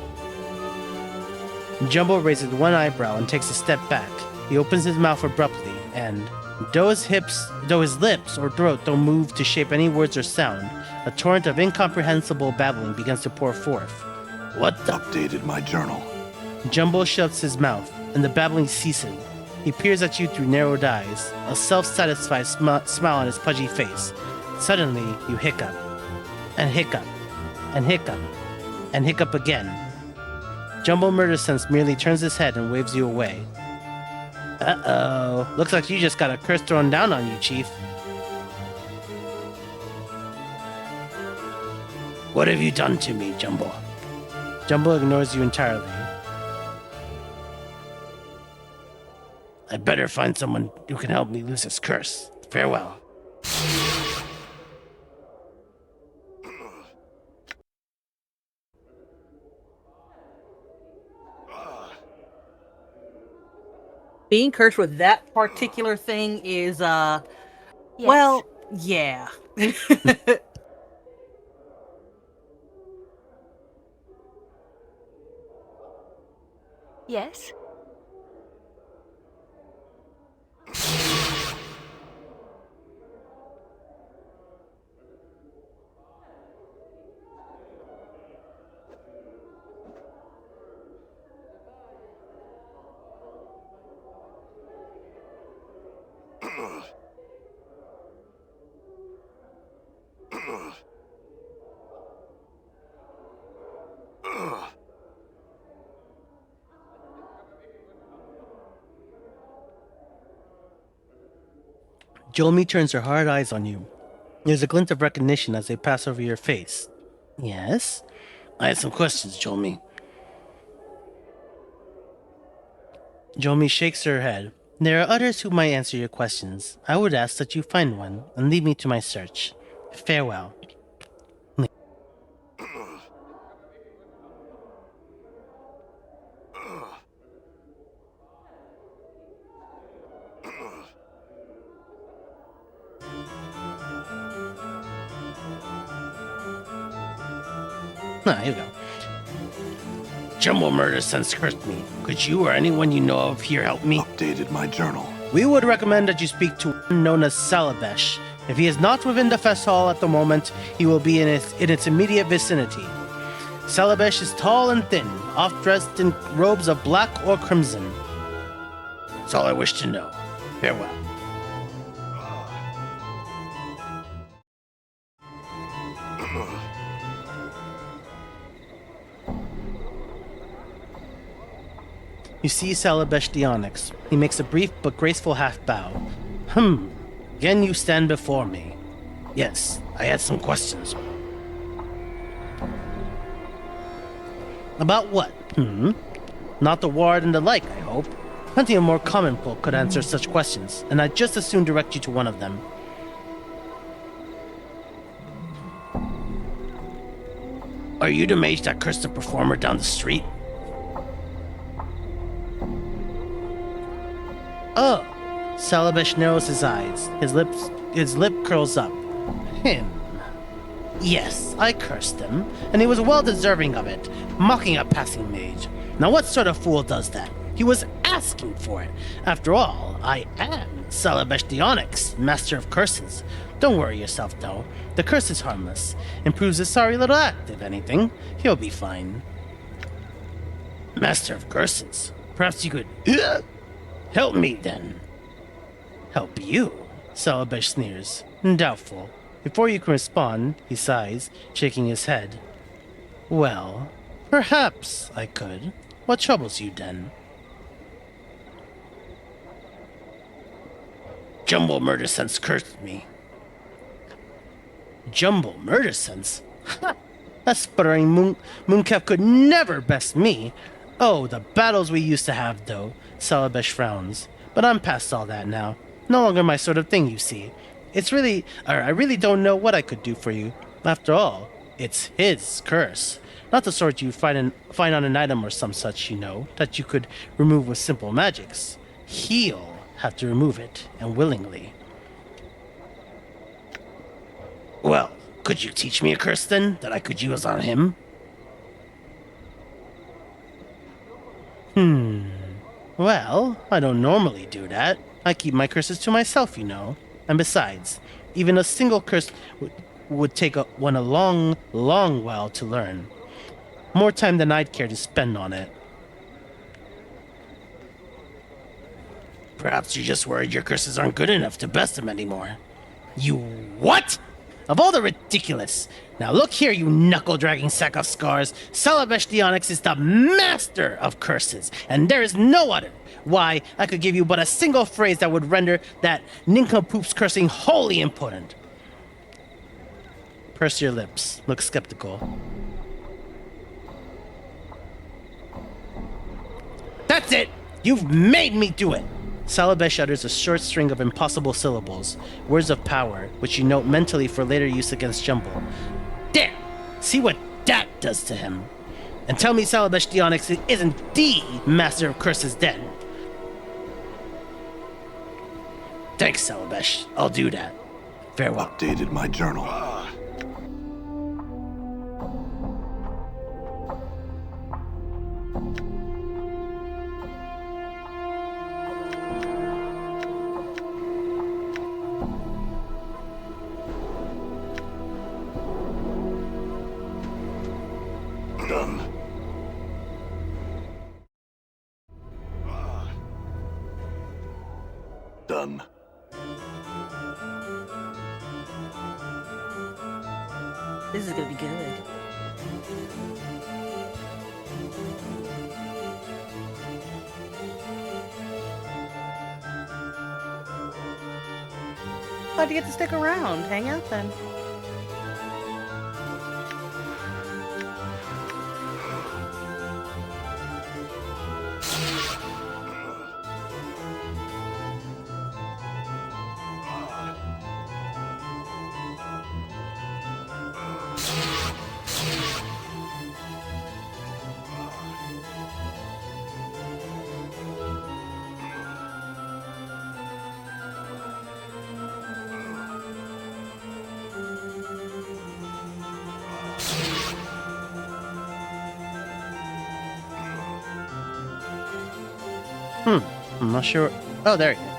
Speaker 1: Jumbo raises one eyebrow and takes a step back. He opens his mouth abruptly, and though his lips or throat don't move to shape any words or sound, a torrent of incomprehensible babbling begins to pour forth. What the?
Speaker 4: Updated my journal.
Speaker 1: Jumbo shuts his mouth, and the babbling ceases. He peers at you through narrowed eyes, a self-satisfied smile on his pudgy face. Suddenly, you hiccup, and hiccup, and hiccup, and hiccup again. Jumbo Murder Sense merely turns his head and waves you away. Uh-oh. Looks like you just got a curse thrown down on you, Chief. What have you done to me, Jumbo? Jumbo ignores you entirely. I'd better find someone who can help me lose this curse. Farewell.
Speaker 2: Being cursed with that particular thing is,
Speaker 5: Yes.
Speaker 2: well, yeah.
Speaker 5: Yes?
Speaker 1: Jolmy turns her hard eyes on you. There's a glint of recognition as they pass over your face. Yes? I have some questions, Jolmy. Jolmy shakes her head. There are others who might answer your questions. I would ask that you find one and lead me to my search. Farewell. Here we go. Jumbo Murder Sense cursed me. Could you or anyone you know of here help me?
Speaker 4: Updated my journal.
Speaker 1: We would recommend that you speak to one known as Salabesh. If he is not within the fest hall at the moment, he will be in its immediate vicinity. Salabesh is tall and thin, oft dressed in robes of black or crimson. That's all I wish to know. Farewell. You see Salabesh the Onyx. He makes a brief but graceful half-bow. Again you stand before me. Yes, I had some questions. About what? Not the ward and the like, I hope. Plenty of more common folk could answer such questions, and I'd just as soon direct you to one of them. Are you the mage that cursed the performer down the street? Oh, Salabesh narrows his eyes. His lip curls up. Him. Yes, I cursed him, and he was well deserving of it, mocking a passing mage. Now what sort of fool does that? He was asking for it. After all, I am Salabesh the Onyx, Master of Curses. Don't worry yourself, though. The curse is harmless. Improves his sorry little act, if anything. He'll be fine. Master of Curses? Perhaps you could... help me, then. Help you? Salabesh sneers. Doubtful. Before you can respond, he sighs, shaking his head. Well, perhaps I could. What troubles you, then? Jumbo Murder Sense cursed me. Jumbo Murder Sense? Ha! That sputtering mooncalf could never best me. Oh, the battles we used to have, though. Salabesh frowns. But I'm past all that now. No longer my sort of thing, you see. I really don't know what I could do for you. After all, it's his curse. Not the sort you'd find on an item or some such, you know, that you could remove with simple magics. He'll have to remove it, and willingly. Well, could you teach me a curse, then, that I could use on him? Well, I don't normally do that. I keep my curses to myself, you know. And besides, even a single curse would take one a long, long while to learn. More time than I'd care to spend on it. Perhaps you're just worried your curses aren't good enough to best them anymore. You what? Of all the ridiculous! Now look here, you knuckle-dragging sack of scars. Salabesh the Onyx is the master of curses, and there is no other. Why, I could give you but a single phrase that would render that nincompoop's cursing wholly impotent. Purse your lips. Look skeptical. That's it! You've made me do it! Salabesh utters a short string of impossible syllables, words of power, which you note mentally for later use against Jumbo. There! See what that does to him. And tell me Salabesh the Onyx isn't the master of curses then. Thanks, Salabesh. I'll do that. Farewell.
Speaker 4: Updated my journal. Done. Done.
Speaker 3: This is gonna be good.
Speaker 2: Glad you get to stick around. Hang out then.
Speaker 1: I'm not sure. Oh, there you go.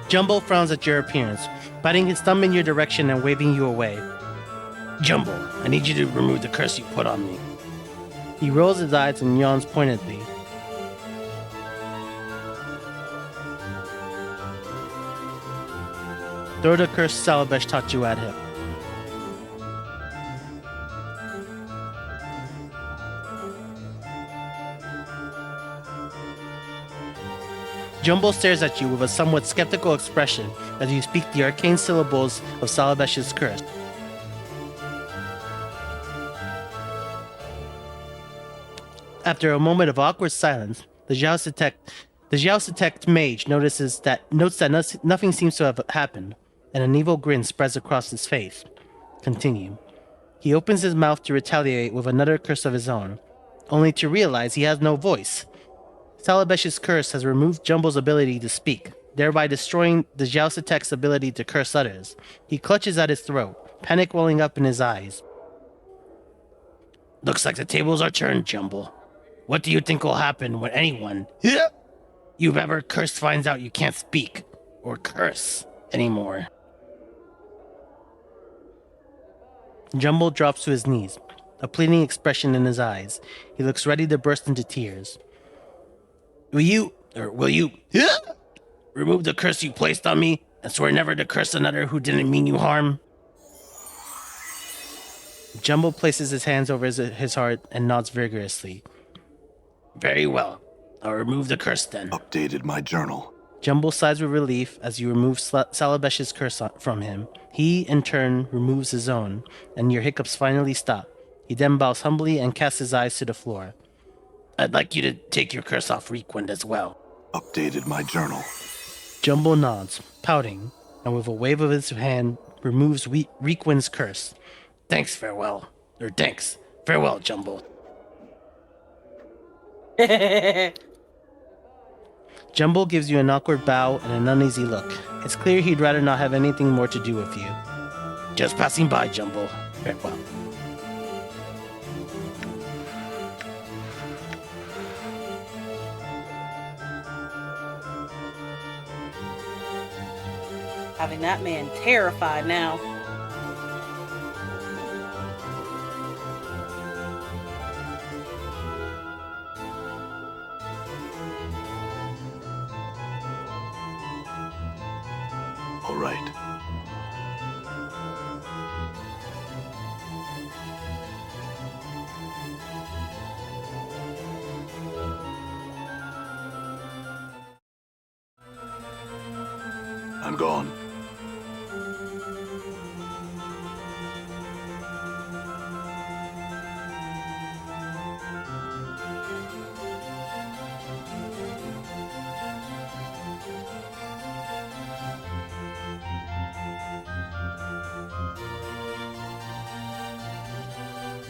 Speaker 1: Jumbo frowns at your appearance, biting his thumb in your direction and waving you away. Jumbo, I need you to remove the curse you put on me. He rolls his eyes and yawns pointedly. Throw the curse Salabesh taught you at him. Jumbo stares at you with a somewhat skeptical expression as you speak the arcane syllables of Salabesh's curse. After a moment of awkward silence, the Jiaositect mage notes that nothing seems to have happened, and an evil grin spreads across his face. Continue. He opens his mouth to retaliate with another curse of his own, only to realize he has no voice. Salabesh's curse has removed Jumbo's ability to speak, thereby destroying the Jiaositect's ability to curse others. He clutches at his throat, panic welling up in his eyes. Looks like the tables are turned, Jumbo. What do you think will happen when anyone you've ever cursed finds out you can't speak or curse anymore? Jumbo drops to his knees, a pleading expression in his eyes. He looks ready to burst into tears. Will you remove the curse you placed on me and swear never to curse another who didn't mean you harm? Jumbo places his hands over his heart and nods vigorously. Very well. I'll remove the curse then.
Speaker 4: Updated my journal.
Speaker 1: Jumbo sighs with relief as you remove Salabesh's curse from him. He, in turn, removes his own, and your hiccups finally stop. He then bows humbly and casts his eyes to the floor. I'd like you to take your curse off Reekwind as well.
Speaker 4: Updated my journal.
Speaker 1: Jumbo nods, pouting, and with a wave of his hand, removes Reekwind's curse. Thanks, farewell. Or thanks. Farewell, Jumbo. Jumbo gives you an awkward bow and an uneasy look. It's clear he'd rather not have anything more to do with you. Just passing by, Jumbo. Farewell.
Speaker 3: Having that man terrified now.
Speaker 4: All right. I'm gone.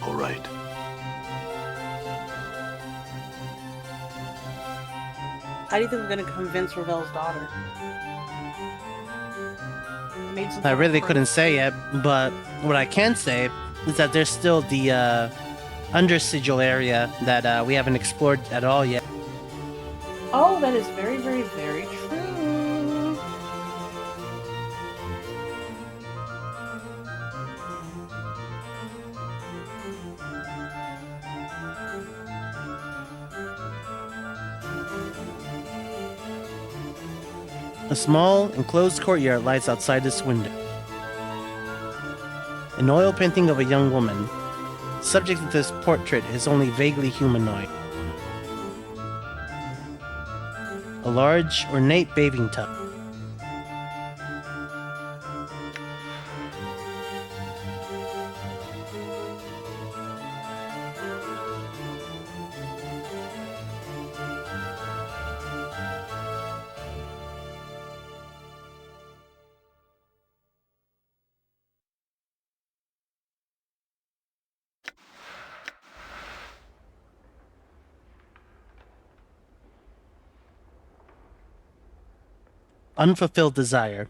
Speaker 4: All right.
Speaker 3: How do you think we're gonna convince Ravel's daughter? Made some
Speaker 1: I
Speaker 3: sort
Speaker 1: really
Speaker 3: of
Speaker 1: couldn't say yet, but what I can say is that there's still the under sigil area that we haven't explored at all yet.
Speaker 3: Oh, that is very, very, very true.
Speaker 1: A small, enclosed courtyard lies outside this window. An oil painting of a young woman. Subject to this portrait is only vaguely humanoid. A large, ornate bathing tub. Unfulfilled desire.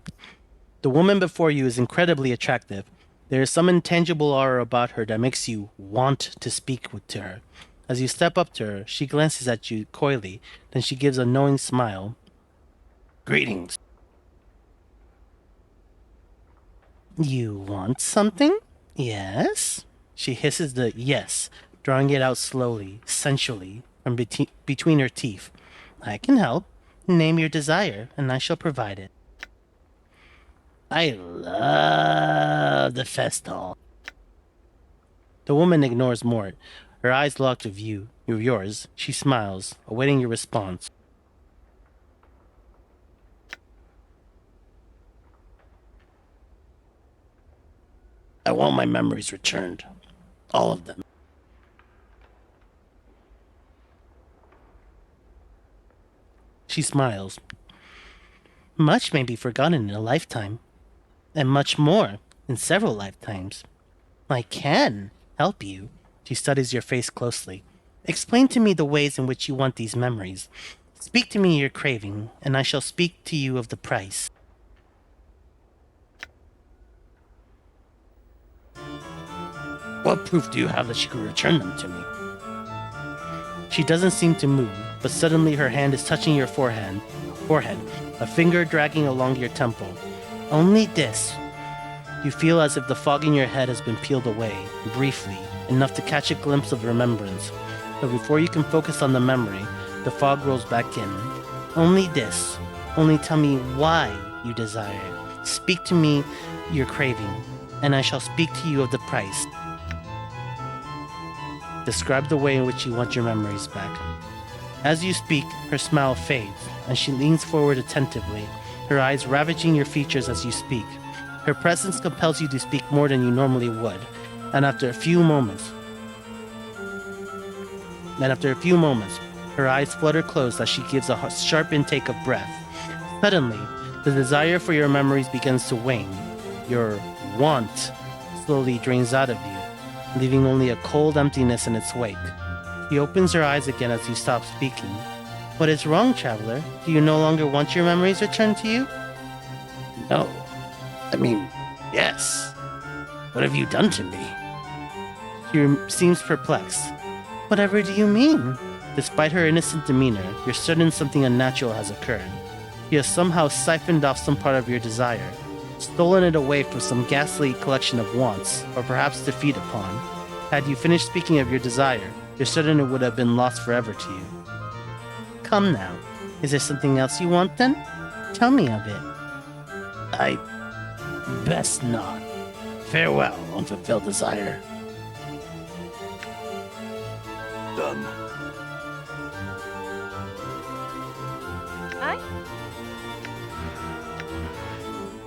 Speaker 1: The woman before you is incredibly attractive. There is some intangible aura about her that makes you want to speak to her. As you step up to her, she glances at you coyly, then she gives a knowing smile. Greetings. You want something? Yes? She hisses the yes, drawing it out slowly, sensually, from between her teeth. I can help. Name your desire, and I shall provide it. I love the Festal. The woman ignores Mort. Her eyes locked with yours. She smiles, awaiting your response. I want my memories returned. All of them. She smiles. Much may be forgotten in a lifetime, and much more in several lifetimes. I can help you. She studies your face closely. Explain to me the ways in which you want these memories. Speak to me your craving, and I shall speak to you of the price. What proof do you have that she could return them to me? She doesn't seem to move, but suddenly her hand is touching your forehead, a finger dragging along your temple. Only this. You feel as if the fog in your head has been peeled away, briefly, enough to catch a glimpse of remembrance. But before you can focus on the memory, the fog rolls back in. Only this. Only tell me why you desire it. Speak to me your craving, and I shall speak to you of the price. Describe the way in which you want your memories back. As you speak, her smile fades, and she leans forward attentively, her eyes ravaging your features as you speak. Her presence compels you to speak more than you normally would, and after a few moments, her eyes flutter closed as she gives a sharp intake of breath. Suddenly, the desire for your memories begins to wane. Your want slowly drains out of you, leaving only a cold emptiness in its wake. She opens her eyes again as you stop speaking. What is wrong, traveler? Do you no longer want your memories returned to you? No. I mean, yes. What have you done to me? She seems perplexed. Whatever do you mean? Despite her innocent demeanor, you're certain something unnatural has occurred. You have somehow siphoned off some part of your desire, stolen it away from some ghastly collection of wants, or perhaps to feed upon. Had you finished speaking of your desire, you're certain it would have been lost forever to you. Come now. Is there something else you want then? Tell me of it. I best not. Farewell, unfulfilled desire.
Speaker 4: Done.
Speaker 5: Aye?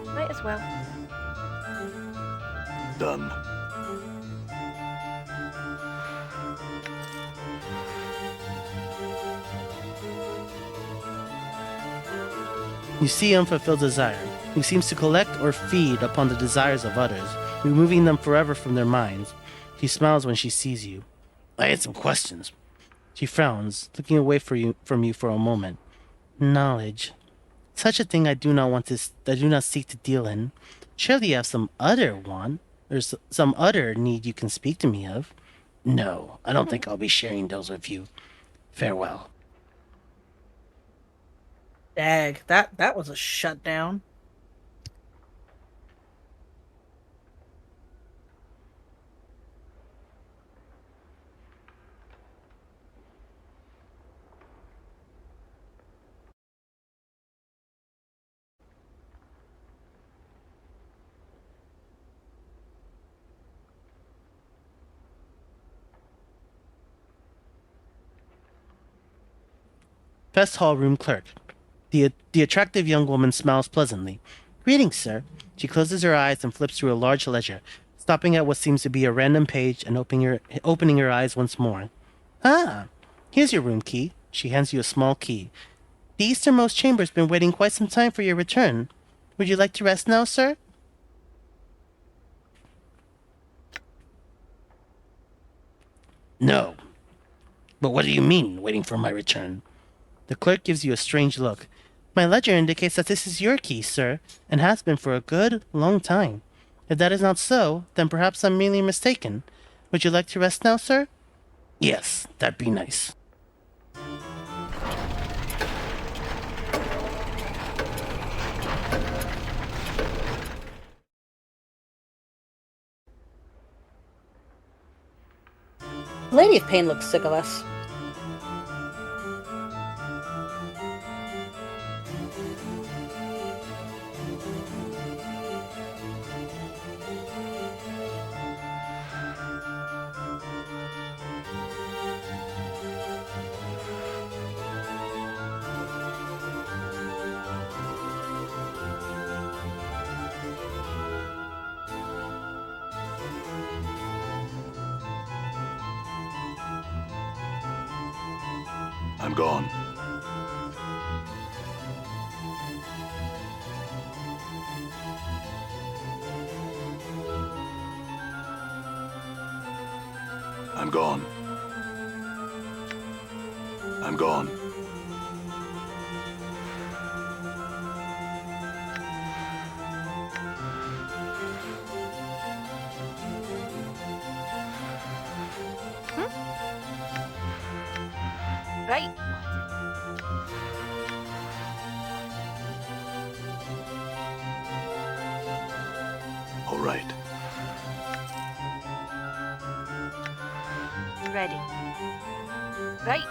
Speaker 5: Might as well.
Speaker 4: Done.
Speaker 1: You see Unfulfilled Desire, who seems to collect or feed upon the desires of others, removing them forever from their minds. She smiles when she sees you. I had some questions. She frowns, looking away from you for a moment. Knowledge. Such a thing I do not seek to deal in. Surely you have some other want, or some other need you can speak to me of. No, I don't think I'll be sharing those with you. Farewell.
Speaker 2: Dag, that was a shutdown.
Speaker 1: Fest Hall Room Clerk. The attractive young woman smiles pleasantly. Greetings, sir. She closes her eyes and flips through a large ledger, stopping at what seems to be a random page and opening her eyes once more. Ah, here's your room key. She hands you a small key. The easternmost chamber's been waiting quite some time for your return. Would you like to rest now, sir? No. But what do you mean, waiting for my return? The clerk gives you a strange look. My ledger indicates that this is your key, sir, and has been for a good, long time. If that is not so, then perhaps I'm merely mistaken. Would you like to rest now, sir? Yes, that'd be nice.
Speaker 3: Lady of Pain looks sick of us.
Speaker 4: I'm gone. I'm gone. I'm gone.
Speaker 5: Right.
Speaker 4: All right.
Speaker 5: Ready. Right.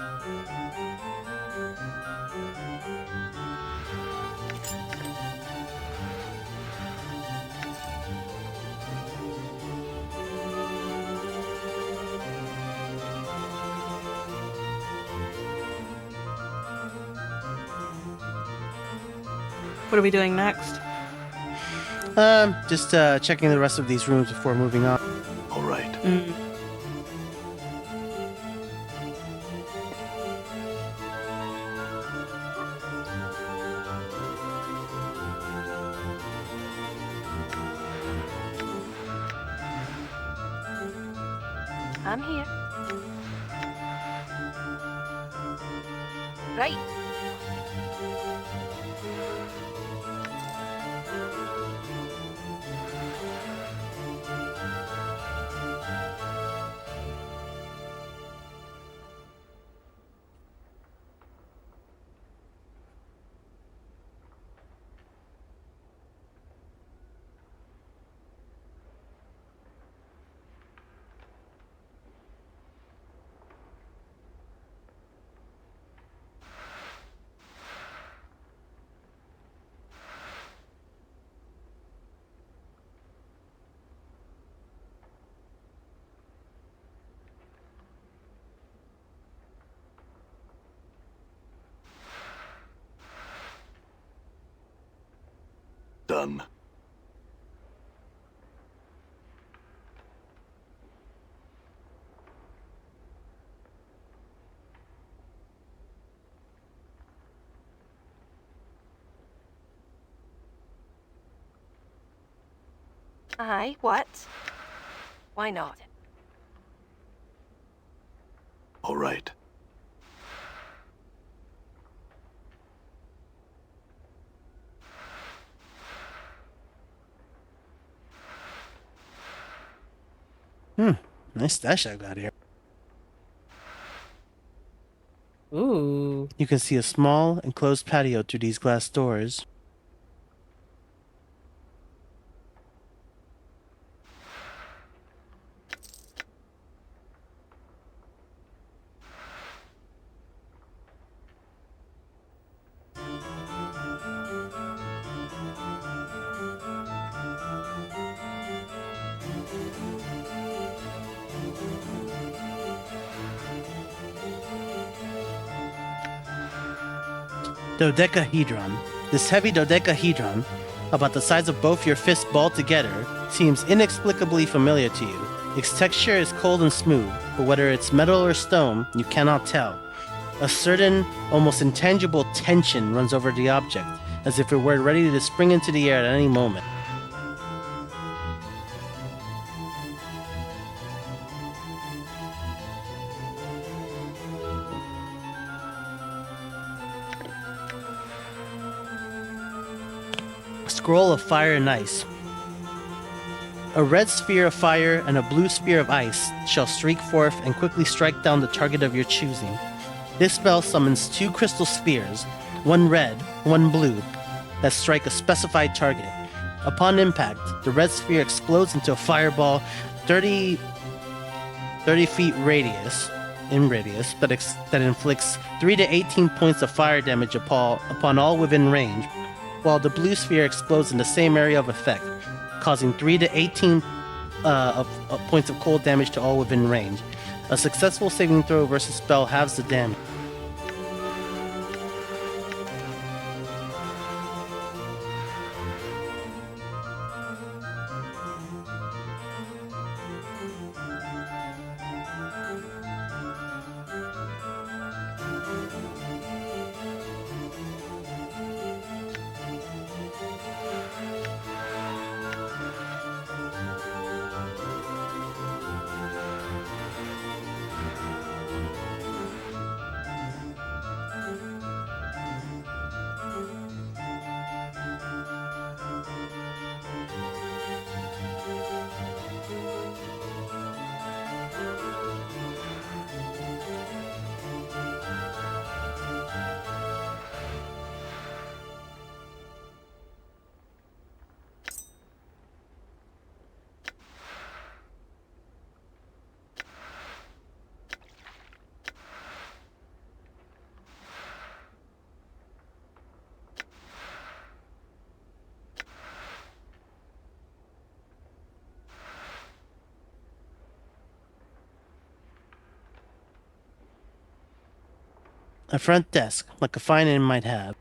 Speaker 2: What are we doing next?
Speaker 1: Just checking the rest of these rooms before moving on.
Speaker 4: All right.
Speaker 5: I'm here. Right.
Speaker 4: Done.
Speaker 5: Aye, what? Why not?
Speaker 4: All right.
Speaker 1: Nice stash I got here.
Speaker 2: Ooh.
Speaker 1: You can see a small enclosed patio through these glass doors. Dodecahedron. This heavy dodecahedron, about the size of both your fists balled together, seems inexplicably familiar to you. Its texture is cold and smooth, but whether it's metal or stone, you cannot tell. A certain, almost intangible tension runs over the object, as if it were ready to spring into the air at any moment. Scroll of Fire and Ice. A red sphere of fire and a blue sphere of ice shall streak forth and quickly strike down the target of your choosing. This spell summons 2 crystal spheres, one red, one blue, that strike a specified target. Upon impact, the red sphere explodes into a fireball 30 feet in radius that inflicts 3 to 18 points of fire damage upon all within range, while the blue sphere explodes in the same area of effect, causing 3 to 18 points of cold damage to all within range. A successful saving throw versus spell halves the damage. A front desk, like a fine inn might have.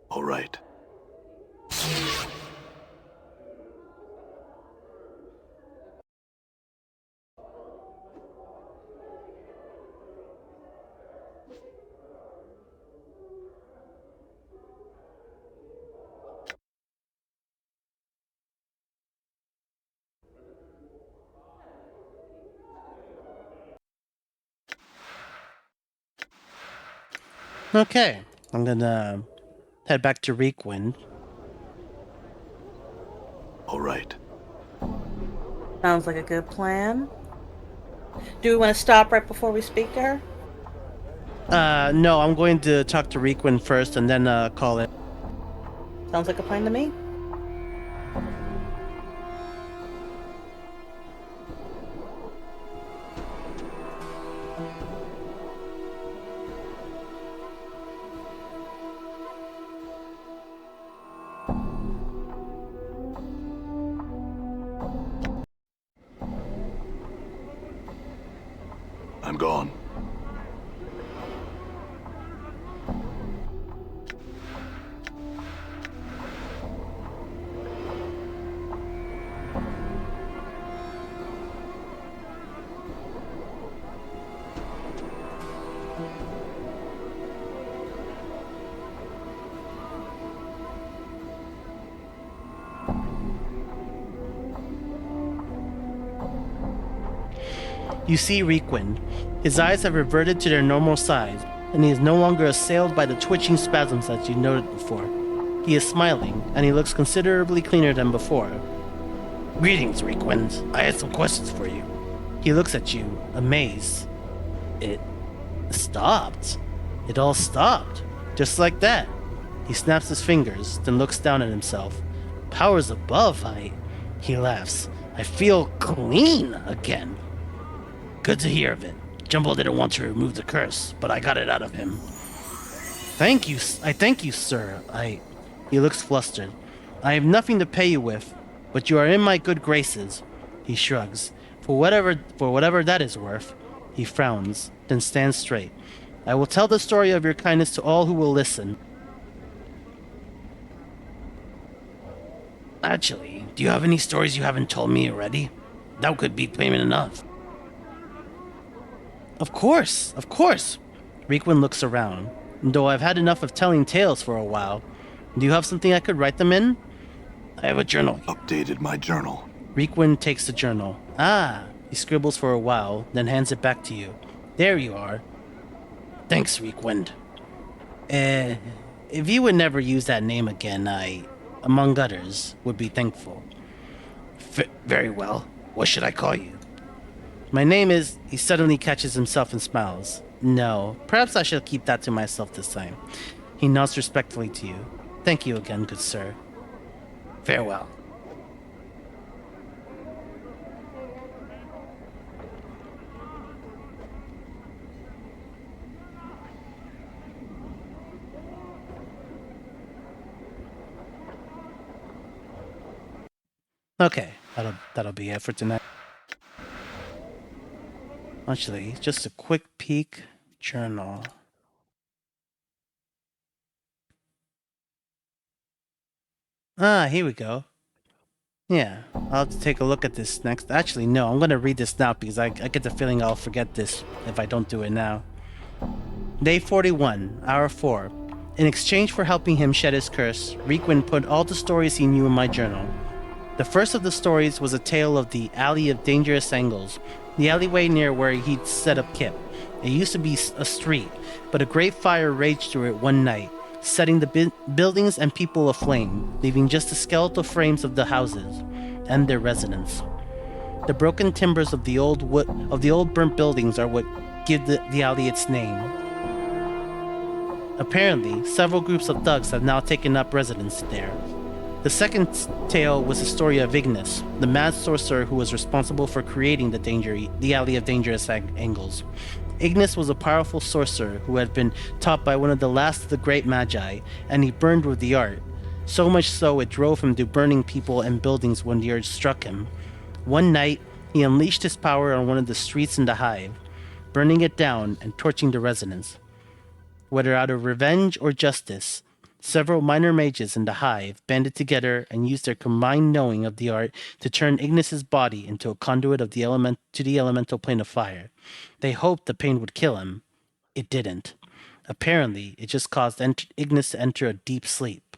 Speaker 4: All right.
Speaker 1: Okay, I'm gonna head back to Reekwind.
Speaker 4: All right.
Speaker 2: Sounds like a good plan. Do we want to stop right before we speak to her?
Speaker 1: No, I'm going to talk to Reekwind first and then call in.
Speaker 2: Sounds like a plan to me.
Speaker 4: I'm gone.
Speaker 1: You see Reekwind. His eyes have reverted to their normal size, and he is no longer assailed by the twitching spasms that you noted before. He is smiling, and he looks considerably cleaner than before. Greetings, Reekwind. I had some questions for you. He looks at you, amazed. It stopped. It all stopped. Just like that. He snaps his fingers, then looks down at himself. Powers above, He laughs. I feel clean again. Good to hear of it. Jumbo didn't want to remove the curse, but I got it out of him. Thank you, sir. He looks flustered. I have nothing to pay you with, but you are in my good graces. He shrugs. For whatever that is worth. He frowns, then stands straight. I will tell the story of your kindness to all who will listen. Actually, do you have any stories you haven't told me already? That could be payment enough. Of course. Reekwind looks around. Though I've had enough of telling tales for a while. Do you have something I could write them in? I have a journal.
Speaker 4: Updated my journal.
Speaker 1: Reekwind takes the journal. He scribbles for a while, then hands it back to you. There you are. Thanks, Reekwind. If you would never use that name again, I, among others, would be thankful. Very well. What should I call you? My name is... He suddenly catches himself and smiles. No, perhaps I shall keep that to myself this time. He nods respectfully to you. Thank you again, good sir. Farewell. Okay, that'll be it for tonight. Actually, just a quick peek. Journal. Here we go. Yeah, I'll have to take a look at this next. Actually, no, I'm gonna read this now because I get the feeling I'll forget this if I don't do it now. Day 41, Hour 4. In exchange for helping him shed his curse, Reekwind put all the stories he knew in my journal. The first of the stories was a tale of the Alley of Dangerous Angles, the alleyway near where he'd set up Kip. It used to be a street, but a great fire raged through it one night, setting the buildings and people aflame, leaving just the skeletal frames of the houses and their residents. The broken timbers of the old burnt buildings are what give the alley its name. Apparently, several groups of thugs have now taken up residence there. The second tale was the story of Ignis, the mad sorcerer who was responsible for creating the Alley of Dangerous Angles. Ignis was a powerful sorcerer who had been taught by one of the last of the great magi, and he burned with the art. So much so it drove him to burning people and buildings when the urge struck him. One night, he unleashed his power on one of the streets in the hive, burning it down and torching the residents. Whether out of revenge or justice, several minor mages in the hive banded together and used their combined knowing of the art to turn Ignis's body into a conduit of the elemental plane of fire. They hoped the pain would kill him. It didn't. Apparently, it just caused Ignis to enter a deep sleep.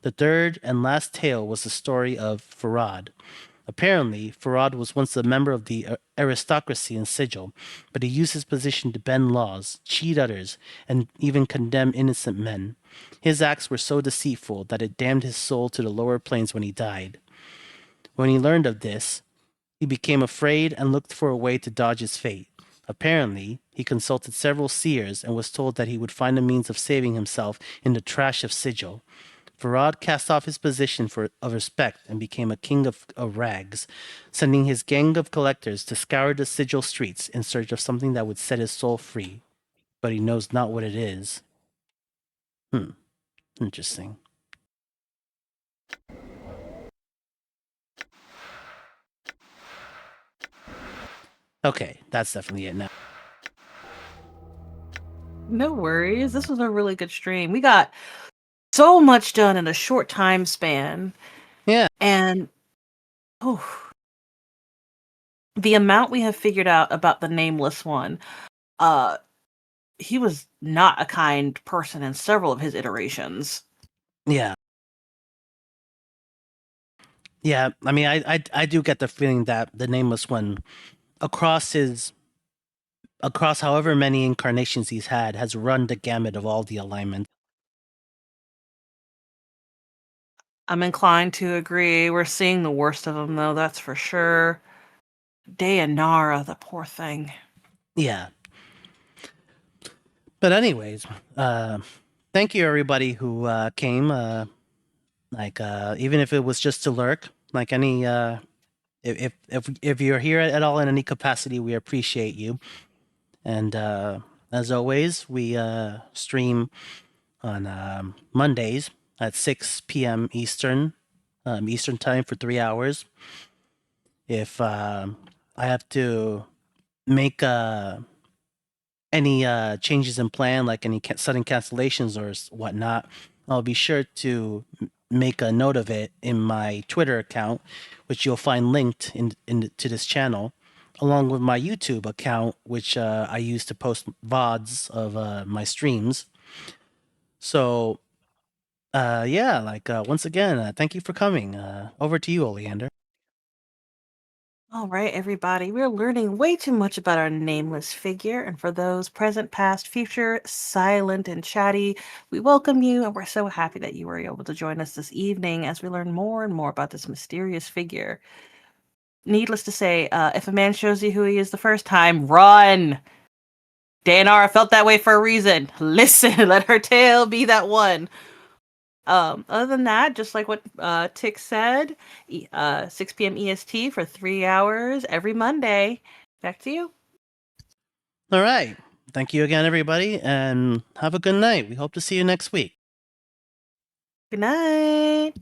Speaker 1: The third and last tale was the story of Farad. Apparently, Farad was once a member of the aristocracy in Sigil, but he used his position to bend laws, cheat others, and even condemn innocent men. His acts were so deceitful that it damned his soul to the lower planes when he died. When he learned of this, he became afraid and looked for a way to dodge his fate. Apparently, he consulted several seers and was told that he would find a means of saving himself in the trash of Sigil. Farad cast off his position of respect and became a king of rags, sending his gang of collectors to scour the Sigil streets in search of something that would set his soul free. But he knows not what it is. Interesting. Okay, that's definitely it now.
Speaker 2: No worries. This was a really good stream. We got so much done in a short time span.
Speaker 1: Yeah.
Speaker 2: And the amount we have figured out about the nameless one, he was not a kind person in several of his iterations.
Speaker 1: Yeah. Yeah, I mean, I do get the feeling that the Nameless One, across however many incarnations he's had, has run the gamut of all the alignments.
Speaker 2: I'm inclined to agree. We're seeing the worst of them, though, that's for sure. Dayanara, the poor thing.
Speaker 1: Yeah. But anyways, thank you everybody who came. Even if it was just to lurk, like any if you're here at all in any capacity, we appreciate you. And as always, we stream on Mondays at 6 p.m. Eastern time for 3 hours. If I have to make any changes in plan, like any sudden cancellations or whatnot, I'll be sure to make a note of it in my Twitter account, which you'll find linked to this channel, along with my YouTube account, which I use to post VODs of my streams. So, once again, thank you for coming. Over to you, Oleander.
Speaker 2: All right, everybody, we're learning way too much about our nameless figure. And for those present, past, future, silent, and chatty, we welcome you. And we're so happy that you were able to join us this evening as we learn more and more about this mysterious figure. Needless to say, if a man shows you who he is the first time, run! Dayanara felt that way for a reason. Listen, let her tale be that one. Other than that, just like what Tick said, 6 p.m. EST for 3 hours every Monday. Back to you.
Speaker 1: All right. Thank you again, everybody, and have a good night. We hope to see you next week.
Speaker 2: Good night.